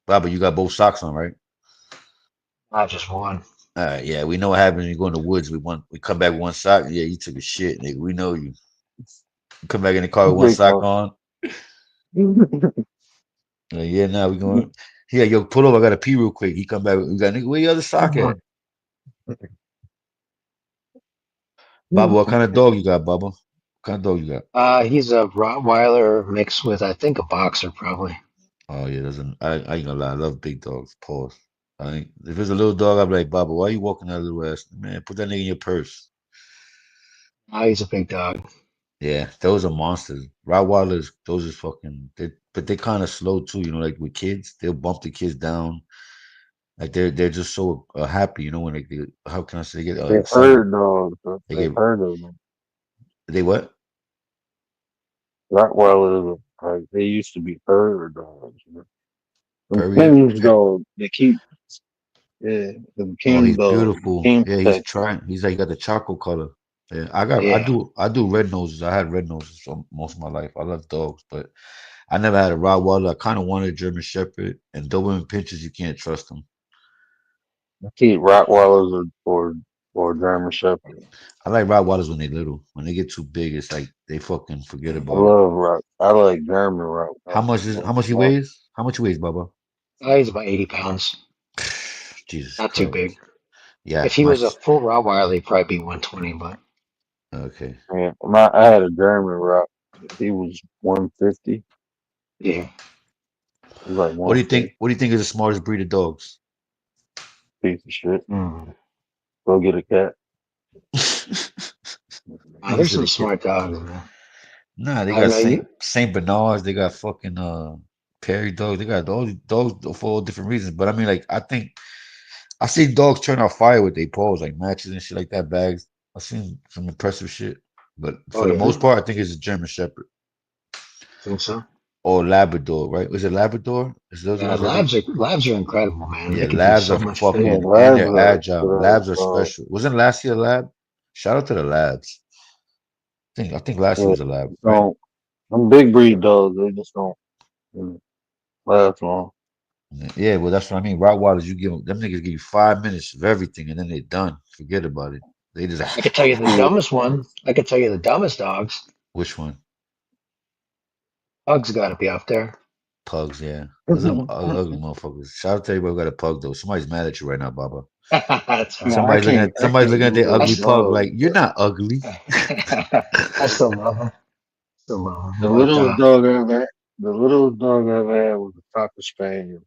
Baba, you got both socks on, right? Not just one. All right, yeah, we know what happens when you go in the woods. We come back with one sock. Yeah, you took a shit, nigga. We know you. You come back in the car with one Big sock one. on. Yeah, now we going. Yeah, yo, pull over. I got to pee real quick. He come back. We got nigga. Where your other sock at? Baba, what kind of dog you got, Baba? What kind of dog you got? He's a Rottweiler mixed with I think a boxer probably. Oh yeah, I ain't gonna lie. I love big dogs. Pause. If it's a little dog, I'm like, Baba, why you walking that little ass? Man, put that nigga in your purse. He's a big dog. Yeah, those are monsters. Rottweilers, those are fucking. but they kind of slow too. You know, like with kids, they'll bump the kids down. Like they're just so happy. You know, when they how can I say they get They excited? herd dogs. They They get herd them. they what? Rottweilers, like they used to be herd dogs. You know? Them Perry. kings though, they keep yeah, them Oh, king he's dogs, beautiful. king Yeah, he's protection. trying. He's like got the charcoal color. Yeah, Yeah. I do red noses. I had red noses for most of my life. I love dogs, but I never had a Rottweiler. I kind of wanted a German Shepherd, and Doberman pinchers, you can't trust them. I keep Rottweilers or German Shepherd. I like Rottweilers when they're little. When they get too big, it's like they fucking forget I about it. love Rott. I like German Rottweilers. How much he weighs? How much he weighs, Baba? He's about 80 pounds. Jesus Not too big. Christ. Yeah, If he my was a full Rottweiler, he'd probably be 120, but okay. Yeah, I had a German Rock. He was 150. yeah. He was like 150. What do you think is the smartest breed of dogs? Piece of shit. Mm. Go get a cat. He There's said some a kid. smart dogs, man. Nah, they I don't got know. Saint Bernards. They got fucking Perry dogs. They got all these dogs for all different reasons. But I mean, like, I think I see dogs turn out fire with their paws, like matches and shit like that, bags. I've seen some impressive shit. But Oh, for the yeah. most part, I think it's a German Shepherd Think so? or Labrador, right? Was it Labrador? Is those the Yeah, ones that they? labs are incredible, man. Yeah, They can do labs are so much for Yeah, you. fucking and labs they're are agile. good Labs are dog. special. Wasn't last year a lab? Shout out to the labs. I think last year Yeah, was a lab, right? don't them big breed dogs. They just don't you know, last long. Yeah, well, that's what I mean. Rottweilers, you give them niggas give you 5 minutes of everything, and then they're done. Forget about it. They just I could tell you the Yeah, dumbest one. I could tell you the dumbest dogs. which one? Pug's got to be up there. Pugs, yeah. Those are them ugly motherfuckers. Shout out to everybody who got a pug though. Somebody's mad at you right now, Baba. That's all no, right. I Somebody's can't looking at do their I, ugly those s- pug like dogs. you're not ugly. I still love him. Still love him. The But littlest dog I ever had, the littlest dog I ever had was a Cocker Spaniel.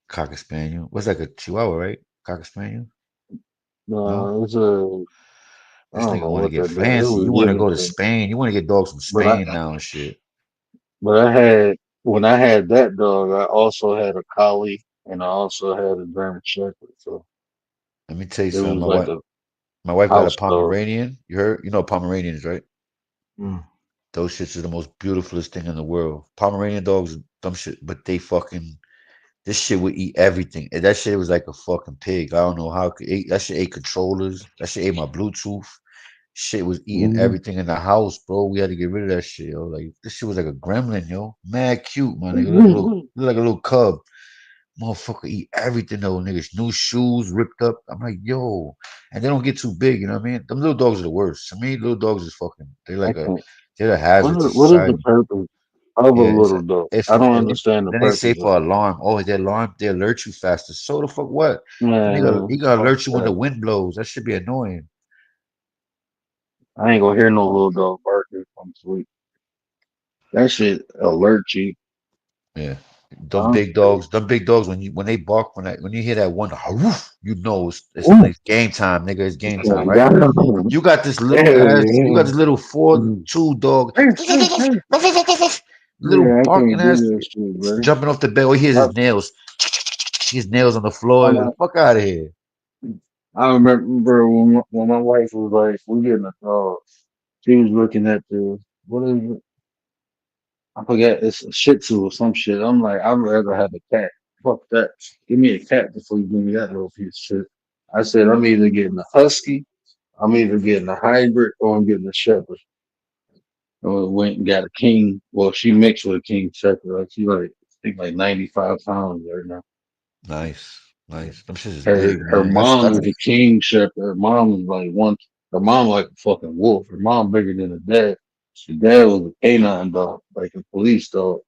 Cocker spaniel. What's that? A Chihuahua, right? Cocker spaniel? No, No, it was a I this don't nigga know want to what get that dog. It fancy. was You want to given go to to me, Spain. You want to get dogs from but Spain now and shit. I had when I had that dog, I also had a collie and I also had a German Shepherd. So Let me tell you it something. was like a My wife got a house dog. Pomeranian. You know Pomeranians, right? mm, Those shits are the most beautifulest thing in the world. Pomeranian dogs, dumb shit, but they fucking this shit would eat everything. And that shit was like a fucking pig. I don't know how it could eat. That shit ate controllers. That shit ate my Bluetooth. Shit was eating Mhm. everything in the house, bro. We had to get rid of that shit, yo. Like this shit was like a gremlin, yo. Mad cute, man. Nigga. Look like a little cub. Motherfucker eat everything though, niggas. New shoes ripped up. I'm like, yo. And they don't get too big, you know what I mean? Them little dogs are the worst. To me, little dogs is fucking I can't. they're a hazard to What is the society. purpose of a Yeah, little dog? if I don't and understand the then they say purpose of for it. alarm. Oh, they alarm, they alert you faster. So the fuck what? The nigga he Man, gonna fuck alert you when the that. wind blows. That should be annoying. I ain't gonna hear no little dog barking if I'm asleep. That shit alert you. Yeah. Huh? Them big dogs when they bark when you hear that one "Hawoof," you know Ooh, it's game time, nigga. It's game time, God right? damn. Hell You yeah. got this little four Mm. two dog, little Yeah, I barking can't do ass that shit, bro. jumping off the bed. Oh, he hears I, his nails. His nails on the floor. I, Fuck out of here. I remember when my wife was like, "We getting a dog." She was looking at the what is it? I forget. It's a Shih Tzu or some shit. I'm like, I'd rather have a cat. Fuck that. Give me a cat before you give me that little piece of shit. I said, I'm either getting a husky, I'm either getting a hybrid, or I'm getting a shepherd. Or went and got a king. Well, she mixed with a king shepherd. Like she like I think like 95 pounds right now. Nice, nice. Them shit is big, Her man. mom That's is a king shepherd. Her mom was like one. Her mom like a fucking wolf. Her mom bigger than her dad. Her dad was a canine dog, like a police dog.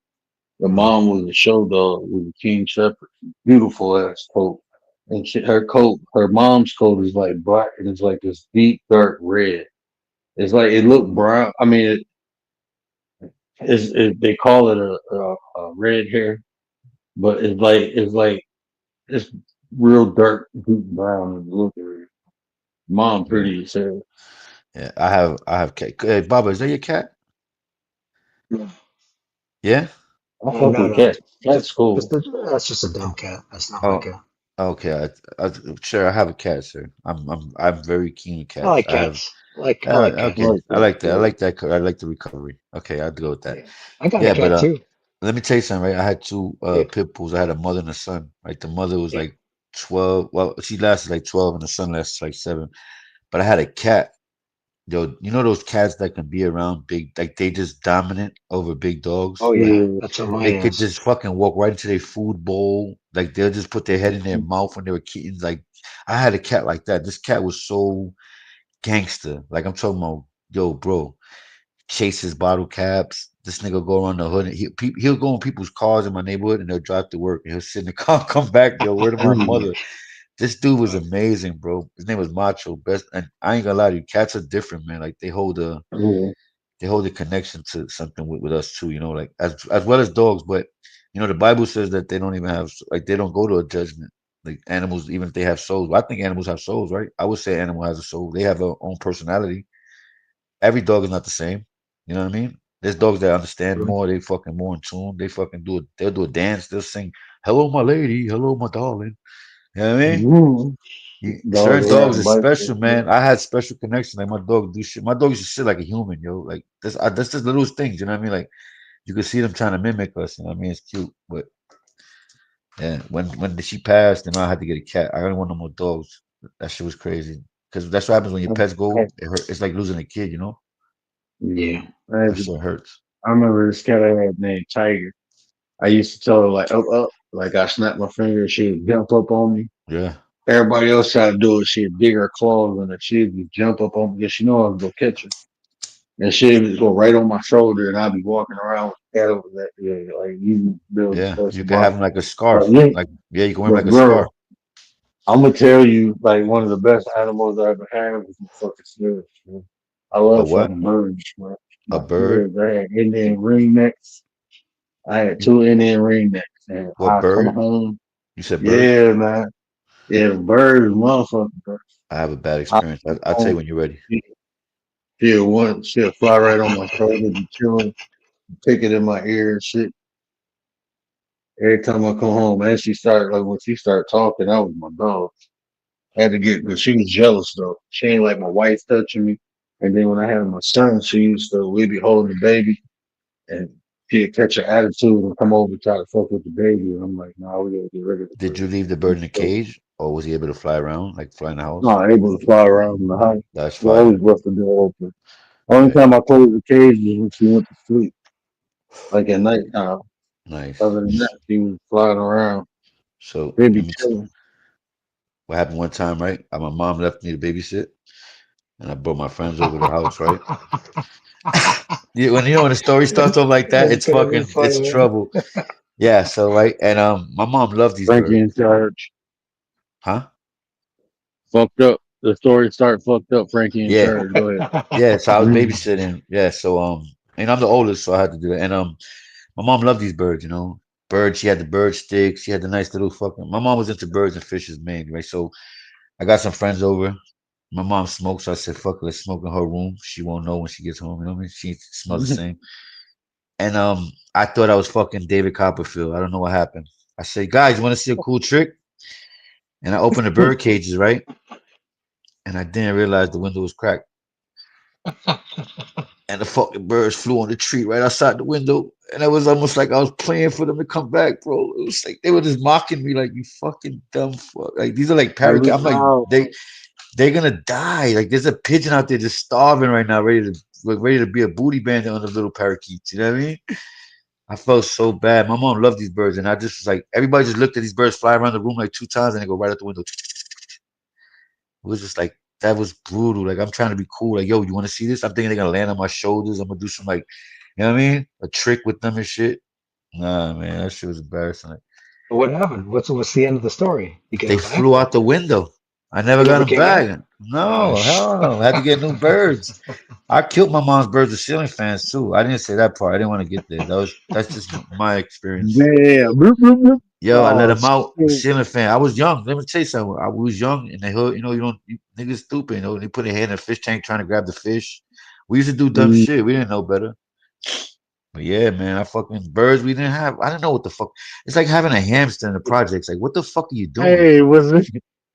The uh, mom was a show dog, was a king shepherd, beautiful ass coat. And her coat, her mom's coat is like black and it's like this deep dark red. It's like it looked brown. I mean, they call it a red hair, but it's real dark deep brown and look at her. Mom yeah, pretty as hell. yeah. I have cat. Hey, Baba, is that your cat? yeah. Yeah. I No, fuck no, with no. cats. That's cool. That's just a dumb cat. That's not like Oh, a. okay. Sure, I have a cat, sir. I'm very keen with I cats. like I have. cats. I like I cats. like that. I Yeah. like that. I like the recovery. Okay, I'd go with that. Yeah. I got a Yeah, but cat too. let me tell you something, right? I had two Yeah. pit bulls. I had a mother and a son. Right, the mother was Yeah. like 12. Well, she lasted like 12, and the son lasted like 7. But I had a cat. Yo, you know those cats that can be around big, like they just dominant over big dogs. Oh yeah. Yeah. That's what mine They could is. just fucking walk right into their food bowl. Like they'll just put their head in their mouth when they were kittens. Like I had a cat like that. This cat was so gangster. Like I'm talking about, yo, bro, chases bottle caps. This nigga go around the hood and he'll go in people's cars in my neighborhood and they'll drive to work and he'll sit in the car, come back, yo, where to my Mm. mother? This dude was amazing, bro. His name was Macho. Best, and I ain't gonna lie to you, cats are different, man. Like Yeah. they hold a connection to something with us too, you know, like as well as dogs. But you know, the Bible says that they don't even have like they don't go to a judgment. Like animals, even if they have souls. I think animals have souls, right? I would say animal has a soul. They have their own personality. Every dog is not the same. You know what I mean? There's dogs that understand more. They fucking more in tune. They fucking do it. They'll do a dance. They'll sing, "Hello, my lady. Hello, my darling." You know what I mean? Mhm. Dog Certain dogs around is bite. special, man. I had special connection. Like my dog do shit. My dog used to shit like a human, yo. Like that's just little things. You know what I mean? Like you could see them trying to mimic us. You know what I mean? It's cute, but yeah. When she passed, I had to get a cat. I don't want no more dogs. That shit was crazy. Because that's what happens when your pets go. It hurt. It's like losing a kid. You know? Yeah. That shit hurts. I remember this cat I had named Tiger. I used to tell her like up up, like I snapped my finger, she'd jump up on me. Yeah. Everybody else tried to do it. She'd dig her claws and she'd just jump up on me because she know I was gonna catch her. And she'd just go right on my shoulder and I'd be walking around with the cat over that. Yeah, like you build a Yeah. special You can have bond. them like a scarf. Yeah, Like yeah, you can wear them but like a scarf. bro, I'm gonna tell you, like one of the best animals I ever had was my fucking snakes, man. I A love what? fucking birds, man. A My bird? snakes, I had Indian ringnecks. I had You, 2 Indian ringnecks, and what I come bird? home. You said bird? Yeah, man. Yeah, birds, motherfucker. Bro. I have a bad I experience. come I'll tell you home. when you're ready. She'll fly right on my shoulder, be chilling, pick it in my ear and shit. Every time I come home, man, she started like when she started talking, that was my dog. I had to get, but she was jealous though. She ain't like my wife touching me. And then when I had my son, she used to we'd be holding the baby, and she'd catch an attitude and come over and try to fuck with the baby. And I'm like, nah, we gotta get rid of the Did you bird. leave the bird in a cage, or was he able to fly around, like fly in the house? Not able to fly around in the house. That's We always fire. left the door open. Only Right. time I closed the cage was when she went to sleep, like at nighttime. Nice. Other than that, she was flying around. So They'd be chilling. what happened one time, right? My mom left me to babysit, and I brought my friends over to the house, right? Yeah, when the story starts off like that, That's it's gonna be fucking funny, it's man. trouble. Yeah. So right, and my mom loved these Frankie birds, in charge. huh? Fucked up. The story start fucked up. Frankie in Yeah. charge. Go ahead. Yeah. So I was Mhm. babysitting. Yeah. So and I'm the oldest, so I had to do that. And my mom loved these birds, you know. Birds, she had the bird sticks. She had the nice little fucking. My mom was into birds and fishes mainly, right? So I got some friends over. My mom smokes, so I said, "Fuck, let's smoke in her room. She won't know when she gets home. You know what I mean? She smells the same." And I thought I was fucking David Copperfield. I don't know what happened. I said, "Guys, you want to see a cool trick?" And I opened the bird cages, right? And I didn't realize the window was cracked. And the fucking birds flew on the tree right outside the window. And it was almost like I was playing for them to come back, bro. It was like they were just mocking me, like you fucking dumb fuck. Like these are like Every parakeets. I'm like time. they're gonna die. Like there's a pigeon out there just starving right now, ready to be a booty bandit on the little parakeets. You know what I mean? I felt so bad. My mom loved these birds, and I just was like, everybody just looked at these birds fly around the room like 2 times, and they go right out the window. It was just like that was brutal. Like I'm trying to be cool. Like, yo, you want to see this? I'm thinking they're gonna land on my shoulders. I'm gonna do some like, you know what I mean? A trick with them and shit. Nah, man, that shit was embarrassing. Like, What happened? What's the end of the story? You get they him back? flew out the window. I never He got never them came back? back. Oh No, shit. hell no. I had to get new birds. I killed my mom's birds with ceiling fans too. I didn't say that part. I didn't want to get there. That's just my experience. Damn. Bloop, bloop, bloop. Yo, I let Oh, them out shit. ceiling fan. I was young. Let me tell you something. I was young in the hood. You know, niggas stupid. You know, they put their hand in a fish tank trying to grab the fish. We used to do dumb Mm, shit. We didn't know better. But yeah, man, I fucking birds we didn't have. I don't know what the fuck. It's like having a hamster in the projects. Like, what the fuck are you doing? Hey, was it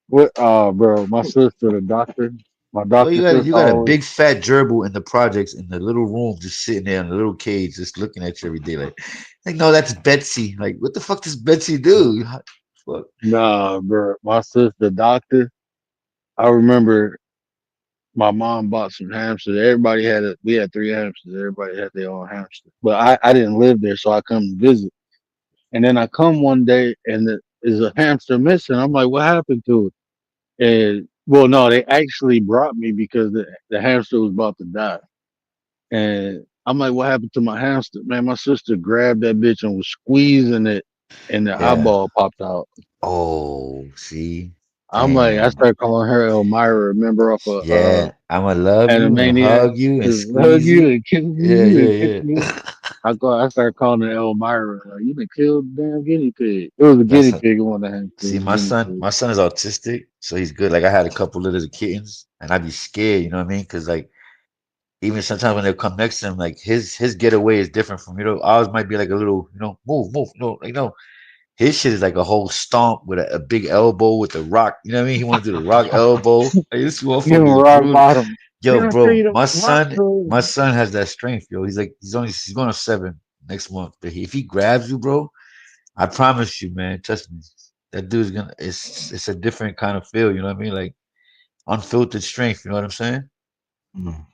what? Bro, my sister, the doctor, my Bro, doctor you sister got a always. big fat gerbil in the projects in the little room, just sitting there in a little cage, just looking at you every day. Like, no, that's Betsy. Like, what the fuck does Betsy do? Fuck. Nah, bro, my sister, the doctor. I remember my mom bought some hamsters. Everybody had a. We had 3 hamsters. Everybody had their own hamster. But I didn't live there, so I come to visit. And then I come one day, and there's a hamster missing. I'm like, what happened to it? And well, no, they actually brought me because the hamster was about to die. And I'm like, what happened to my hamster? Man, my sister grabbed that bitch and was squeezing it, and the Yeah. eyeball popped out. Oh, see, I'm like, I damn. started calling her Elmira. Remember off of Yeah, I'ma love you and Animaniacs? hug you and Hug squeeze you you. and kiss Yeah, you and kiss yeah, you. yeah. I started calling her Elmira. Like, you done killed the damn guinea pig. It was a That's guinea pig. It wasn't a hamster. It see, was a guinea pig. my son is autistic, so he's good. Like I had a couple litters of kittens, and I'd be scared, you know what I mean? Because like even sometimes when they come next to him, like his getaway is different from ours might be like a little, move, move, no, like no. His shit is like a whole stomp with a big elbow with a rock. You know what I mean? He want to do the rock elbow. Like, this Give him motherfucker is rock brutal. bottom. Yo, Get up there, you bro, don't rock through. my son has that strength, yo. He's going to 7 next month. But if he grabs you, bro, I promise you, man, trust me, that dude's gonna. It's a different kind of feel. You know what I mean? Like unfiltered strength. You know what I'm saying? Mm.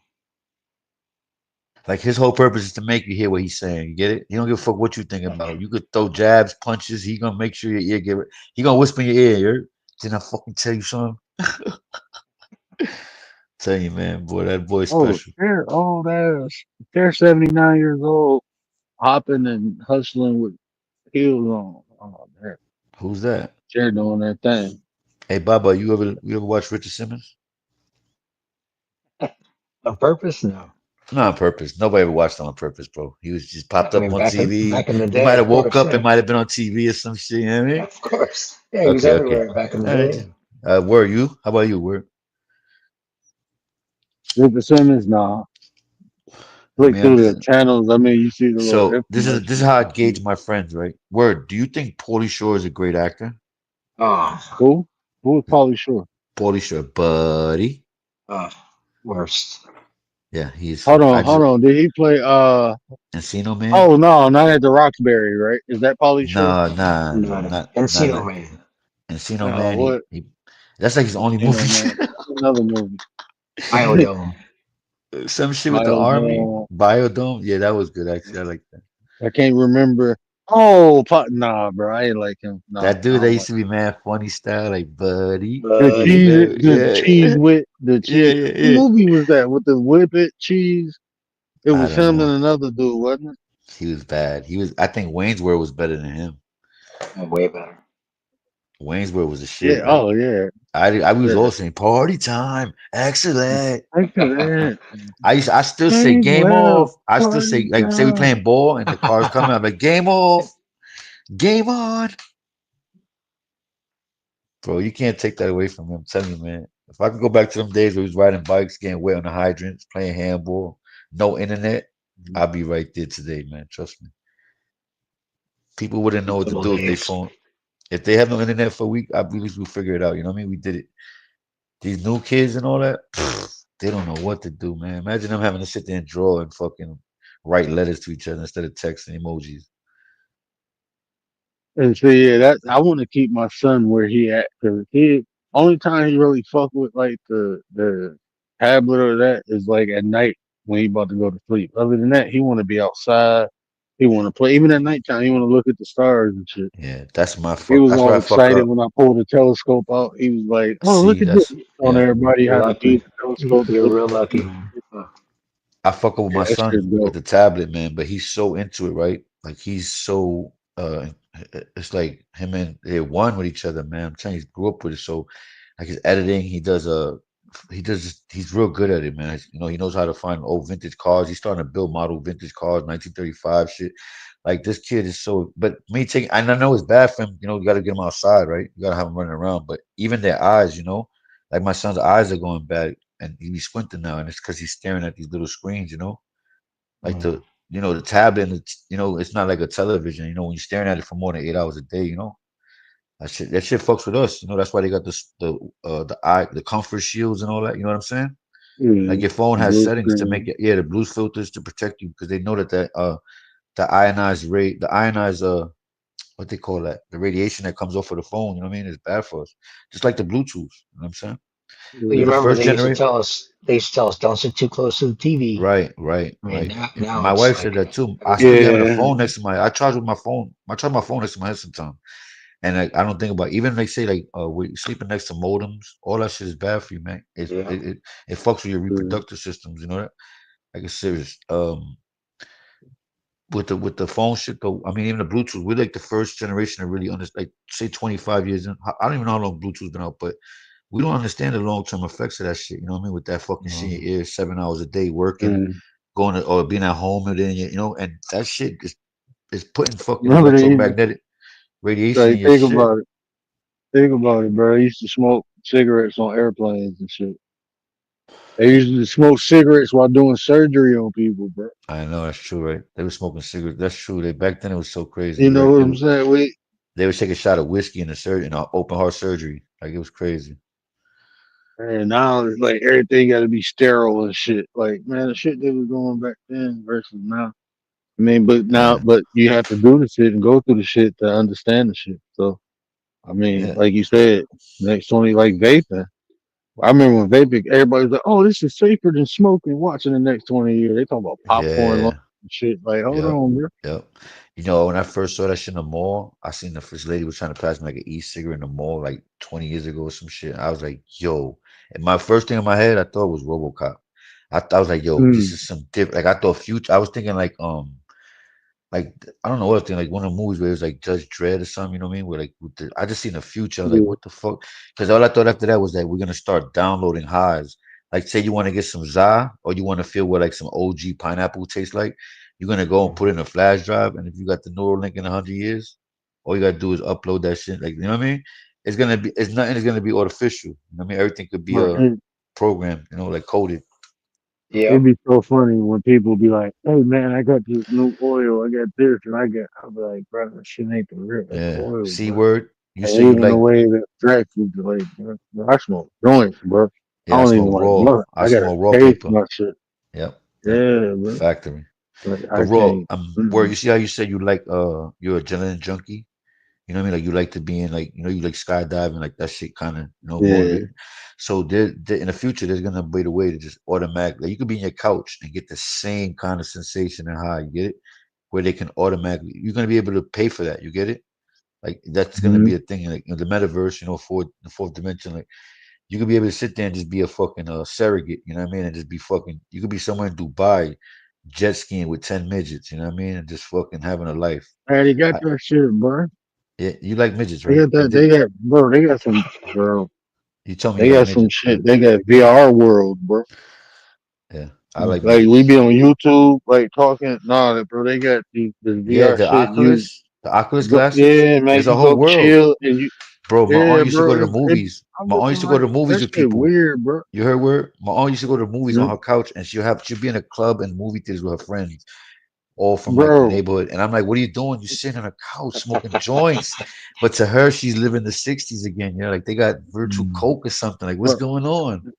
Like his whole purpose is to make you hear what he's saying. You get it? He don't give a fuck what you think about. You could throw jabs, punches. He gonna make sure your ear get. He gonna whisper in your ear. Didn't I fucking tell you something? Tell you, man, boy, that boy's Oh, special. they're old ass. They're 79 years old, hopping and hustling with heels on. Oh, Who's that? they're doing their thing. Hey, Baba, you ever watch Richard Simmons? On purpose? No. Not on purpose. Nobody ever watched him on purpose, bro. He was just popped I up mean, on TV. back in the You might day, have of woke course. up. It Yeah, might have been on TV or some shit. You know what I mean? of course. Yeah, he was Okay, okay. everywhere back in the All right. day. Where are you? How about you? Where? With the Simmons, nah. I Flick mean, I'm through the just channels. I mean, you see the little so this is infomercials. how I gauge my friends, right? Word. Do you think Paulie Shore is a great actor? Oh, Who? Who was Pauly Shore? Paulie Shore, buddy. oh, worst. Yeah, he's Hold fucking. I on, just hold on. Did he play Encino Man. oh no, not at the Roxbury, right? Is that Pauly Shore? No, nah, No, no. not Encino like Man. Encino No, Man. what? That's like his only You know, movie. man. Another movie. Iodome. Some shit with the army. Biodome. Biodome. Yeah, that was good actually. I like that. I can't remember. Oh, nah, bro. I ain't like him. Nah, That I dude that don't used like to be mad funny style, like buddy. the Like Buddy. cheese. that. The cheese Yeah, with the yeah, cheese. yeah, What yeah. movie was that with the whip it cheese? It I was don't him and know. another dude, wasn't it? He was bad. He was. I think Wayne's World was better than him. Way better. Wayne's World was the Yeah. shit. Like Oh yeah. I was Yeah. all saying party time, excellent. Excellent. I still say Change game well. off. I still Party say like say we time. playing ball and the car's coming. I'm like game off, game on, bro. You can't take that away from him. I'm telling you, man. If I could go back to them days where he was riding bikes, getting wet on the hydrants, playing handball, no internet, I'll be right there today, man. Trust me. People wouldn't know what to Double do if they D's. phone. If they have no internet for a week, I believe we'll figure it out. You know what I mean? We did it. These new kids and all that, they don't know what to do, man. Imagine them having to sit there and draw and fucking write letters to each other instead of texting emojis. And so yeah, that I want to keep my son where he at because he only time he really fuck with like the tablet or that is like at night when he about to go to sleep. Other than that, he want to be outside. He want to play. Even at nighttime, he want to look at the stars and shit. Yeah, that's my He fuck. was That's where all I fuck excited up. when I pulled the telescope out. He was like, "Oh, look See, at this!" that's On yeah. everybody You're how to use lucky. the telescope. You're real lucky, man. Oh, I fuck up with Yeah, my that son shit with dope. the tablet, man. But he's so into it, right? Like he's so it's like him and they're one with each other, man. I'm telling you, he grew up with it. So like his editing, he's real good at it, man. He knows how to find old vintage cars. He's starting to build model vintage cars, 1935 shit. Like this kid is so, but me taking, and I know it's bad for him. You got to get him outside, right? You got to have him running around. But even their eyes, like my son's eyes are going bad, and he's squinting now, and it's because he's staring at these little screens, like mm. the tablet, it's not like a television. When you're staring at it for more than 8 hours a day, that shit fucks with us. That's why they got the comfort shields and all that. You know what I'm saying? Like Yeah, your phone has blue settings to make screen. it, yeah, the blue filters to protect you because they know the ionized what they call that, the radiation that comes off of the phone. You know what I mean? Is bad for us. Just like the Bluetooth. You know what I'm saying? You The Yeah. remember first generation. they used to tell us don't sit too close to the TV. Right, right, I mean, right. now My it's wife said like that too. I still be everywhere. having a Yeah. phone next to my. I charge with my phone. I charge my phone next to my head sometimes, and I don't think about even they say like we sleeping next to modems. All that shit is bad for you, man. Yeah. It fucks with your Yeah. reproductive systems. You know that? Like it's serious. With the phone shit though. I mean, even the Bluetooth. We're like the first generation to really understand. Like say 25 years in. I don't even know how long Bluetooth's been out, but we don't understand the long term effects of that shit. You know what I mean? With that fucking shit in Mhm. your ear 7 hours a day working, And going to, or being at home and then and that shit is putting fucking remember they electromagnetic radiation in like your shit. think about it, bro. I used to smoke cigarettes on airplanes and shit. They used to smoke cigarettes while doing surgery on people, bro. I know that's true, right? They were smoking cigarettes. That's true. They back then it was so crazy. You You're know right. what I'm saying? They would take a shot of whiskey in open heart surgery. Like it was crazy. And now it's like everything got to be sterile and shit. Like, man, the shit they was doing back then versus now. I mean, Yeah, but you have to do the shit and go through the shit to understand the shit. So, I mean, yeah, like you said, next only like vaping. I remember when vaping, everybody was like, "Oh, this is safer than smoking." Watching the next 20 years, they talk about popcorn launch yeah. and shit. Like, hold Yep. on, bro. Yep. When I first saw that shit in the mall, I seen the first lady was trying to pass me like an e-cigarette in the mall like 20 years ago or some shit. I was like, yo. And my first thing in my head, I thought was RoboCop. I was like, yo, this Mm, is some different. Like I thought future. I was thinking like I don't know what thing, like one of the movies where it was like Judge Dredd or something, you know what I mean? Where like I just seen the future. I was like, yeah, what the fuck? Because all I thought after that was that we're gonna start downloading highs. Like say you want to get some za or you want to feel what like some OG pineapple tastes like, you're gonna go and put it in a flash drive, and if you got the Neuralink in 100 years, all you gotta do is upload that shit. Like you know what I mean? It's nothing is gonna be artificial. You know what I mean? Everything could be but a program, like coded. Yep. it'd be so funny when people be like, "Hey, man, I got this new oil. I got this, and I'll be like, bro, that shit ain't the real. That's Yeah. oil, C bro. word. You say And you even the like, way that tracks you, like, bro, I smoke joints, bro. I yeah, I don't even smoke like raw. blunt. I I gotta smoke raw taste paper. my shit. Yep. Yep. Yeah, bro. Factory. Like But I raw, can't. where Mm-mm. you see how you said you like you're a adrenaline junkie. You know what I mean? Like you like to be in like you like skydiving, like that shit kind of Yeah. motivate. So in the future there's gonna be a way to just automatically like, you could be in your couch and get the same kind of sensation and high. You get it? Where they can automatically you're gonna be able to pay for that. You get it? Like that's gonna Mm-hmm. be a thing. Like the metaverse, the fourth dimension. Like you could be able to sit there and just be a fucking surrogate. You know what I mean? And just be fucking. You could be somewhere in Dubai jet skiing with 10 midgets, you know what I mean? And just fucking having a life. I already got I, that shit, bro. yeah, you like midgets, They right? got that. They got, bro. They got some, bro. You told me you They like got some midgets. Yeah, shit. They got VR world, bro. yeah. I like Like we be midgets. on YouTube, like talking. Nah, bro. They got this Yeah, VR the shit. You Oculus go, glasses. yeah, man. There's a You whole go world, chill and you, bro. My aunt yeah, used to go to bro. the movies. I'm My aunt looking used to go like to movies that with shit people. weird, bro. You heard where my aunt used to go to movies on Mhm. her couch, and she'll be in a club and movie theaters with her friends, all from like the Bro, neighborhood. And I'm like, what are you doing? You're sitting on a couch smoking joints. But to her, she's living the 60s again. Like they got virtual coke or something. Like, what's bro, going on?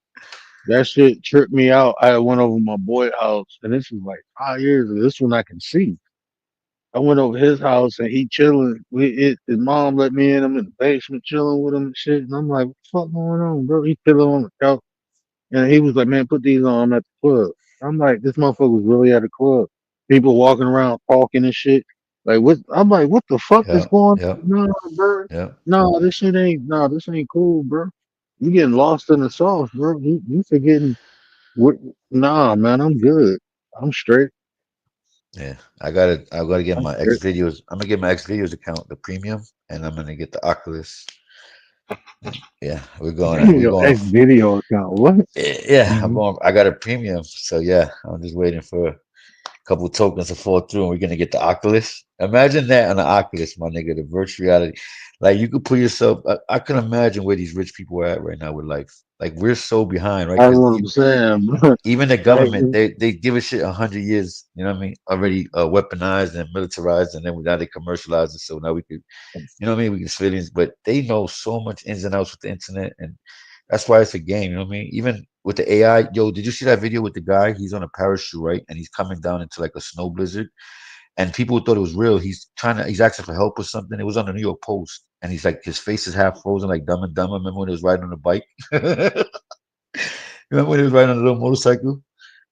that shit tripped me out. I went over my boy house, and this was like 5 years ago. This one I can see. I went over his house and he chilling. His mom let me in. I'm in the basement chilling with him and shit. And I'm like, what the fuck going on, bro? He chilling on the couch. And he was like, man, put these on. I'm at the club. I'm like, this motherfucker was really at a club. People walking around talking and shit. Like, what? I'm like, what the fuck is Yeah, going on? yeah, No, bro. yeah, No, this ain't cool, bro. You getting lost in the sauce, bro. You forgetting what? Nah, man, I'm good. I'm straight. yeah. I gotta get I'm my X straight. videos. I'm gonna get my X videos account, the premium, and I'm gonna get the Oculus. Yeah, we're Your going. X video account. What? Yeah, I'm Mhm. going. I got a premium, so yeah, I'm just waiting for. couple tokens to fall through, and we're gonna get the Oculus. Imagine that on the Oculus, my nigga, the virtual reality. Like you could put yourself. I can imagine where these rich people are at right now with life. Like we're so behind, right? That's Because what I'm saying, bro. even the Like, government, they give a shit 100 years. You know what I mean? Already weaponized and militarized, and then now they commercialize it. So now we could, you know what I mean? We can civilians, but they know so much ins and outs with the internet, and that's why it's a game. You know what I mean? Even with the AI, yo, did you see that video with the guy? He's on a parachute, right? And he's coming down into like a snow blizzard, and people thought it was real. He's asking for help or something. It was on the New York Post, and he's like, his face is half frozen, like Dumb and Dumber. Remember when he was riding on a bike? Remember when he was riding on a little motorcycle?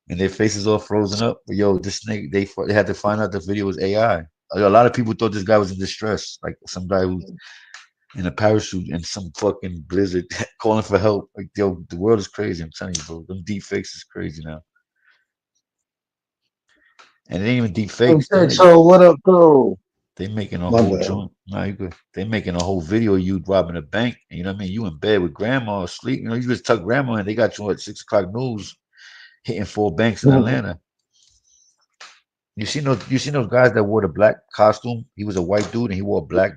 And their faces all frozen up. But yo, this nigga, they had to find out the video was AI. A lot of people thought this guy was in distress, like some guy who's in a parachute in some fucking blizzard calling for help. Like, yo, the world is crazy. I'm telling you, bro. Them deep fakes is crazy now. And it ain't even deep fakes. okay, so what up, though? They making a My whole bad. joint. Nah, you good. They making a whole video of you robbing a bank. You know what I mean? You in bed with grandma asleep. You know, you just tuck grandma and they got you at 6 o'clock news hitting 4 banks in Atlanta. You seen those guys that wore the black costume? He was a white dude and he wore a black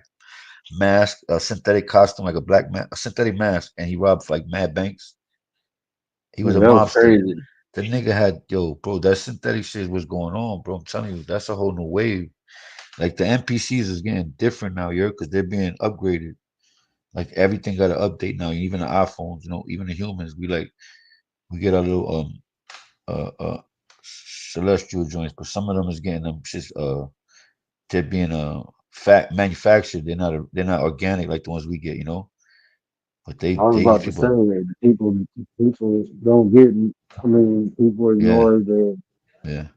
mask, a synthetic costume, like a synthetic mask, and he robbed like mad banks. He was a That was mobster. crazy. The nigga had yo, bro, that synthetic shit was going on, bro. I'm telling you, that's a whole new wave. Like the NPCs is getting different now, yo, because they're being upgraded. Like everything got an update now. Even the iPhones, you know, even the humans, we get a little celestial joints, but some of them is getting them just they're being fat manufactured. They're not organic like the ones we get, you know. But I was these about to say people, that people don't get. I mean, people yeah, ignore yeah,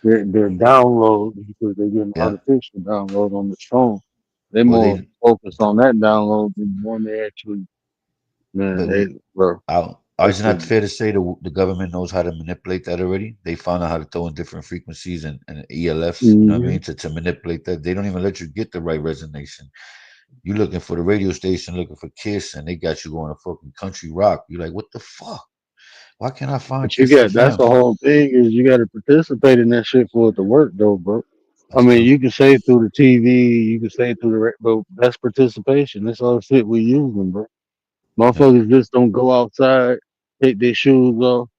their download because they get an yeah. artificial download on the phone. They Well, more they focused on that download than the one they actually. Man, but they bro, is that it shit. not fair to say the government knows how to manipulate that already? They found out how to throw in different frequencies and ELFs, you know what I Mm-hmm. mean, to manipulate that. They don't even let you get the right resonation. You looking for the radio station, looking for Kiss, and they got you going to fucking country rock. You're like, what the fuck? Why can't I find But you Kiss got that's FM? the whole thing is you got to participate in that shit for it to work though, bro. I That's mean, true. you can say it through the TV, you can say it through but that's participation. That's all the shit we using, bro. Yeah, Motherfuckers just don't go outside, take their shoes off,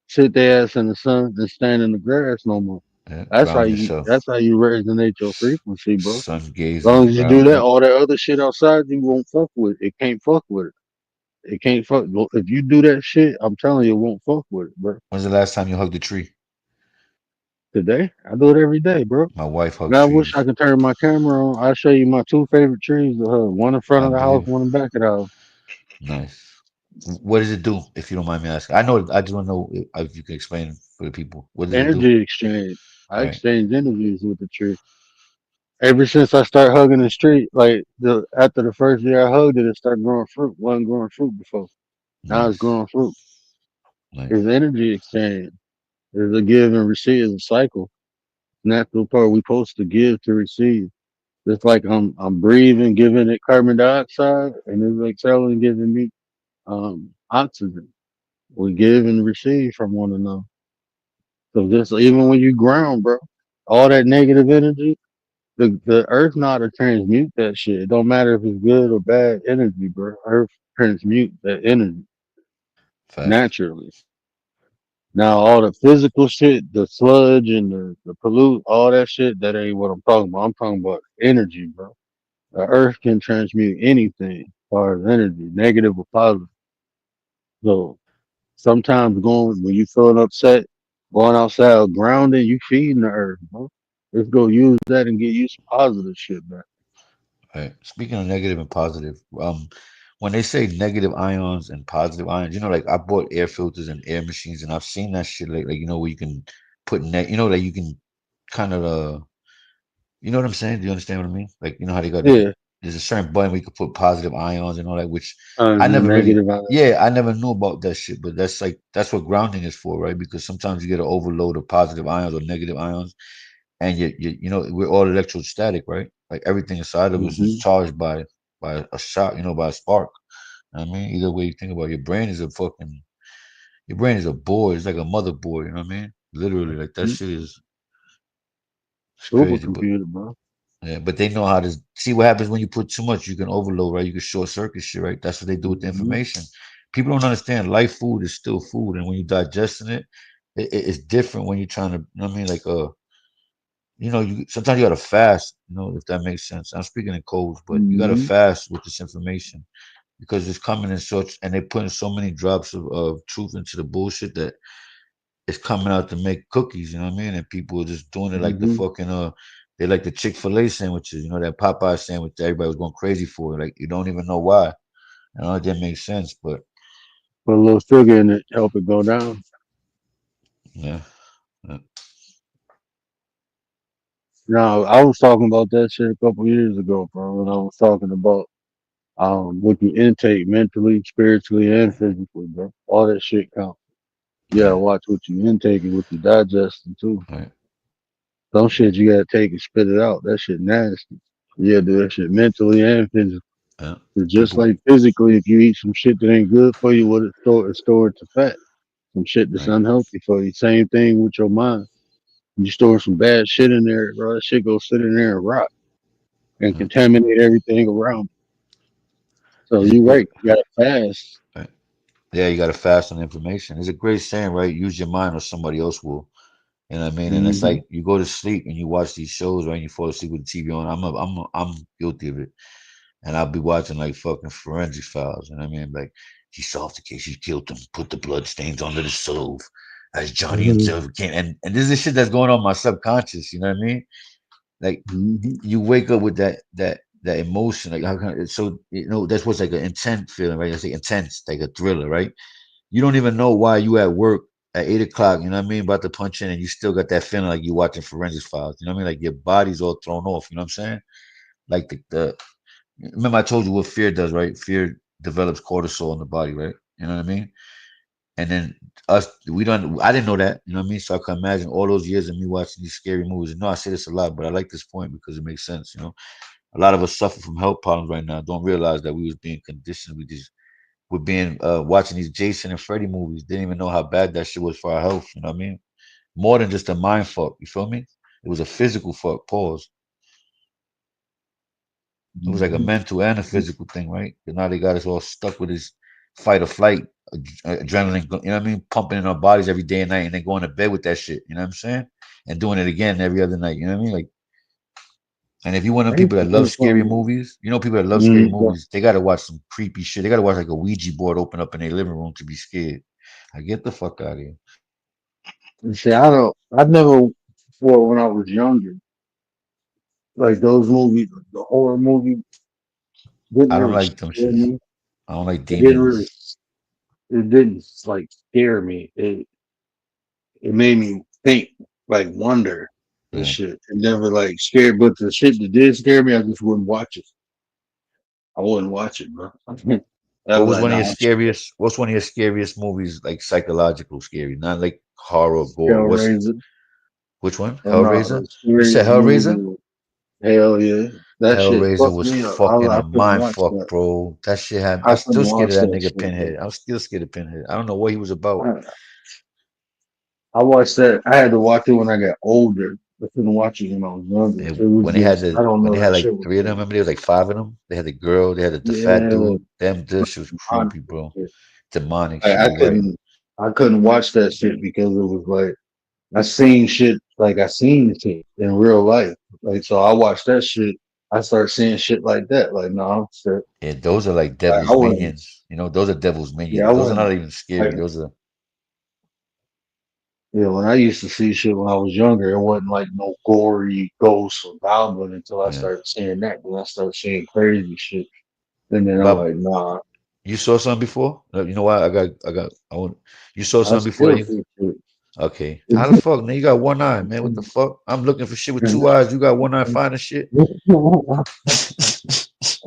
sit their ass in the sun, and stand in the grass no more. yeah. That's how Ground you. yourself. That's how you resonate your frequency, bro. Sun As long gazing, as you do ground. that, Yep. all that other shit outside, you won't fuck with it. It can't fuck with it. It can't fuck. Well, if you do that shit, I'm telling you, it won't fuck with it, bro. When's the last time you hugged a tree? Today, I do it every day, bro. My wife And hugs I wish I trees. could turn my camera on. I'll show you my two favorite trees to hug. One in front I of the house, believe. one in back of the house. Nice. What does it do, if you don't mind me asking? I know. I just want to know if you can explain for the people. What does it do? Energy exchange. I Right. exchange energies with the tree. Ever since I started hugging the street, like after the first year I hugged it, it started growing fruit. Wasn't growing fruit before. Now it's Nice. growing fruit. It's Nice. energy exchange. There's a give and receive. It's a cycle. Natural part we supposed to give to receive. Just like I'm breathing, giving it carbon dioxide, and it's exhaling, giving me oxygen. We give and receive from one another. So just even when you ground, bro, all that negative energy, the earth know how to transmute that shit. It don't matter if it's good or bad energy, bro. Earth transmute that energy Fact. naturally. Now all the physical shit, the sludge and the pollute, all that shit, that ain't what I'm talking about. I'm talking about energy, bro. The earth can transmute anything as far as energy, negative or positive. So sometimes going when you feeling upset, going outside, grounding, you feeding the earth, bro. Let's go use that and get you some positive shit back. Right. Speaking of negative and positive, when they say negative ions and positive ions, you know, like I bought air filters and air machines, and I've seen that shit, like you know, where you can put you know, like you can kind of you know what I'm saying? Do you understand what I mean? Like, you know how they got Yeah, there's a certain button where you can put positive ions and all that, which I never really, negative. yeah, I never knew about that shit, but that's what grounding is for, right? Because sometimes you get an overload of positive ions or negative ions, and you know, we're all electrostatic, right? Like everything inside of us is Mm-hmm. charged by a shock, you know, by a spark. I mean, either way you think about it, your brain is a board, it's like a motherboard, you know what I mean? Literally, like that shit is. It's crazy, but Supercomputer, bro. yeah, but they know how to see what happens when you put too much. You can overload, right? You can short circuit shit, right? That's what they do with the Hmm. information. People don't understand life food is still food, and when you digesting it, it's different when you're trying to. You know what I mean, like you sometimes you gotta fast. If that makes sense. I'm speaking in codes, but you gotta Hmm. fast with this information because it's coming in such, and they're putting so many drops of truth into the bullshit that it's coming out to make cookies, you know what I mean? And people are just doing it like the Hmm. fucking they like the Chick-fil-A sandwiches, that Popeye sandwich that everybody was going crazy for. Like you don't even know why. I know it didn't make sense, but Put a little sugar in it, help it go down. yeah. Yeah. Now, I was talking about that shit a couple years ago, bro. When I was talking about what you intake mentally, spiritually, and physically, bro. All that shit counts. You gotta Yeah. watch what you intake and what you digesting too. Right. Some shit you gotta take and spit it out. That shit nasty. You gotta do that shit mentally and physically. Yeah. 'Cause just People like physically, if you eat some shit that ain't good for you, what it's stored to fat. Some shit that's right. unhealthy for you. Same thing with your mind. You store some bad shit in there, bro. That shit go sit in there and rot and Yeah. contaminate everything around. So It's a you great right. You gotta fast. right. Yeah, you gotta fast on information. It's a great saying, right? Use your mind or somebody else will. You know what I mean? And it's Hmm. like you go to sleep and you watch these shows, right? And you fall asleep with the TV on. I'm guilty of it. And I'll be watching like fucking forensic files. You know what I mean? Like he solved the case, he killed him, put the blood stains under the stove, as Johnny Hmm. himself came. And this is shit that's going on in my subconscious. You know what I mean? Like Hmm. you wake up with that emotion. Like how can so that's what's like an intense feeling, right? It's like intense, like a thriller, right? You don't even know why you at work at 8 o'clock. You know what I mean? About to punch in, and you still got that feeling like you watching forensic files. You know what I mean? Like your body's all thrown off. You know what I'm saying? Like the remember I told you what fear does, right? Fear develops cortisol in the body, right? You know what I mean? And then we don't. I didn't know that. You know what I mean? So I can imagine all those years of me watching these scary movies. No, I say this a lot, but I like this point because it makes sense. A lot of us suffer from health problems right now. Don't realize that we was being conditioned with these. We're being watching these Jason and Freddy movies. Didn't even know how bad that shit was for our health. You know what I mean? More than just a mind fuck. You feel me? It was a physical fuck. Pause. It was like a Hmm. mental and a physical thing, right? Because now they got us all stuck with this fight or flight adrenaline, you know what I mean? Pumping in our bodies every day and night and then going to bed with that shit, you know what I'm saying? And doing it again every other night, you know what I mean? Like, and if you one of I them used people to that love think scary something. movies, people that love scary Mm, movies, they got to watch some creepy shit. They got to watch like a Ouija board open up in their living room to be scared. I get the fuck out of here. see, I don't. I never. Well, when I was younger, like those movies, the horror movie didn't I don't really like them scare shits. me. I don't like It didn't really. demons. It didn't like scare me. It made me think, like wonder and Yeah. shit. It never like scared. But the shit that did scare me, I just wouldn't watch it. I wouldn't watch it, bro. I was What was like, one of nah, your I'm scared. scariest? What's one of your scariest movies? Like psychological scary, not like horror, gore. What's Hellraiser. which one? Oh no, Hellraiser. the You said scariest Hellraiser. movie. Hell yeah, that shit Hellraiser fucked was me up. fucking I a couldn't mind watch fuck, that. bro. That shit had. I I'm couldn't still scared of watch that that nigga shit, bro. Pinhead. I'm still scared of Pinhead. I don't know what he was about. I, I watched that. I had to watch it when I got older. I couldn't watch it when I was younger. It was When they had just, I don't when they know, had that like shit was three of them, like, remember there was like five of them. They had the girl, they had the fat yeah, dude. Them this shit was demonic creepy, and bro. shit. Demonic Like, shit. You're right. I couldn't watch that shit because it was like, I seen shit, like I seen shit in real life. Like, so I watched that shit. I started seeing shit like that. Like, no, I'm scared. Yeah, those are like Like, I devil's wouldn't, minions. Those are devil's yeah, I minions. Those are wouldn't. not even Like, scary. Those are yeah, when I used to see shit when I was younger, it wasn't like no gory ghost or goblin until I yeah. started seeing that. Then I started seeing crazy shit. And then I'm Bob, like, nah, you saw something before? You know what? I want. You saw I something before still you? see shit. Okay. How the fuck, man? You got one eye, man. What the fuck? I'm looking for shit with two eyes. You got one eye finding shit.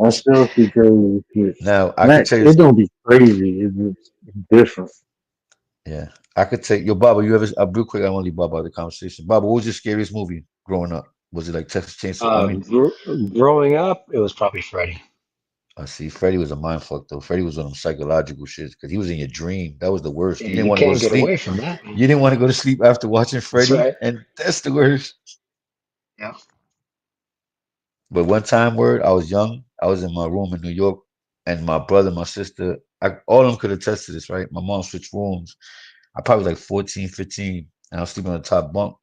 I still see crazy shit. Now I could That tell you, it don't be crazy. It's just different. yeah, I could tell yo, Baba. You ever? Real quick, I want to leave Baba out of the conversation. Baba, what was your scariest movie growing up? Was it like Texas Chainsaw? I mean, Gr- Growing up, it was probably Freddy. I see. Freddie was a mind fuck though. Freddie was on them psychological shits because he was in your dream. That was the worst. Yeah, You didn't you want to go to can't get sleep. away from that, man. You didn't want to go to sleep after watching That's Freddie, right. and that's the worst. Yeah. But one time, word, I was young. I was in my room in New York, and my brother, my sister, all of them could attest to this, right? My mom switched rooms. I probably was like 14, 15, and I was sleeping on the top bunk.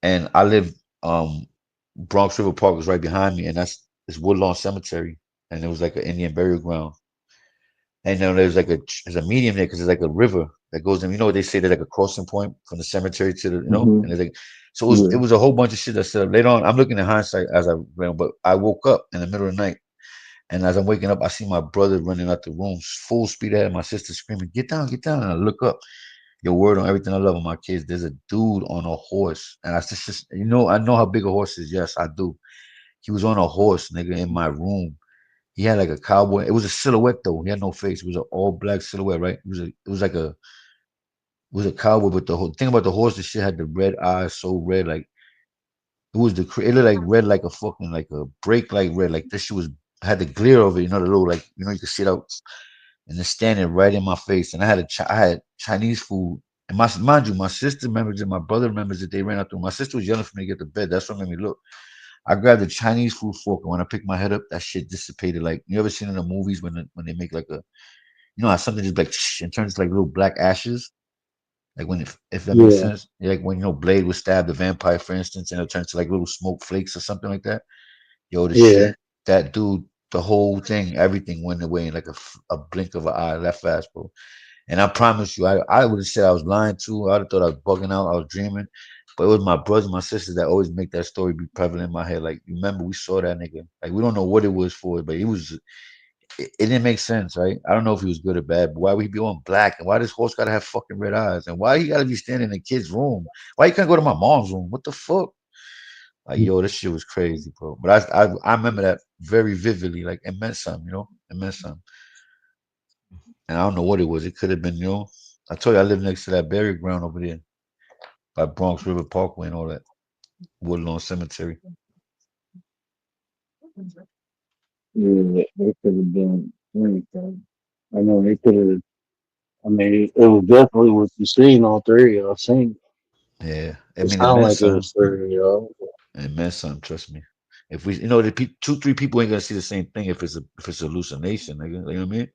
And I lived, Bronx River Park was right behind me, and it's Woodlawn Cemetery, and it was like an Indian burial ground. And then there's a medium there because there's like a river that goes in. You know what they say, there's like a crossing point from the cemetery to the, Hmm. and there's like, so it Yeah. was a whole bunch of shit that set up later on. I'm looking at hindsight as I ran, but I woke up in the middle of the night, and as I'm waking up, I see my brother running out the room, full speed ahead. My sister screaming, get down!" And I look up. Your word on everything I love on my kids. There's a dude on a horse, and I know how big a horse is. Yes, I do. He was on a horse, nigga, in my room. He had like a cowboy. It was a silhouette though. He had no face. It was an all black silhouette, right? It was a cowboy, but the whole thing about the horse, the shit had the red eyes, so red, like it looked like red, like a fucking like a brake like red, like this shit was had the glare of it, you know, the little like you could see it out, and it's standing right in my face. And I had Chinese food, and mind you, my sister remembers it, my brother remembers it. They ran out through. My sister was yelling for me to get to bed. That's what made me look. I grabbed a Chinese food fork, and when I picked my head up, that shit dissipated. Like you ever seen in the movies when they make like a, how something just like and turns to like little black ashes. Like when if that makes Yeah. sense. Like when Blade would stab the vampire, for instance, and it turns to like little smoke flakes or something like that. Yo, the Yeah. shit, that dude, the whole thing, everything went away in like a blink of an eye, that fast, bro. And I promise you, I would have said I was lying too. I'd have thought I was bugging out, I was dreaming. But it was my brothers, my sisters that always make that story be prevalent in my head. Like, remember, we saw that nigga. Like, we don't know what it was for, but it didn't make sense, right? I don't know if he was good or bad, but why would he be on black? And why this horse gotta have fucking red eyes? And why he gotta be standing in a kid's room? Why he can't go to my mom's room? What the fuck? Like, yo, this shit was crazy, bro. But I remember that very vividly. Like, it meant something, It meant something. And I don't know what it was. It could have been, I told you I live next to that burial ground over there by Bronx River Parkway and all that. Woodlawn Cemetery. Yeah. They could have been anything. I know they could have. I mean, it was definitely what you seen. All three of y'all seen. Yeah. I It mean, it sounded meant like it something. was three of y'all. It meant something, trust me. If we, two, three people ain't gonna see the same thing if it's a hallucination, nigga. You know what I mean?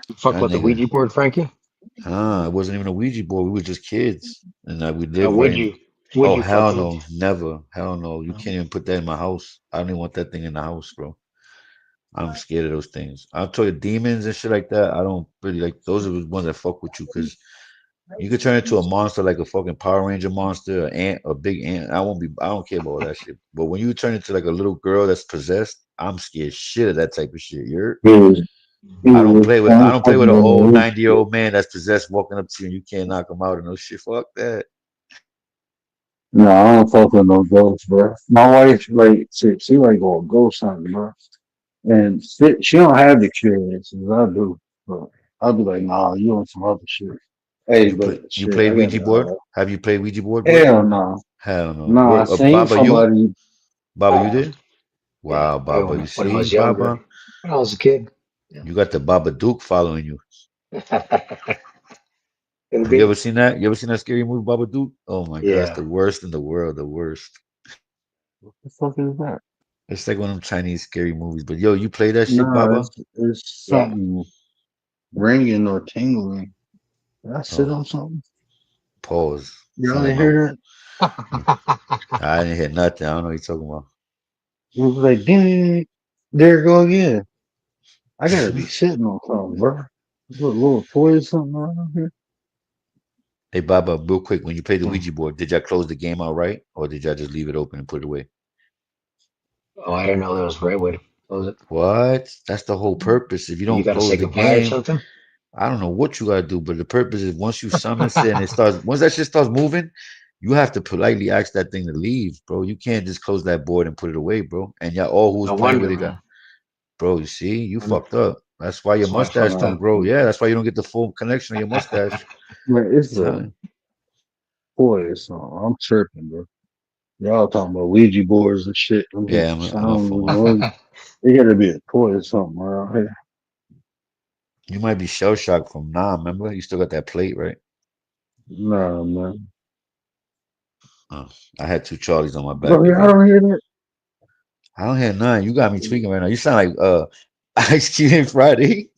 You fuck That with the nigga. Ouija board, Frankie? It wasn't even a Ouija board. We were just kids, and we No, lived right in. would Oh you fuck hell with it? no, never, hell no. You No. can't even put that in my house. I don't even want that thing in the house, bro. I'm scared of those things. I'll tell you, demons and shit like that. I don't really like. Those are the ones that fuck with you because you could turn into a monster like a fucking Power Ranger monster, an ant, a big ant. I won't be. I don't care about all that shit. But when you turn into like a little girl that's possessed, I'm scared shit of that type of shit. You're. I don't play with. I don't play with an old 90-year-old man that's possessed walking up to you and you can't knock him out and no shit. Fuck that. No, I don't fuck with no ghosts, bro. My wife, like, she like go ghost hunting, bro. And she don't have the experiences I do. But I'll be like, nah, you on some other shit. Hey, but You shit, played I got Ouija board? Have you played Ouija board, word? hell no. Hell no. No, I What seen Baba you? somebody. Baba you did? Yeah, Wow, Baba. You when I see, was younger, Baba? when I was a kid. Yeah. You got the Baba Duke following you. Could You be. ever seen that? You ever seen that scary movie, Baba Duke? Oh my god, it's Yeah. the worst in the world, the worst. What the fuck is that? It's like one of them Chinese scary movies. But yo, you play that shit, Nah, Baba? it's Yeah. something ringing or tingling. Did I sit Oh, on something? pause. Y'all Sound like didn't my hear I didn't hear nothing. I don't know what you're talking about. that? It was like, ding, there it go again. I gotta be sitting on something, bro. Put a little toy or something around here. Hey Baba, real quick, when you played the Hmm. Ouija board, did y'all close the game out right? Or did y'all just leave it open and put it away? Oh, I didn't know there was a right way to close it. What? That's the whole purpose. If you You don't got to close say the goodbye or game, something. I don't know what you gotta do, but the purpose is once you summon it and it starts, once that shit starts moving, you have to politely ask that thing to leave, bro. You can't just close that board and put it away, bro. And y'all all who was No playing with wonder, it got, man. bro. You see, you Wonder- fucked up. That's why your That's why I mustache fucked don't up. grow. Yeah, that's why you don't get the full connection of your mustache. Man, it's a Son. toy or something. I'm tripping, bro. Y'all talking about Ouija boards and shit. I'm Yeah, just I'm a sound phone. noise. It gotta be a toy or something around here. You might be shell shocked from Nam. Remember, you still got that plate, right? Nah, man. Oh, I had two Charlies on my Bro, back yeah, I today. don't hear that. I don't hear none. You got me tweaking right now. You sound like Ice Cube and Friday.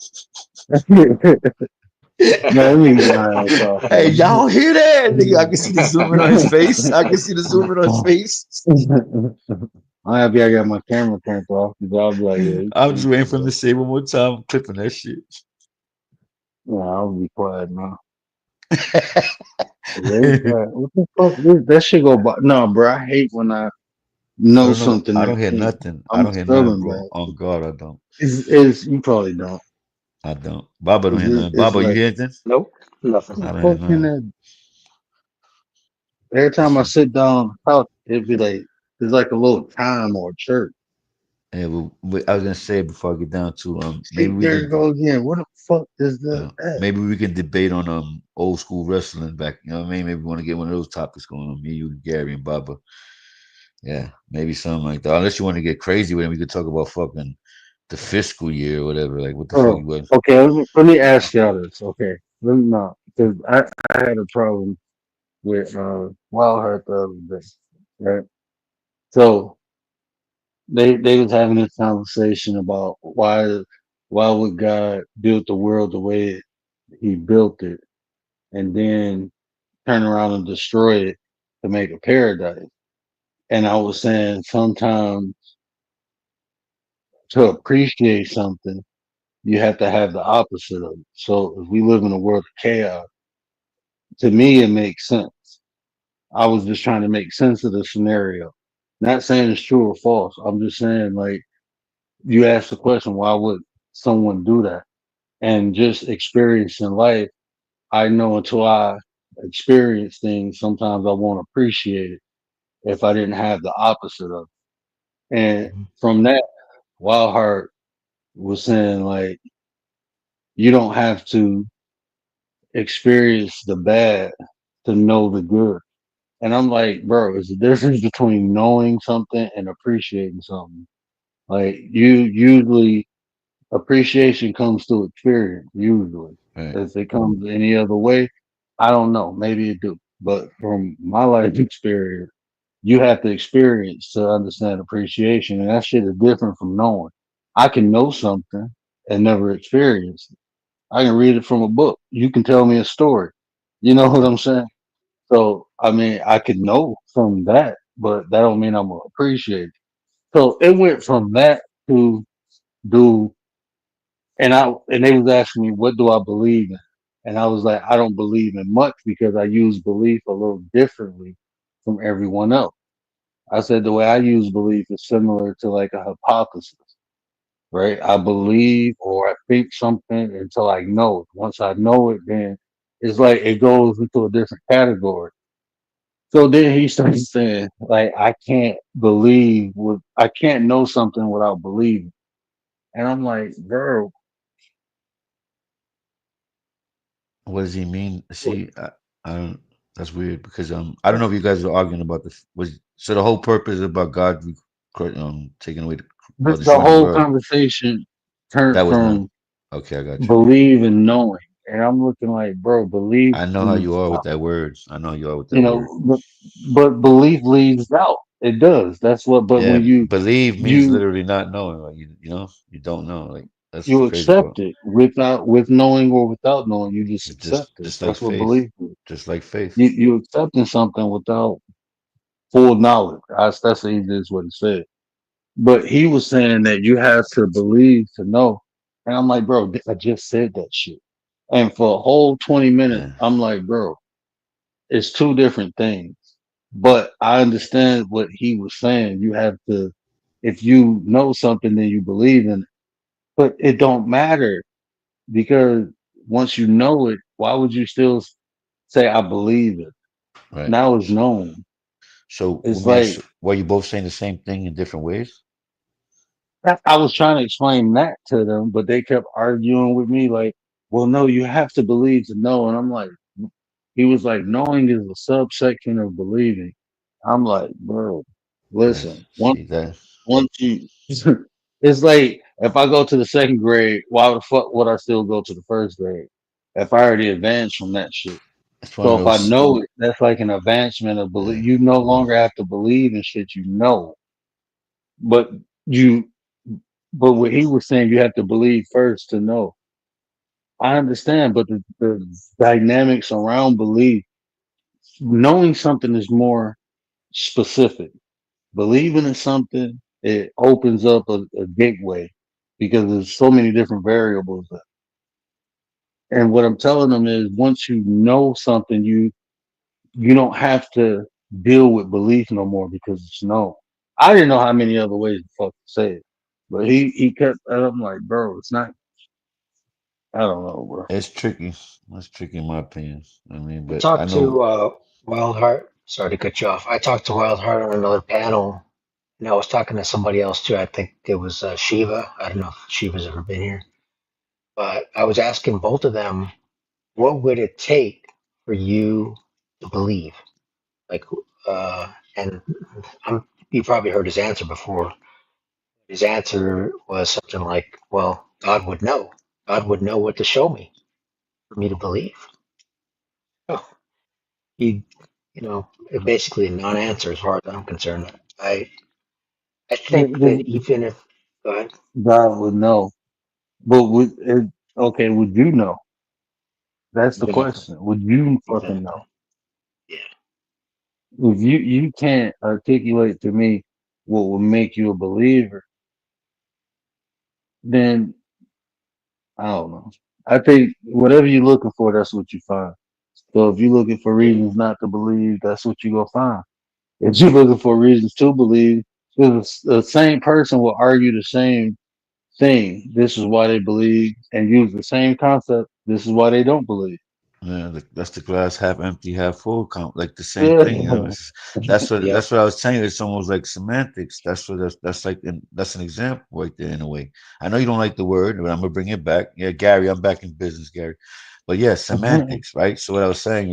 No, let me get my ass off Hey, here. y'all hear that? Nigga, I can see the zoom in on his face. I can see the zoom in on his face. I'm happy I got my camera turned off because I'll be like, yeah, I'm just you waiting can for him to go. say one more time. I'm clipping that shit. Yeah, I'll be quiet now. Very quiet. What the fuck? That shit go by. No, bro, I hate when I I know don't know. something I that don't hear ain't. nothing. I I'm don't hear nothing, feeling bro. bad. On God, I don't. Is you probably don't. I don't. Baba don't hear nothing. It's Baba, you like, hear anything? Nope, nothing. what I the don't hear fuck can nothing. that? Every time I sit down on the couch, it'd be like, there's like a little time or chirp. Yeah, I was gonna say before I get down to maybe See, we there you could go again. What the fuck is that? maybe we can debate on old school wrestling back. You know what I mean? Maybe we want to get one of those topics going on. Me, you, Gary, and Baba. Yeah, maybe something like that. Unless you want to get crazy with it, we could talk about fucking the fiscal year or whatever. Like, what the fuck Oh, you would? okay. Let me ask y'all this. Okay, let me know because I had a problem with Wild Heart the other day, right? So they was having this conversation about why would God build the world the way He built it, and then turn around and destroy it to make a paradise. And I was saying sometimes to appreciate something, you have to have the opposite of it. So if we live in a world of chaos, to me, it makes sense. I was just trying to make sense of the scenario. Not saying it's true or false. I'm just saying, like, you asked the question, why would someone do that? And just experiencing life, I know until I experience things, sometimes I won't appreciate it if I didn't have the opposite of it. And from that, Wild Heart was saying, like, you don't have to experience the bad to know the good. And I'm like, bro, there's a difference between knowing something and appreciating something. Like you usually appreciation comes through experience, usually. Right. If it comes any other way, I don't know. Maybe it do. But from my life experience, you have to experience to understand appreciation. And that shit is different from knowing. I can know something and never experience it. I can read it from a book. You can tell me a story. You know what I'm saying? So I mean, I could know from that, but that don't mean I'm gonna appreciate it. So it went from that to do, and they was asking me what do I believe in, and I was like, I don't believe in much because I use belief a little differently from everyone else. I said the way I use belief is similar to like a hypothesis, right? I believe or I think something until I know it. Once I know it, then it's like it goes into a different category. So then he starts saying, like, I can't know something without believing. And I'm like, bro, What does he mean? what- See, I don't. That's weird because I don't know if you guys are arguing about this. Was so the whole purpose is about God taking away or the destroying the whole world. conversation That turned was not from okay. I got you. believe and knowing. And I'm looking like, bro, belief I know how you leaves are with out, that word. I know you are with you that word. know, but belief leaves out. It does. That's what, but Yeah, when believe means you, literally not knowing. Like you know, you don't know. Like that's the you crazy part. accept it with knowing or without knowing, you just It's accept it. just like That's what faith, belief is. just like faith. You accepting something without full knowledge. That's the easiest way to say it. But he was saying that you have to believe to know. And I'm like, bro, I just said that shit. And for a whole 20 minutes, Yeah, I'm like, bro, it's two different things. But I understand what he was saying. You have to, if you know something, then you believe in it. But it don't matter because once you know it, why would you still say, I believe it? right. Now it's known. So let It's me ask like, you: were you both saying the same thing in different ways? I was trying to explain that to them, but they kept arguing with me like, well, no, you have to believe to know. And I'm like, he was like, knowing is a subsection of believing. I'm like, bro, Yes. listen, See that? once you, it's like, If I go to the second grade, why the fuck would I still go to the first grade? If I already advanced from that shit. It's one So of if I those. know it, that's like an advancement of belief. Yeah. You no longer have to believe in shit you know, but you. But what he was saying, you have to believe first to know. I understand, but the dynamics around belief, knowing something is more specific. Believing in something, it opens up a gateway because there's so many different variables. And what I'm telling them is, once you know something, you don't have to deal with belief no more because it's known. I didn't know how many other ways to fucking say it, but he kept. I'm like, bro, it's not. I don't know, bro. It's tricky. It's tricky in my opinion. I mean, I but I talked know. to Wildheart. Sorry to cut you off. I talked to Wildheart on another panel, and I was talking to somebody else too. I think it was Shiva. I don't know if Shiva's ever been here, but I was asking both of them, what would it take for you to believe? Like, and you probably heard his answer before. His answer was something like, "Well, God would know. God would know what to show me for me to believe." Oh, he, basically a non-answer as far as I'm concerned. I think that even if, go ahead. God would know, but okay? Would you know? That's the Exactly. question. Would you fucking Exactly. know? Yeah. If you can't articulate to me what will make you a believer, then I don't know. I think whatever you're looking for, that's what you find. So if you're looking for Yeah. reasons not to believe, that's what you're gonna find. If you're looking for reasons to believe, the same person will argue the same thing. This is why they believe, and use the same concept. This is why they don't believe. Yeah, that's the glass half empty, half full count, like the same Yeah. thing. You know, Yep. that's what I was saying. It's almost like semantics. That's like that's an example right there in a way. I know you don't like the word, but I'm gonna bring it back. Yeah, Gary, I'm back in business, Gary. But yeah, semantics, right? So what I was saying,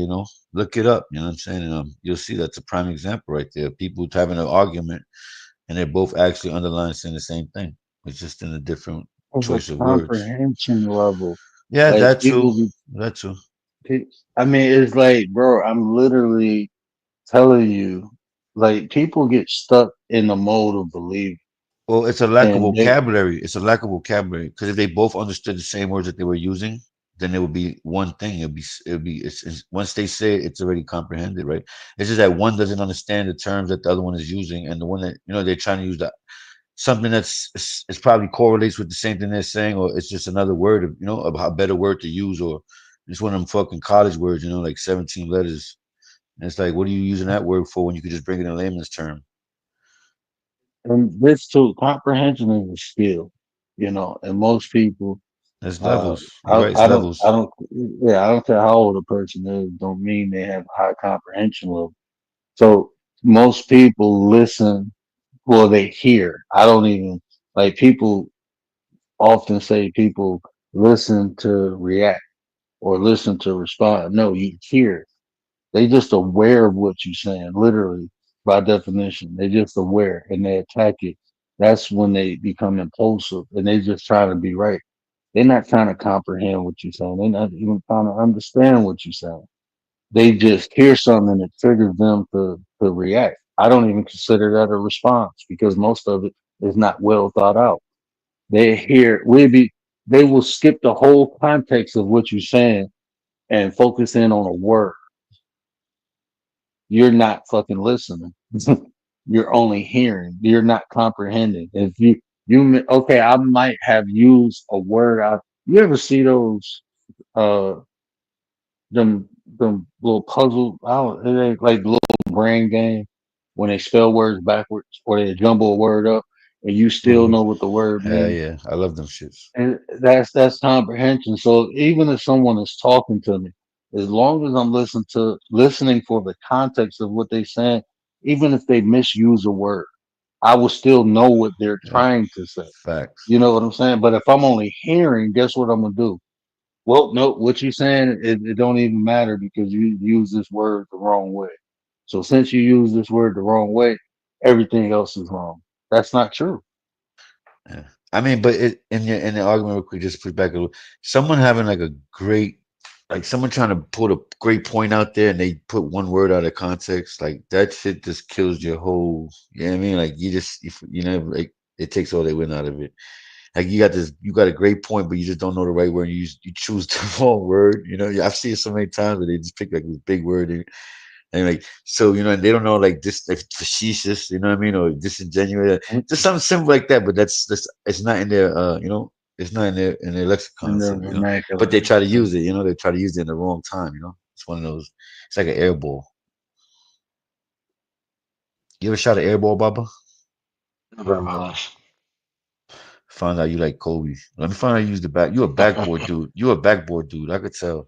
look it up. You know what I'm saying? And, you'll see that's a prime example right there. People having an argument, and they're both actually underlying saying the same thing. It's just in a different Of a choice of words. comprehension level. Yeah, Like that too. people be, That too. I mean, it's like, bro, I'm literally telling you, like people get stuck in the mode of belief, Well, it's a lack of and they vocabulary. It's a lack of vocabulary because if they both understood the same words that they were using, then it would be one thing. It's once they say it, it's already comprehended, right? It's just that one doesn't understand the terms that the other one is using, and the one that they're trying to use that something that's it's probably correlates with the same thing they're saying, or it's just another word of a better word to use, or it's one of them fucking college words, like 17 letters. And it's like, what are you using that word for when you could just bring it in a layman's term? and this too, comprehension is a skill, and most people, There's levels. You're I, right. It's I don't, I levels. don't, yeah, I don't care how old a person is, don't mean they have a high comprehension level. So most people listen, well, they hear. I don't even like people often say people listen to react or listen to respond. No, you hear. They just aware of what you're saying, literally by definition. They just aware and they attack it. That's when they become impulsive and they just try to be right. They're not trying to comprehend what you're saying. They're not even trying to understand what you're saying. They just hear something that triggers them to react. I don't even consider that a response because most of it is not well thought out. They hear they will skip the whole context of what you're saying and focus in on a word. You're not fucking listening. You're only hearing. You're not comprehending. If okay, I might have used a word out. You ever see those uh them little puzzle? I don't. It ain't like little brain game when they spell words backwards or they jumble a word up and you still Hmm. know what the word Yeah, means. yeah. I love them shits. And that's comprehension. So even if someone is talking to me, as long as I'm listening for the context of what they're saying, even if they misuse a word, I will still know what they're Yeah. trying to say. Facts. You know what I'm saying? But if I'm only hearing, guess what I'm gonna do? Well, no, what you're saying, it don't even matter because you use this word the wrong way. So since you use this word the wrong way, everything else is wrong. That's not true. Yeah. I mean, but in the argument, real quick, just push back a little. Someone having like a great, like someone trying to put a great point out there, and they put one word out of context, like that shit just kills your whole. You know what I mean? Like you know, like it takes all they win out of it. Like you got a great point, but you just don't know the right word. And you choose the wrong word. You know, I've seen it so many times where they just pick like this big word and like so you know, and they don't know like this like facetious, you know what I mean, or disingenuous, just something simple like that. But that's it's not in their you know, it's not in their in lexicon. their So you know, but vernacular. they try to use it. You know, they try to use it in the wrong time. You know, it's one of those. It's like an air ball. You ever shot an air ball, Baba? Never in my life. Found out you like Kobe. Let me find out you use the back. You a backboard dude. You a backboard dude. I could tell.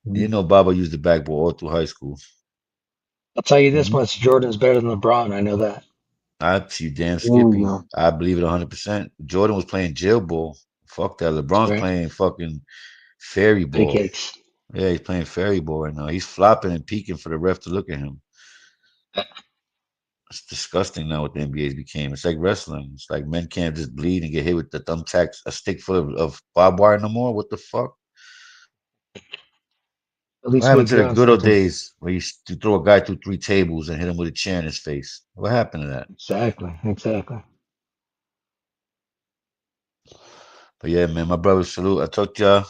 You know, Baba used the backboard all through high school. I'll tell you this much: Jordan's better than LeBron. I know that. I see damn There we Skippy. go. I believe it 100%. Jordan was playing jail ball. Fuck that. That's LeBron's right. playing fucking fairy Patty ball. cakes. Yeah, he's playing fairy ball right now. He's flopping and peeking for the ref to look at him. It's disgusting now what the NBA's became. It's like wrestling. It's like men can't just bleed and get hit with the thumbtacks, a stick full of barbed wire no more. What the fuck? At What least we happened to the agree on good old something. days where you throw a guy through 3 tables and hit him with a chair in his face? What happened to that? Exactly. Exactly. But yeah, man, my brother, salute. I told y'all,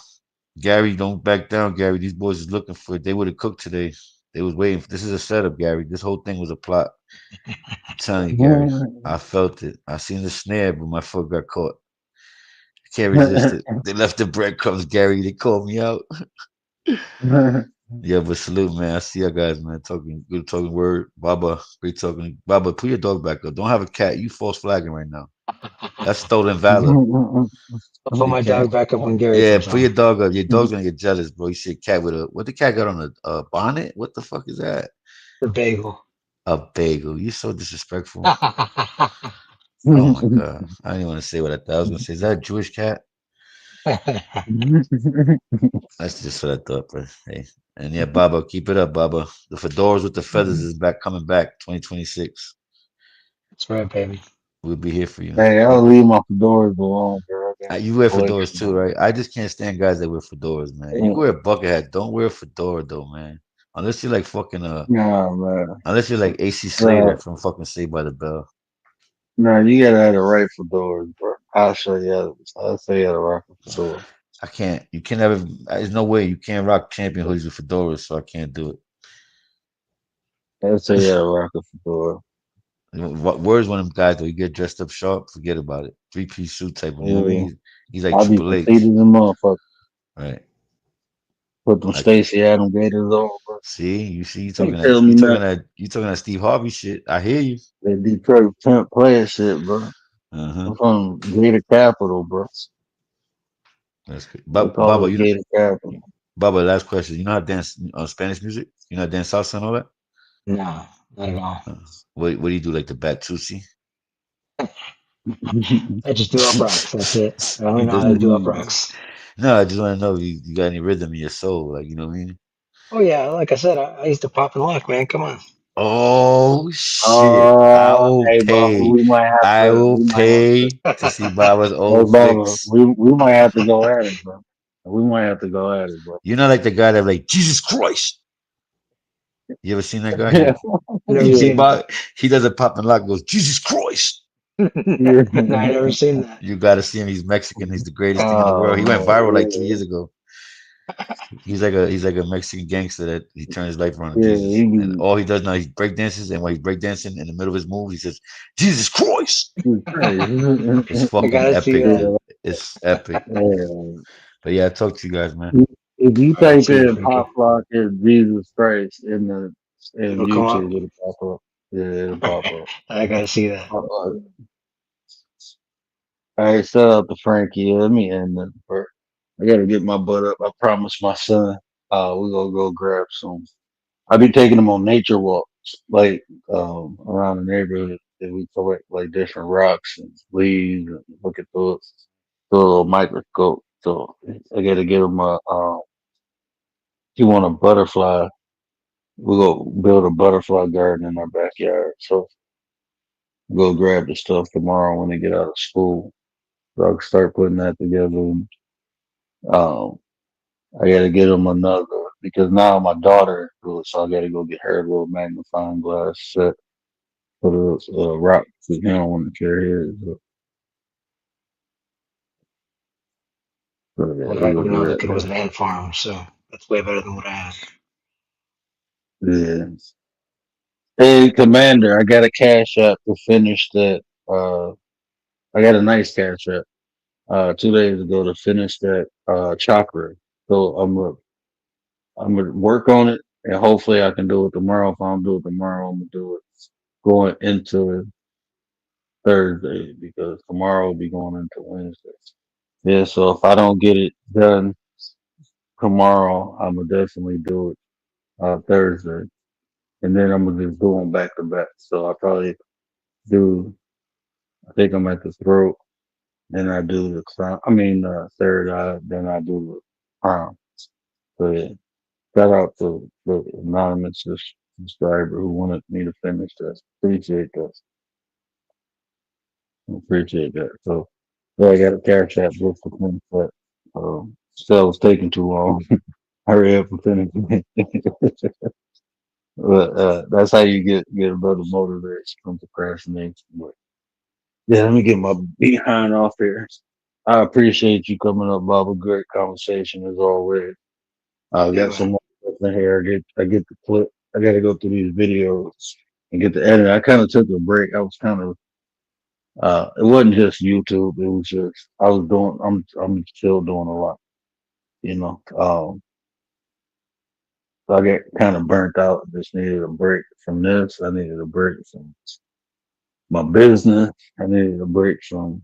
Gary, don't back down, Gary. These boys is looking for it. They would have cooked today. They was waiting. This is a setup, Gary. This whole thing was a plot. I'm telling you, Gary. I felt it. I seen the snare, but my foot got caught. I can't resist it. They left the breadcrumbs, Gary. They called me out. Yeah, but salute, man. I see you guys, man. Talking good talking word. Baba, great talking. Baba, put your dog back up. Don't have a cat. You false flagging right now. That's stolen valor. I'll put Your my cat. dog back up when Gary Yeah, comes put on. your dog up. Your dog's gonna get jealous, bro. You see a cat with a what the cat got on a bonnet? What the fuck is that? The bagel. A bagel. You so disrespectful. Oh my god. I didn't want to say what I thought. I was gonna say, is that a Jewish cat? That's just what I thought, but hey. And yeah, Baba, keep it up, Baba. The fedoras with the feathers is back coming back 2026. That's right, baby. We'll be here for you. Hey, I'll leave my fedoras alone, bro. I got You wear fedoras collection too, of right? I just can't stand guys that wear fedoras, man. You can them. wear a bucket hat. Don't wear a fedora though, man. Unless you're like fucking Nah, man. unless you're like AC Nah, Slater from fucking Saved by the Bell. nah, you gotta have the right fedoras, bro. I'll show you. I'll show you how to rock a fedora. I can't. You can never. There's no way you can't rock champion hoodies with fedoras, so I can't do it. I'll show you how to rock a fedora. Where's one of them guys though? You get dressed up sharp, forget about it. Three-piece suit type. You know what I Yeah, mean? He's like I'll be Triple conceited H, as a motherfucker. right? Put them Like, Stacey Adam Gators on, bro. see, you see, Can't tell me nothing. you talking that Steve Harvey shit. I hear you. That Detroit pimp player shit, bro. Uh-huh. I'm from Gator Capital, bro. That's good. They call Baba, us Gator Capital. Baba, last question. You know how to dance Spanish music? You know how to dance salsa and all that? No, not at all. Uh, what do you do? Like the Batusi? I just do up rocks. That's it. I only He know does how to that. do up rocks. No, I just want to know if you got any rhythm in your soul, like you know what I mean? Oh yeah, like I said, I used to pop and lock, man. Come on. Oh shit! I will Hey, Baba, pay. I will we might have pay to, to see Baba's hey, old Baba, fix. we might have to go at it, bro. We might have to go at it, bro. You know, like the guy that like Jesus Christ. You ever seen that guy? Yeah, Never You see seen yeah, that. Bob? He does a pop and lock. Goes Jesus Christ. yeah. No, I never seen that. You got to see him. He's Mexican. He's the greatest thing in the world. Oh He went man, viral like 2 years ago. He's like a Mexican gangster that he turned his life around to yeah, Jesus. he And be all he does now, he break dances, and while he's break dancing in the middle of his moves, he says, Jesus Christ. he's crazy. It's I fucking gotta see epic, that. dude. It's epic. Yeah. But yeah, I talk to you guys, man. If you All right, type see you, in Frankie. Pop Lock and Jesus Christ in It'll come up. YouTube, it'll pop up. Yeah, it'll pop up. I gotta see that. All right, shout out to Frankie. Yeah, let me end this, bro. I gotta get my butt up. I promised my son. We're gonna go grab some. I be taking him on nature walks, like around the neighborhood. And we collect like different rocks and leaves and look at through a little microscope. So I gotta get him a. He want a butterfly. We go build a butterfly garden in our backyard. So Go grab the stuff tomorrow when they get out of school. So I can start putting that together. Um, I gotta get them another because now my daughter, so I gotta go get her a little magnifying glass set for the rock. Cause he don't want to carry his. So Well, yeah, I we gonna didn't know do the that. kid was an ant farm, so that's way better than what I had. Yeah. Hey, Commander, I got a cash app to finish that. I got a nice cash app 2 days ago to finish that chakra. So I'm gonna work on it, and hopefully I can do it tomorrow. If I don't do it tomorrow, I'm gonna do it going into Thursday because tomorrow will be going into Wednesday. Yeah, so if I don't get it done tomorrow, I'm gonna definitely do it Thursday, and then I'm gonna just do them back to back. So I probably do. I think I'm at the throat, then I do the crown. I mean, third eye, then I do the crown. So yeah, shout out to the anonymous subscriber who wanted me to finish this. Appreciate that. Appreciate that. So yeah, I got a cash app book for him, but still was taking too long. Hurry up and finish it. But that's how you get a brother motivated from procrastination. But yeah, let me get my behind off here. I appreciate you coming up, Baba. Great conversation as always. I Yeah, got man. some more stuff in here. I get the clip. I got to go through these videos and get the edit. I kind of took a break. I was kind of it wasn't just YouTube. It was just I was doing. I'm still doing a lot. You know. So I get kind of burnt out. Just needed a break from this. I needed a break from my business. I needed a break from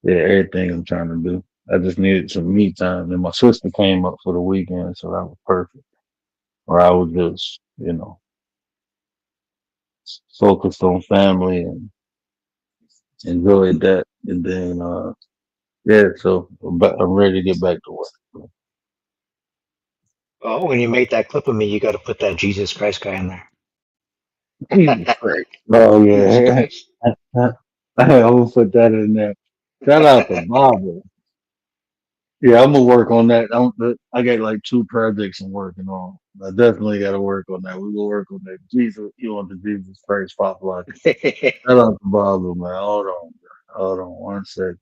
everything I'm trying to do. I just needed some me time. And my sister came up for the weekend, so that was perfect. Or I was just, focused on family and enjoyed that. And then, so I'm ready to get back to work. Oh, when you make that clip of me, you got to put that Jesus Christ guy in there. Jesus Christ. Oh, Jesus yeah. Christ. I'm going to put that in there. Shout out to Barbara. Yeah, I'm gonna work on that. I got like 2 projects I'm working on. I definitely got to work on that. We will work on that. Jesus, you want the Jesus Christ pop like. Shout out to Barbara, man. Hold on 1 second.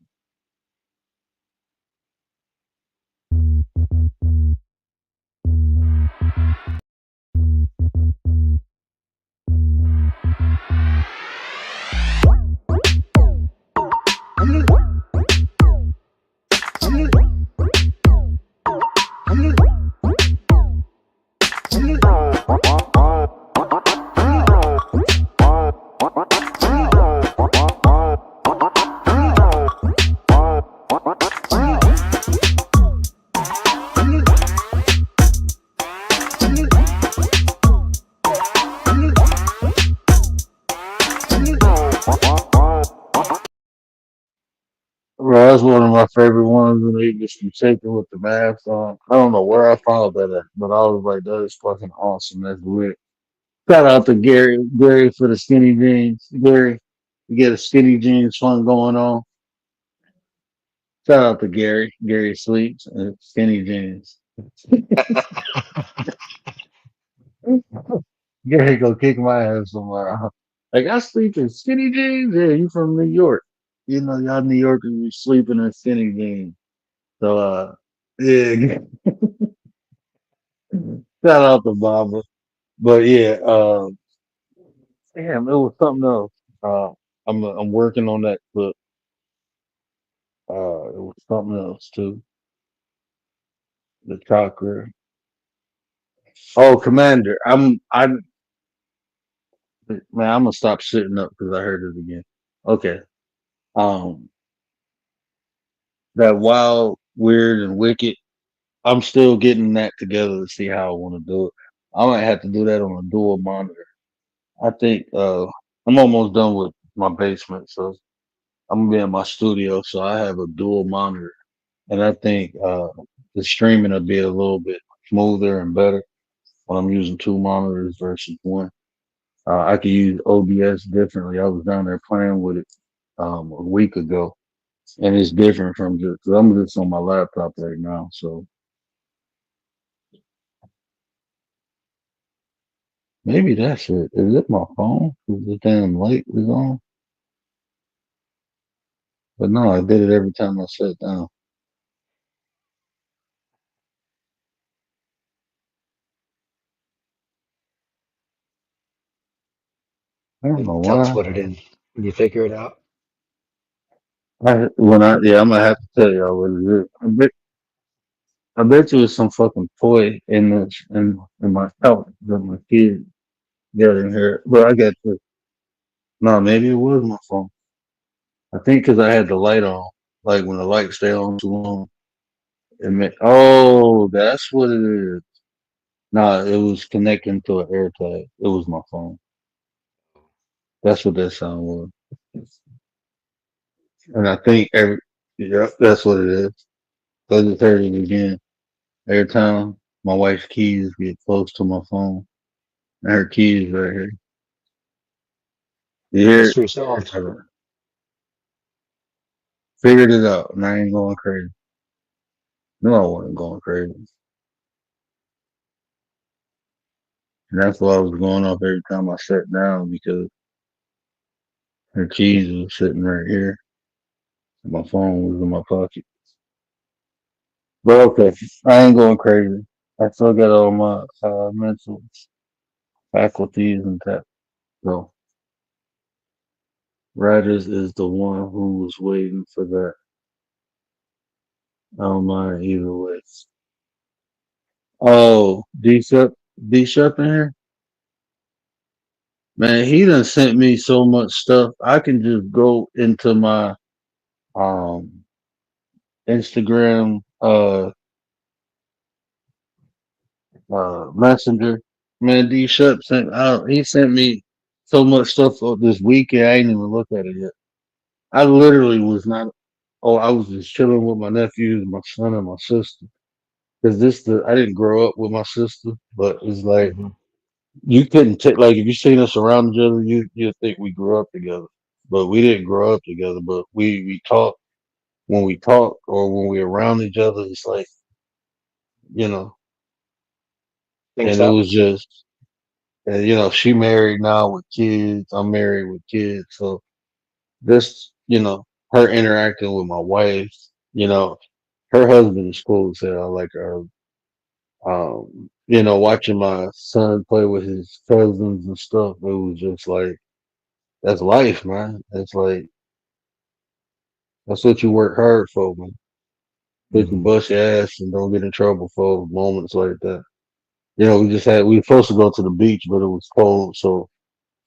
Well, that's one of my favorite ones when they just be shaking with the mask on. I don't know where I found that at, but I was like, that is fucking awesome. That's weird. Shout out to Gary for the skinny jeans. Gary, you get a skinny jeans fun going on. Shout out to Gary Sleeps and skinny jeans. Gary go kick my ass somewhere. Like I sleep in skinny jeans. Yeah, you from New York. You know, y'all New Yorkers be sleeping in skinny jeans. So yeah, shout out to Baba. But yeah, damn, it was something else. Uh, I'm working on that, but it was something else too. The chakra. Oh, Commander, man, I'm gonna stop sitting up because I heard it again. Okay. Um, that wild, weird, and wicked. I'm still getting that together to see how I want to do it. I might have to do that on a dual monitor. I think I'm almost done with my basement, so I'm gonna be in my studio, so I have a dual monitor, and I think the streaming will be a little bit smoother and better when I'm using 2 monitors versus one. I could use OBS differently. I was down there playing with it a week ago, and it's different from just. 'Cause I'm just on my laptop right now, so maybe that's it. Is it my phone? Is the damn light is on? But no, I did it every time I sat down. I don't know Tell us why. what it is when you figure it out. Yeah, I'm gonna have to tell y'all what it is. I bet you it's some fucking toy in my house that my kid got in here. But I got to. No, maybe it was my phone. I think because I had the light on. Like when the light stay on too long, oh, that's what it is. Nah, it was connecting to an AirTag. It was my phone. That's what that sound was. And I think yeah, that's what it is. So I just heard it again. Every time my wife's keys get close to my phone, and her keys right here. You hear it? Mystery solved. I figured it out, and I ain't going crazy. No, I wasn't going crazy. And that's why I was going off every time I sat down because her keys was sitting right here. And my phone was in my pocket. But okay, I ain't going crazy. I still got all my mental faculties intact. So, Riders is the one who was waiting for that. I don't mind either way. Oh, D Shep in here? Man, he done sent me so much stuff. I can just go into my um Instagram messenger. Man, D Shep sent out he sent me so much stuff for this weekend. I ain't even looked at it yet. I literally was not I was just chilling with my nephews, my son and my sister. Cause I didn't grow up with my sister, but it's like Hmm. you couldn't take like if you seen us around each other, you'd think we grew up together. But we didn't grow up together, but we talk when we talk or when we're around each other, it's like, you know, Thinks and it up. was just and she married now with kids. I'm married with kids. So this, her interacting with my wife, you know, her husband is cool as hell. I like her. Watching my son play with his cousins and stuff, it was just like that's life, man. It's like that's what you work hard for, man. That you Hmm. bust your ass and don't get in trouble for moments like that. We were supposed to go to the beach, but it was cold, so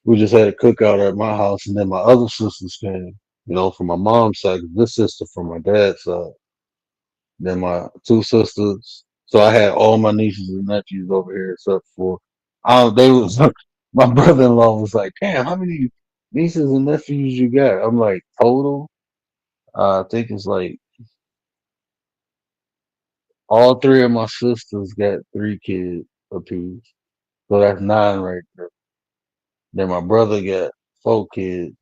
we just had a cookout at my house, and then my other sisters came, from my mom's side, 'cause this sister from my dad's side. Then my two sisters. So I had all my nieces and nephews over here except for they was my brother in law was like, damn, how many nieces and nephews you got? I'm like, total? I think it's like all three of my sisters got 3 kids apiece. So that's 9 right there. Then my brother got 4 kids.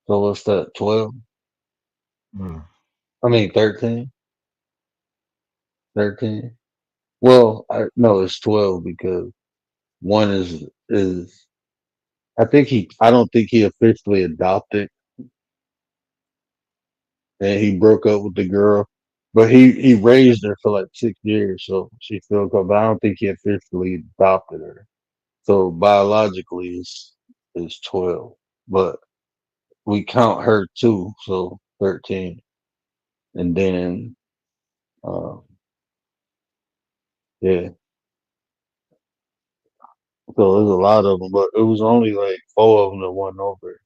So what's that, 12? Hmm. I mean 13? 13? Well, no, it's 12 because one is I don't think he officially adopted, and he broke up with the girl, but he raised her for like 6 years, so she still come. But I don't think he officially adopted her. So biologically, it's 12, but we count her too, so 13, and then uh, yeah, so there's a lot of them, but it was only like 4 of them that went over.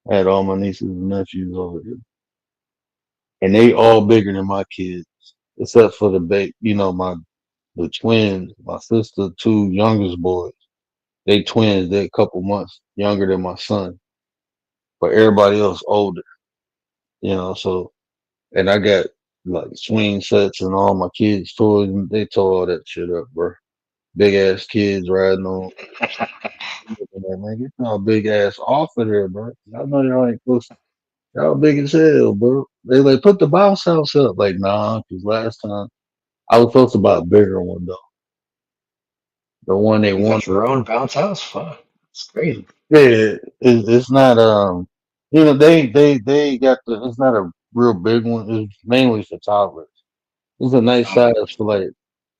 I had all my nieces and nephews over here, and they all bigger than my kids, except for the twins, my sister, 2 youngest boys. They twins. They're a couple months younger than my son, but everybody else older. So and I got like swing sets and all my kids' toys, and they tore all that shit up, bro. Big ass kids riding on. looking at, man, get y'all big ass off of there, bro. Y'all know y'all ain't supposed to. Y'all big as hell, bro. They like put the bounce house up. Like, nah, because last time I was supposed to buy a bigger one though. The one they You want. got your own bounce house? Fuck. It's crazy. Yeah, it's not they got the it's not a real big one. It's mainly for toddlers. It's a nice Oh, size for like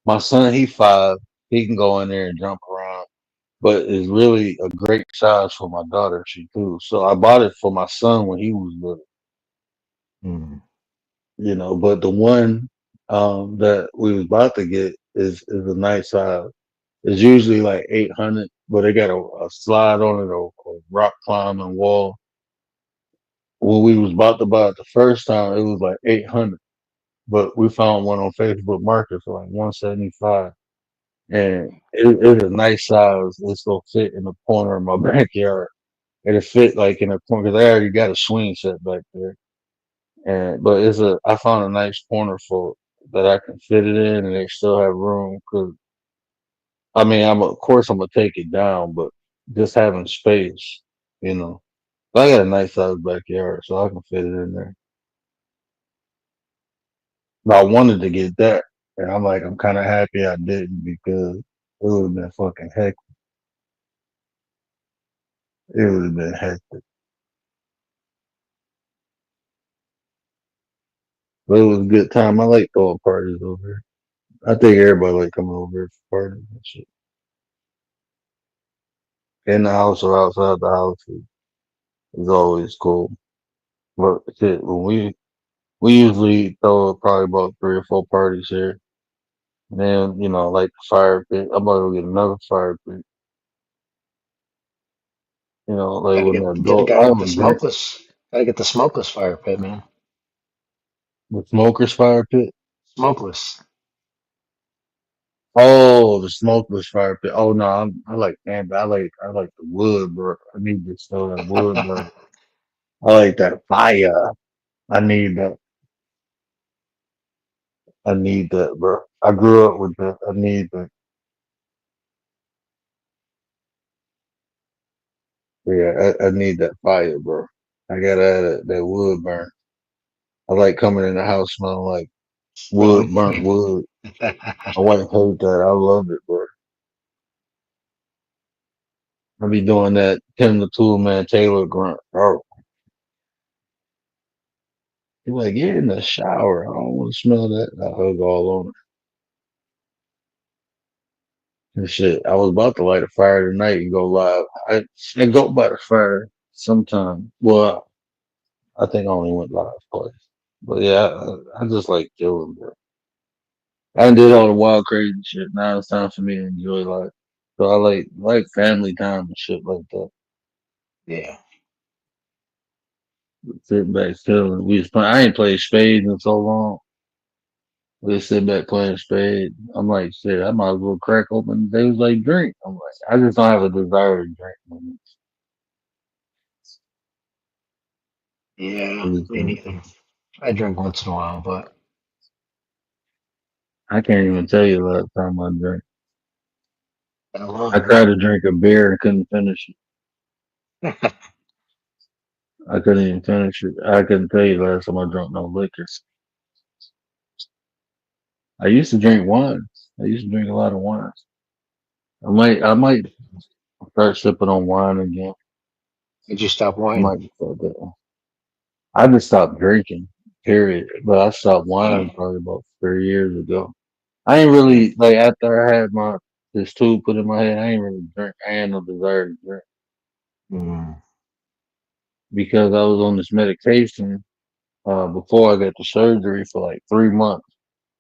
my son. He 5. He can go in there and jump around. But it's really a great size for my daughter. She too. So I bought it for my son when he was little. hmm. But the one that we was about to get is a nice size. It's usually like 800, but it got a slide on it, or a rock climbing wall. When we was about to buy it the first time, it was like 800, but we found one on Facebook Market for like 175, and it's a nice size. It's gonna fit in the corner of my backyard. It'll fit like in a corner because I already got a swing set back there, and but I found a nice corner for that I can fit it in, and they still have room. Cause I mean, of course I'm gonna take it down, but just having space, you know. I got a nice sized backyard, so I can fit it in there. But I wanted to get that, and I'm kind of happy I didn't because it would have been fucking hectic. It would have been hectic. But it was a good time. I like throwing parties over here. I think everybody like coming over here for parties and shit. In the house or outside the house is always cool. But shit, when we usually throw probably about 3 or 4 parties here. And then, like the fire pit. I'm about to get another fire pit. Like when the adult Gotta I get the don't drink smokeless. Gotta get the smokeless fire pit, man. the smokers fire pit. Smokeless. Oh, the smokeless fire pit. Oh no, I like man, I like the wood, bro. I need to still that wood, bro. I like that fire. I need that. I need that, bro. I grew up with that. I need that. Yeah, I need that fire, bro. I gotta have that wood burn. I like coming in the house smelling like wood, Smelling. burnt wood. My wife hates that. I love it, bro. I be doing that Tim the Tool Man Taylor grunt. Oh, he's like, get in the shower. I don't want to smell that. I hug all on it. And shit, I was about to light a fire tonight and go live. I go by the fire sometime. Well, I think I only went live twice. But yeah, I just like chilling, bro. I done did all the wild crazy shit. Now it's time for me to enjoy life. So I like family time and shit like that. Yeah. Sit back chilling. I ain't played spades in so long. We just sit back playing spades. I'm like, shit, I might as well crack open. They was like, drink. I'm like, I just don't have a desire to drink. Man. I Yeah. just Me don't. neither. I drink once in a while, but I can't even tell you the last time I drank. been a I long tried to drink a beer and couldn't finish it. time. I couldn't even finish it. I couldn't tell you the last time I drank no liquor. I used to drink wine. I used to drink a lot of wine. I might start sipping on wine again. Did you stop I wine? might start that. I just stopped drinking, period. But I stopped wine probably about 3 years ago. I ain't really like after I had this tube put in my head. I ain't really drink. I ain't no desire to drink Mm. because I was on this medication before I got the surgery for like 3 months.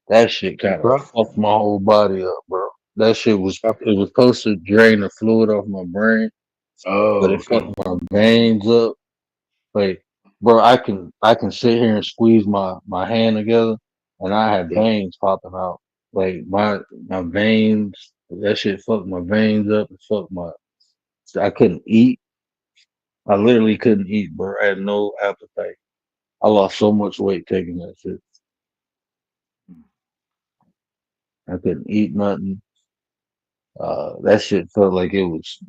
That shit kind of Bro? fucked my whole body up, bro. That shit it was supposed to drain the fluid off my brain, but Oh, it fucked okay. my veins up. Like, bro, I can sit here and squeeze my hand together, and I have Yeah. veins popping out. Like my veins, that shit fucked my veins up. It fucked my. I couldn't eat. I literally couldn't eat, bro. I had no appetite. I lost so much weight taking that shit. I couldn't eat nothing. That shit felt like it was.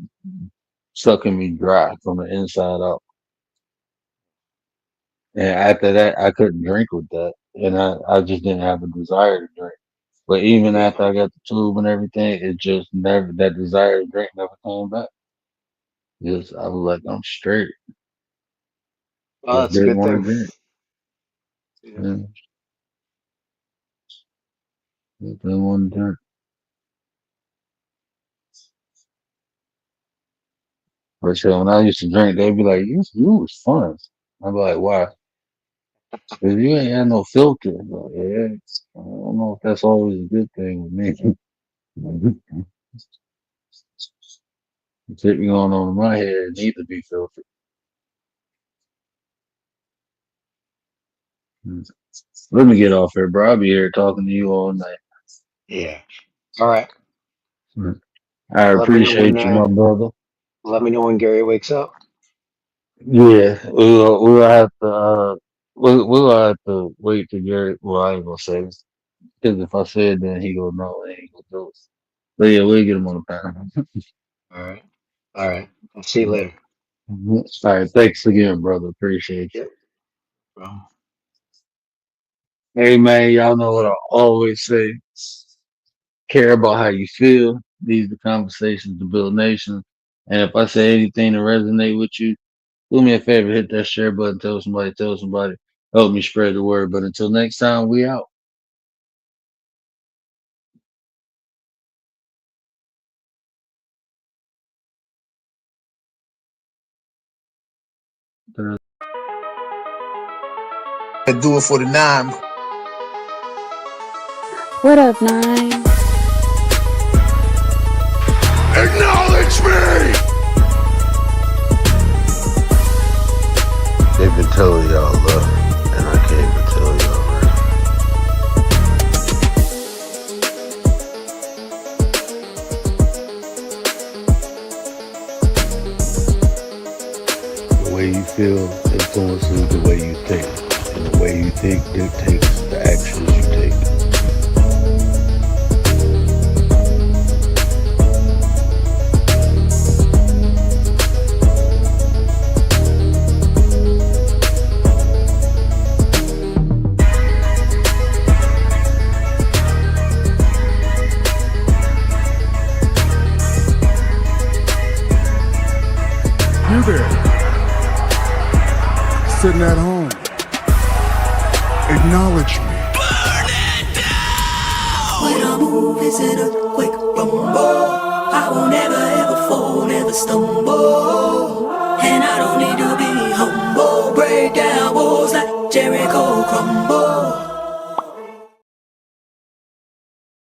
sucking me dry from the inside out. And after that, I couldn't drink with that, and I just didn't have a desire to drink. But even after I got the tube and everything, it just never that desire to drink never came back. Just I was like, I'm straight. Well, Just that's a didn't good want thing. to drink. Yeah. Yeah, just didn't want to drink. But so when I used to drink, they'd be like, you was fun. I'd be like, why? Because you ain't had no filter. I'm like, yeah, I don't know if that's always a good thing with me. Shit going on in my head it need to be filtered. Let me get off here, bro. I'll be here talking to you all night. Yeah. All right. I Let me know when appreciate you, my brother. let me know when Gary wakes up. Yeah, we'll have to we'll have to wait to Gary. Well, I ain't gonna say it because if I say it, then he gonna know and he ain't gonna do it. But yeah, we'll get him on the panel. All right. All right. I'll see you later. All right, thanks again, brother. Appreciate you. Yep. Well, Hey man, y'all know what I always say. Care about how you feel. These are the conversations to build nations. And if I say anything to resonate with you, do me a favor, hit that share button, tell somebody, help me spread the word. But until next time, we out. And do it for the 9. What up, Nine? Acknowledge me! They've been telling y'all and I came to tell y'all, right? The way you feel influences the way you think, and the way you think dictates the actions you take. You there, sitting at home, acknowledge me. When I move, is it a quick rumble? I won't ever fall, never stumble. And I don't need to be humble. Break down walls like Jericho crumble.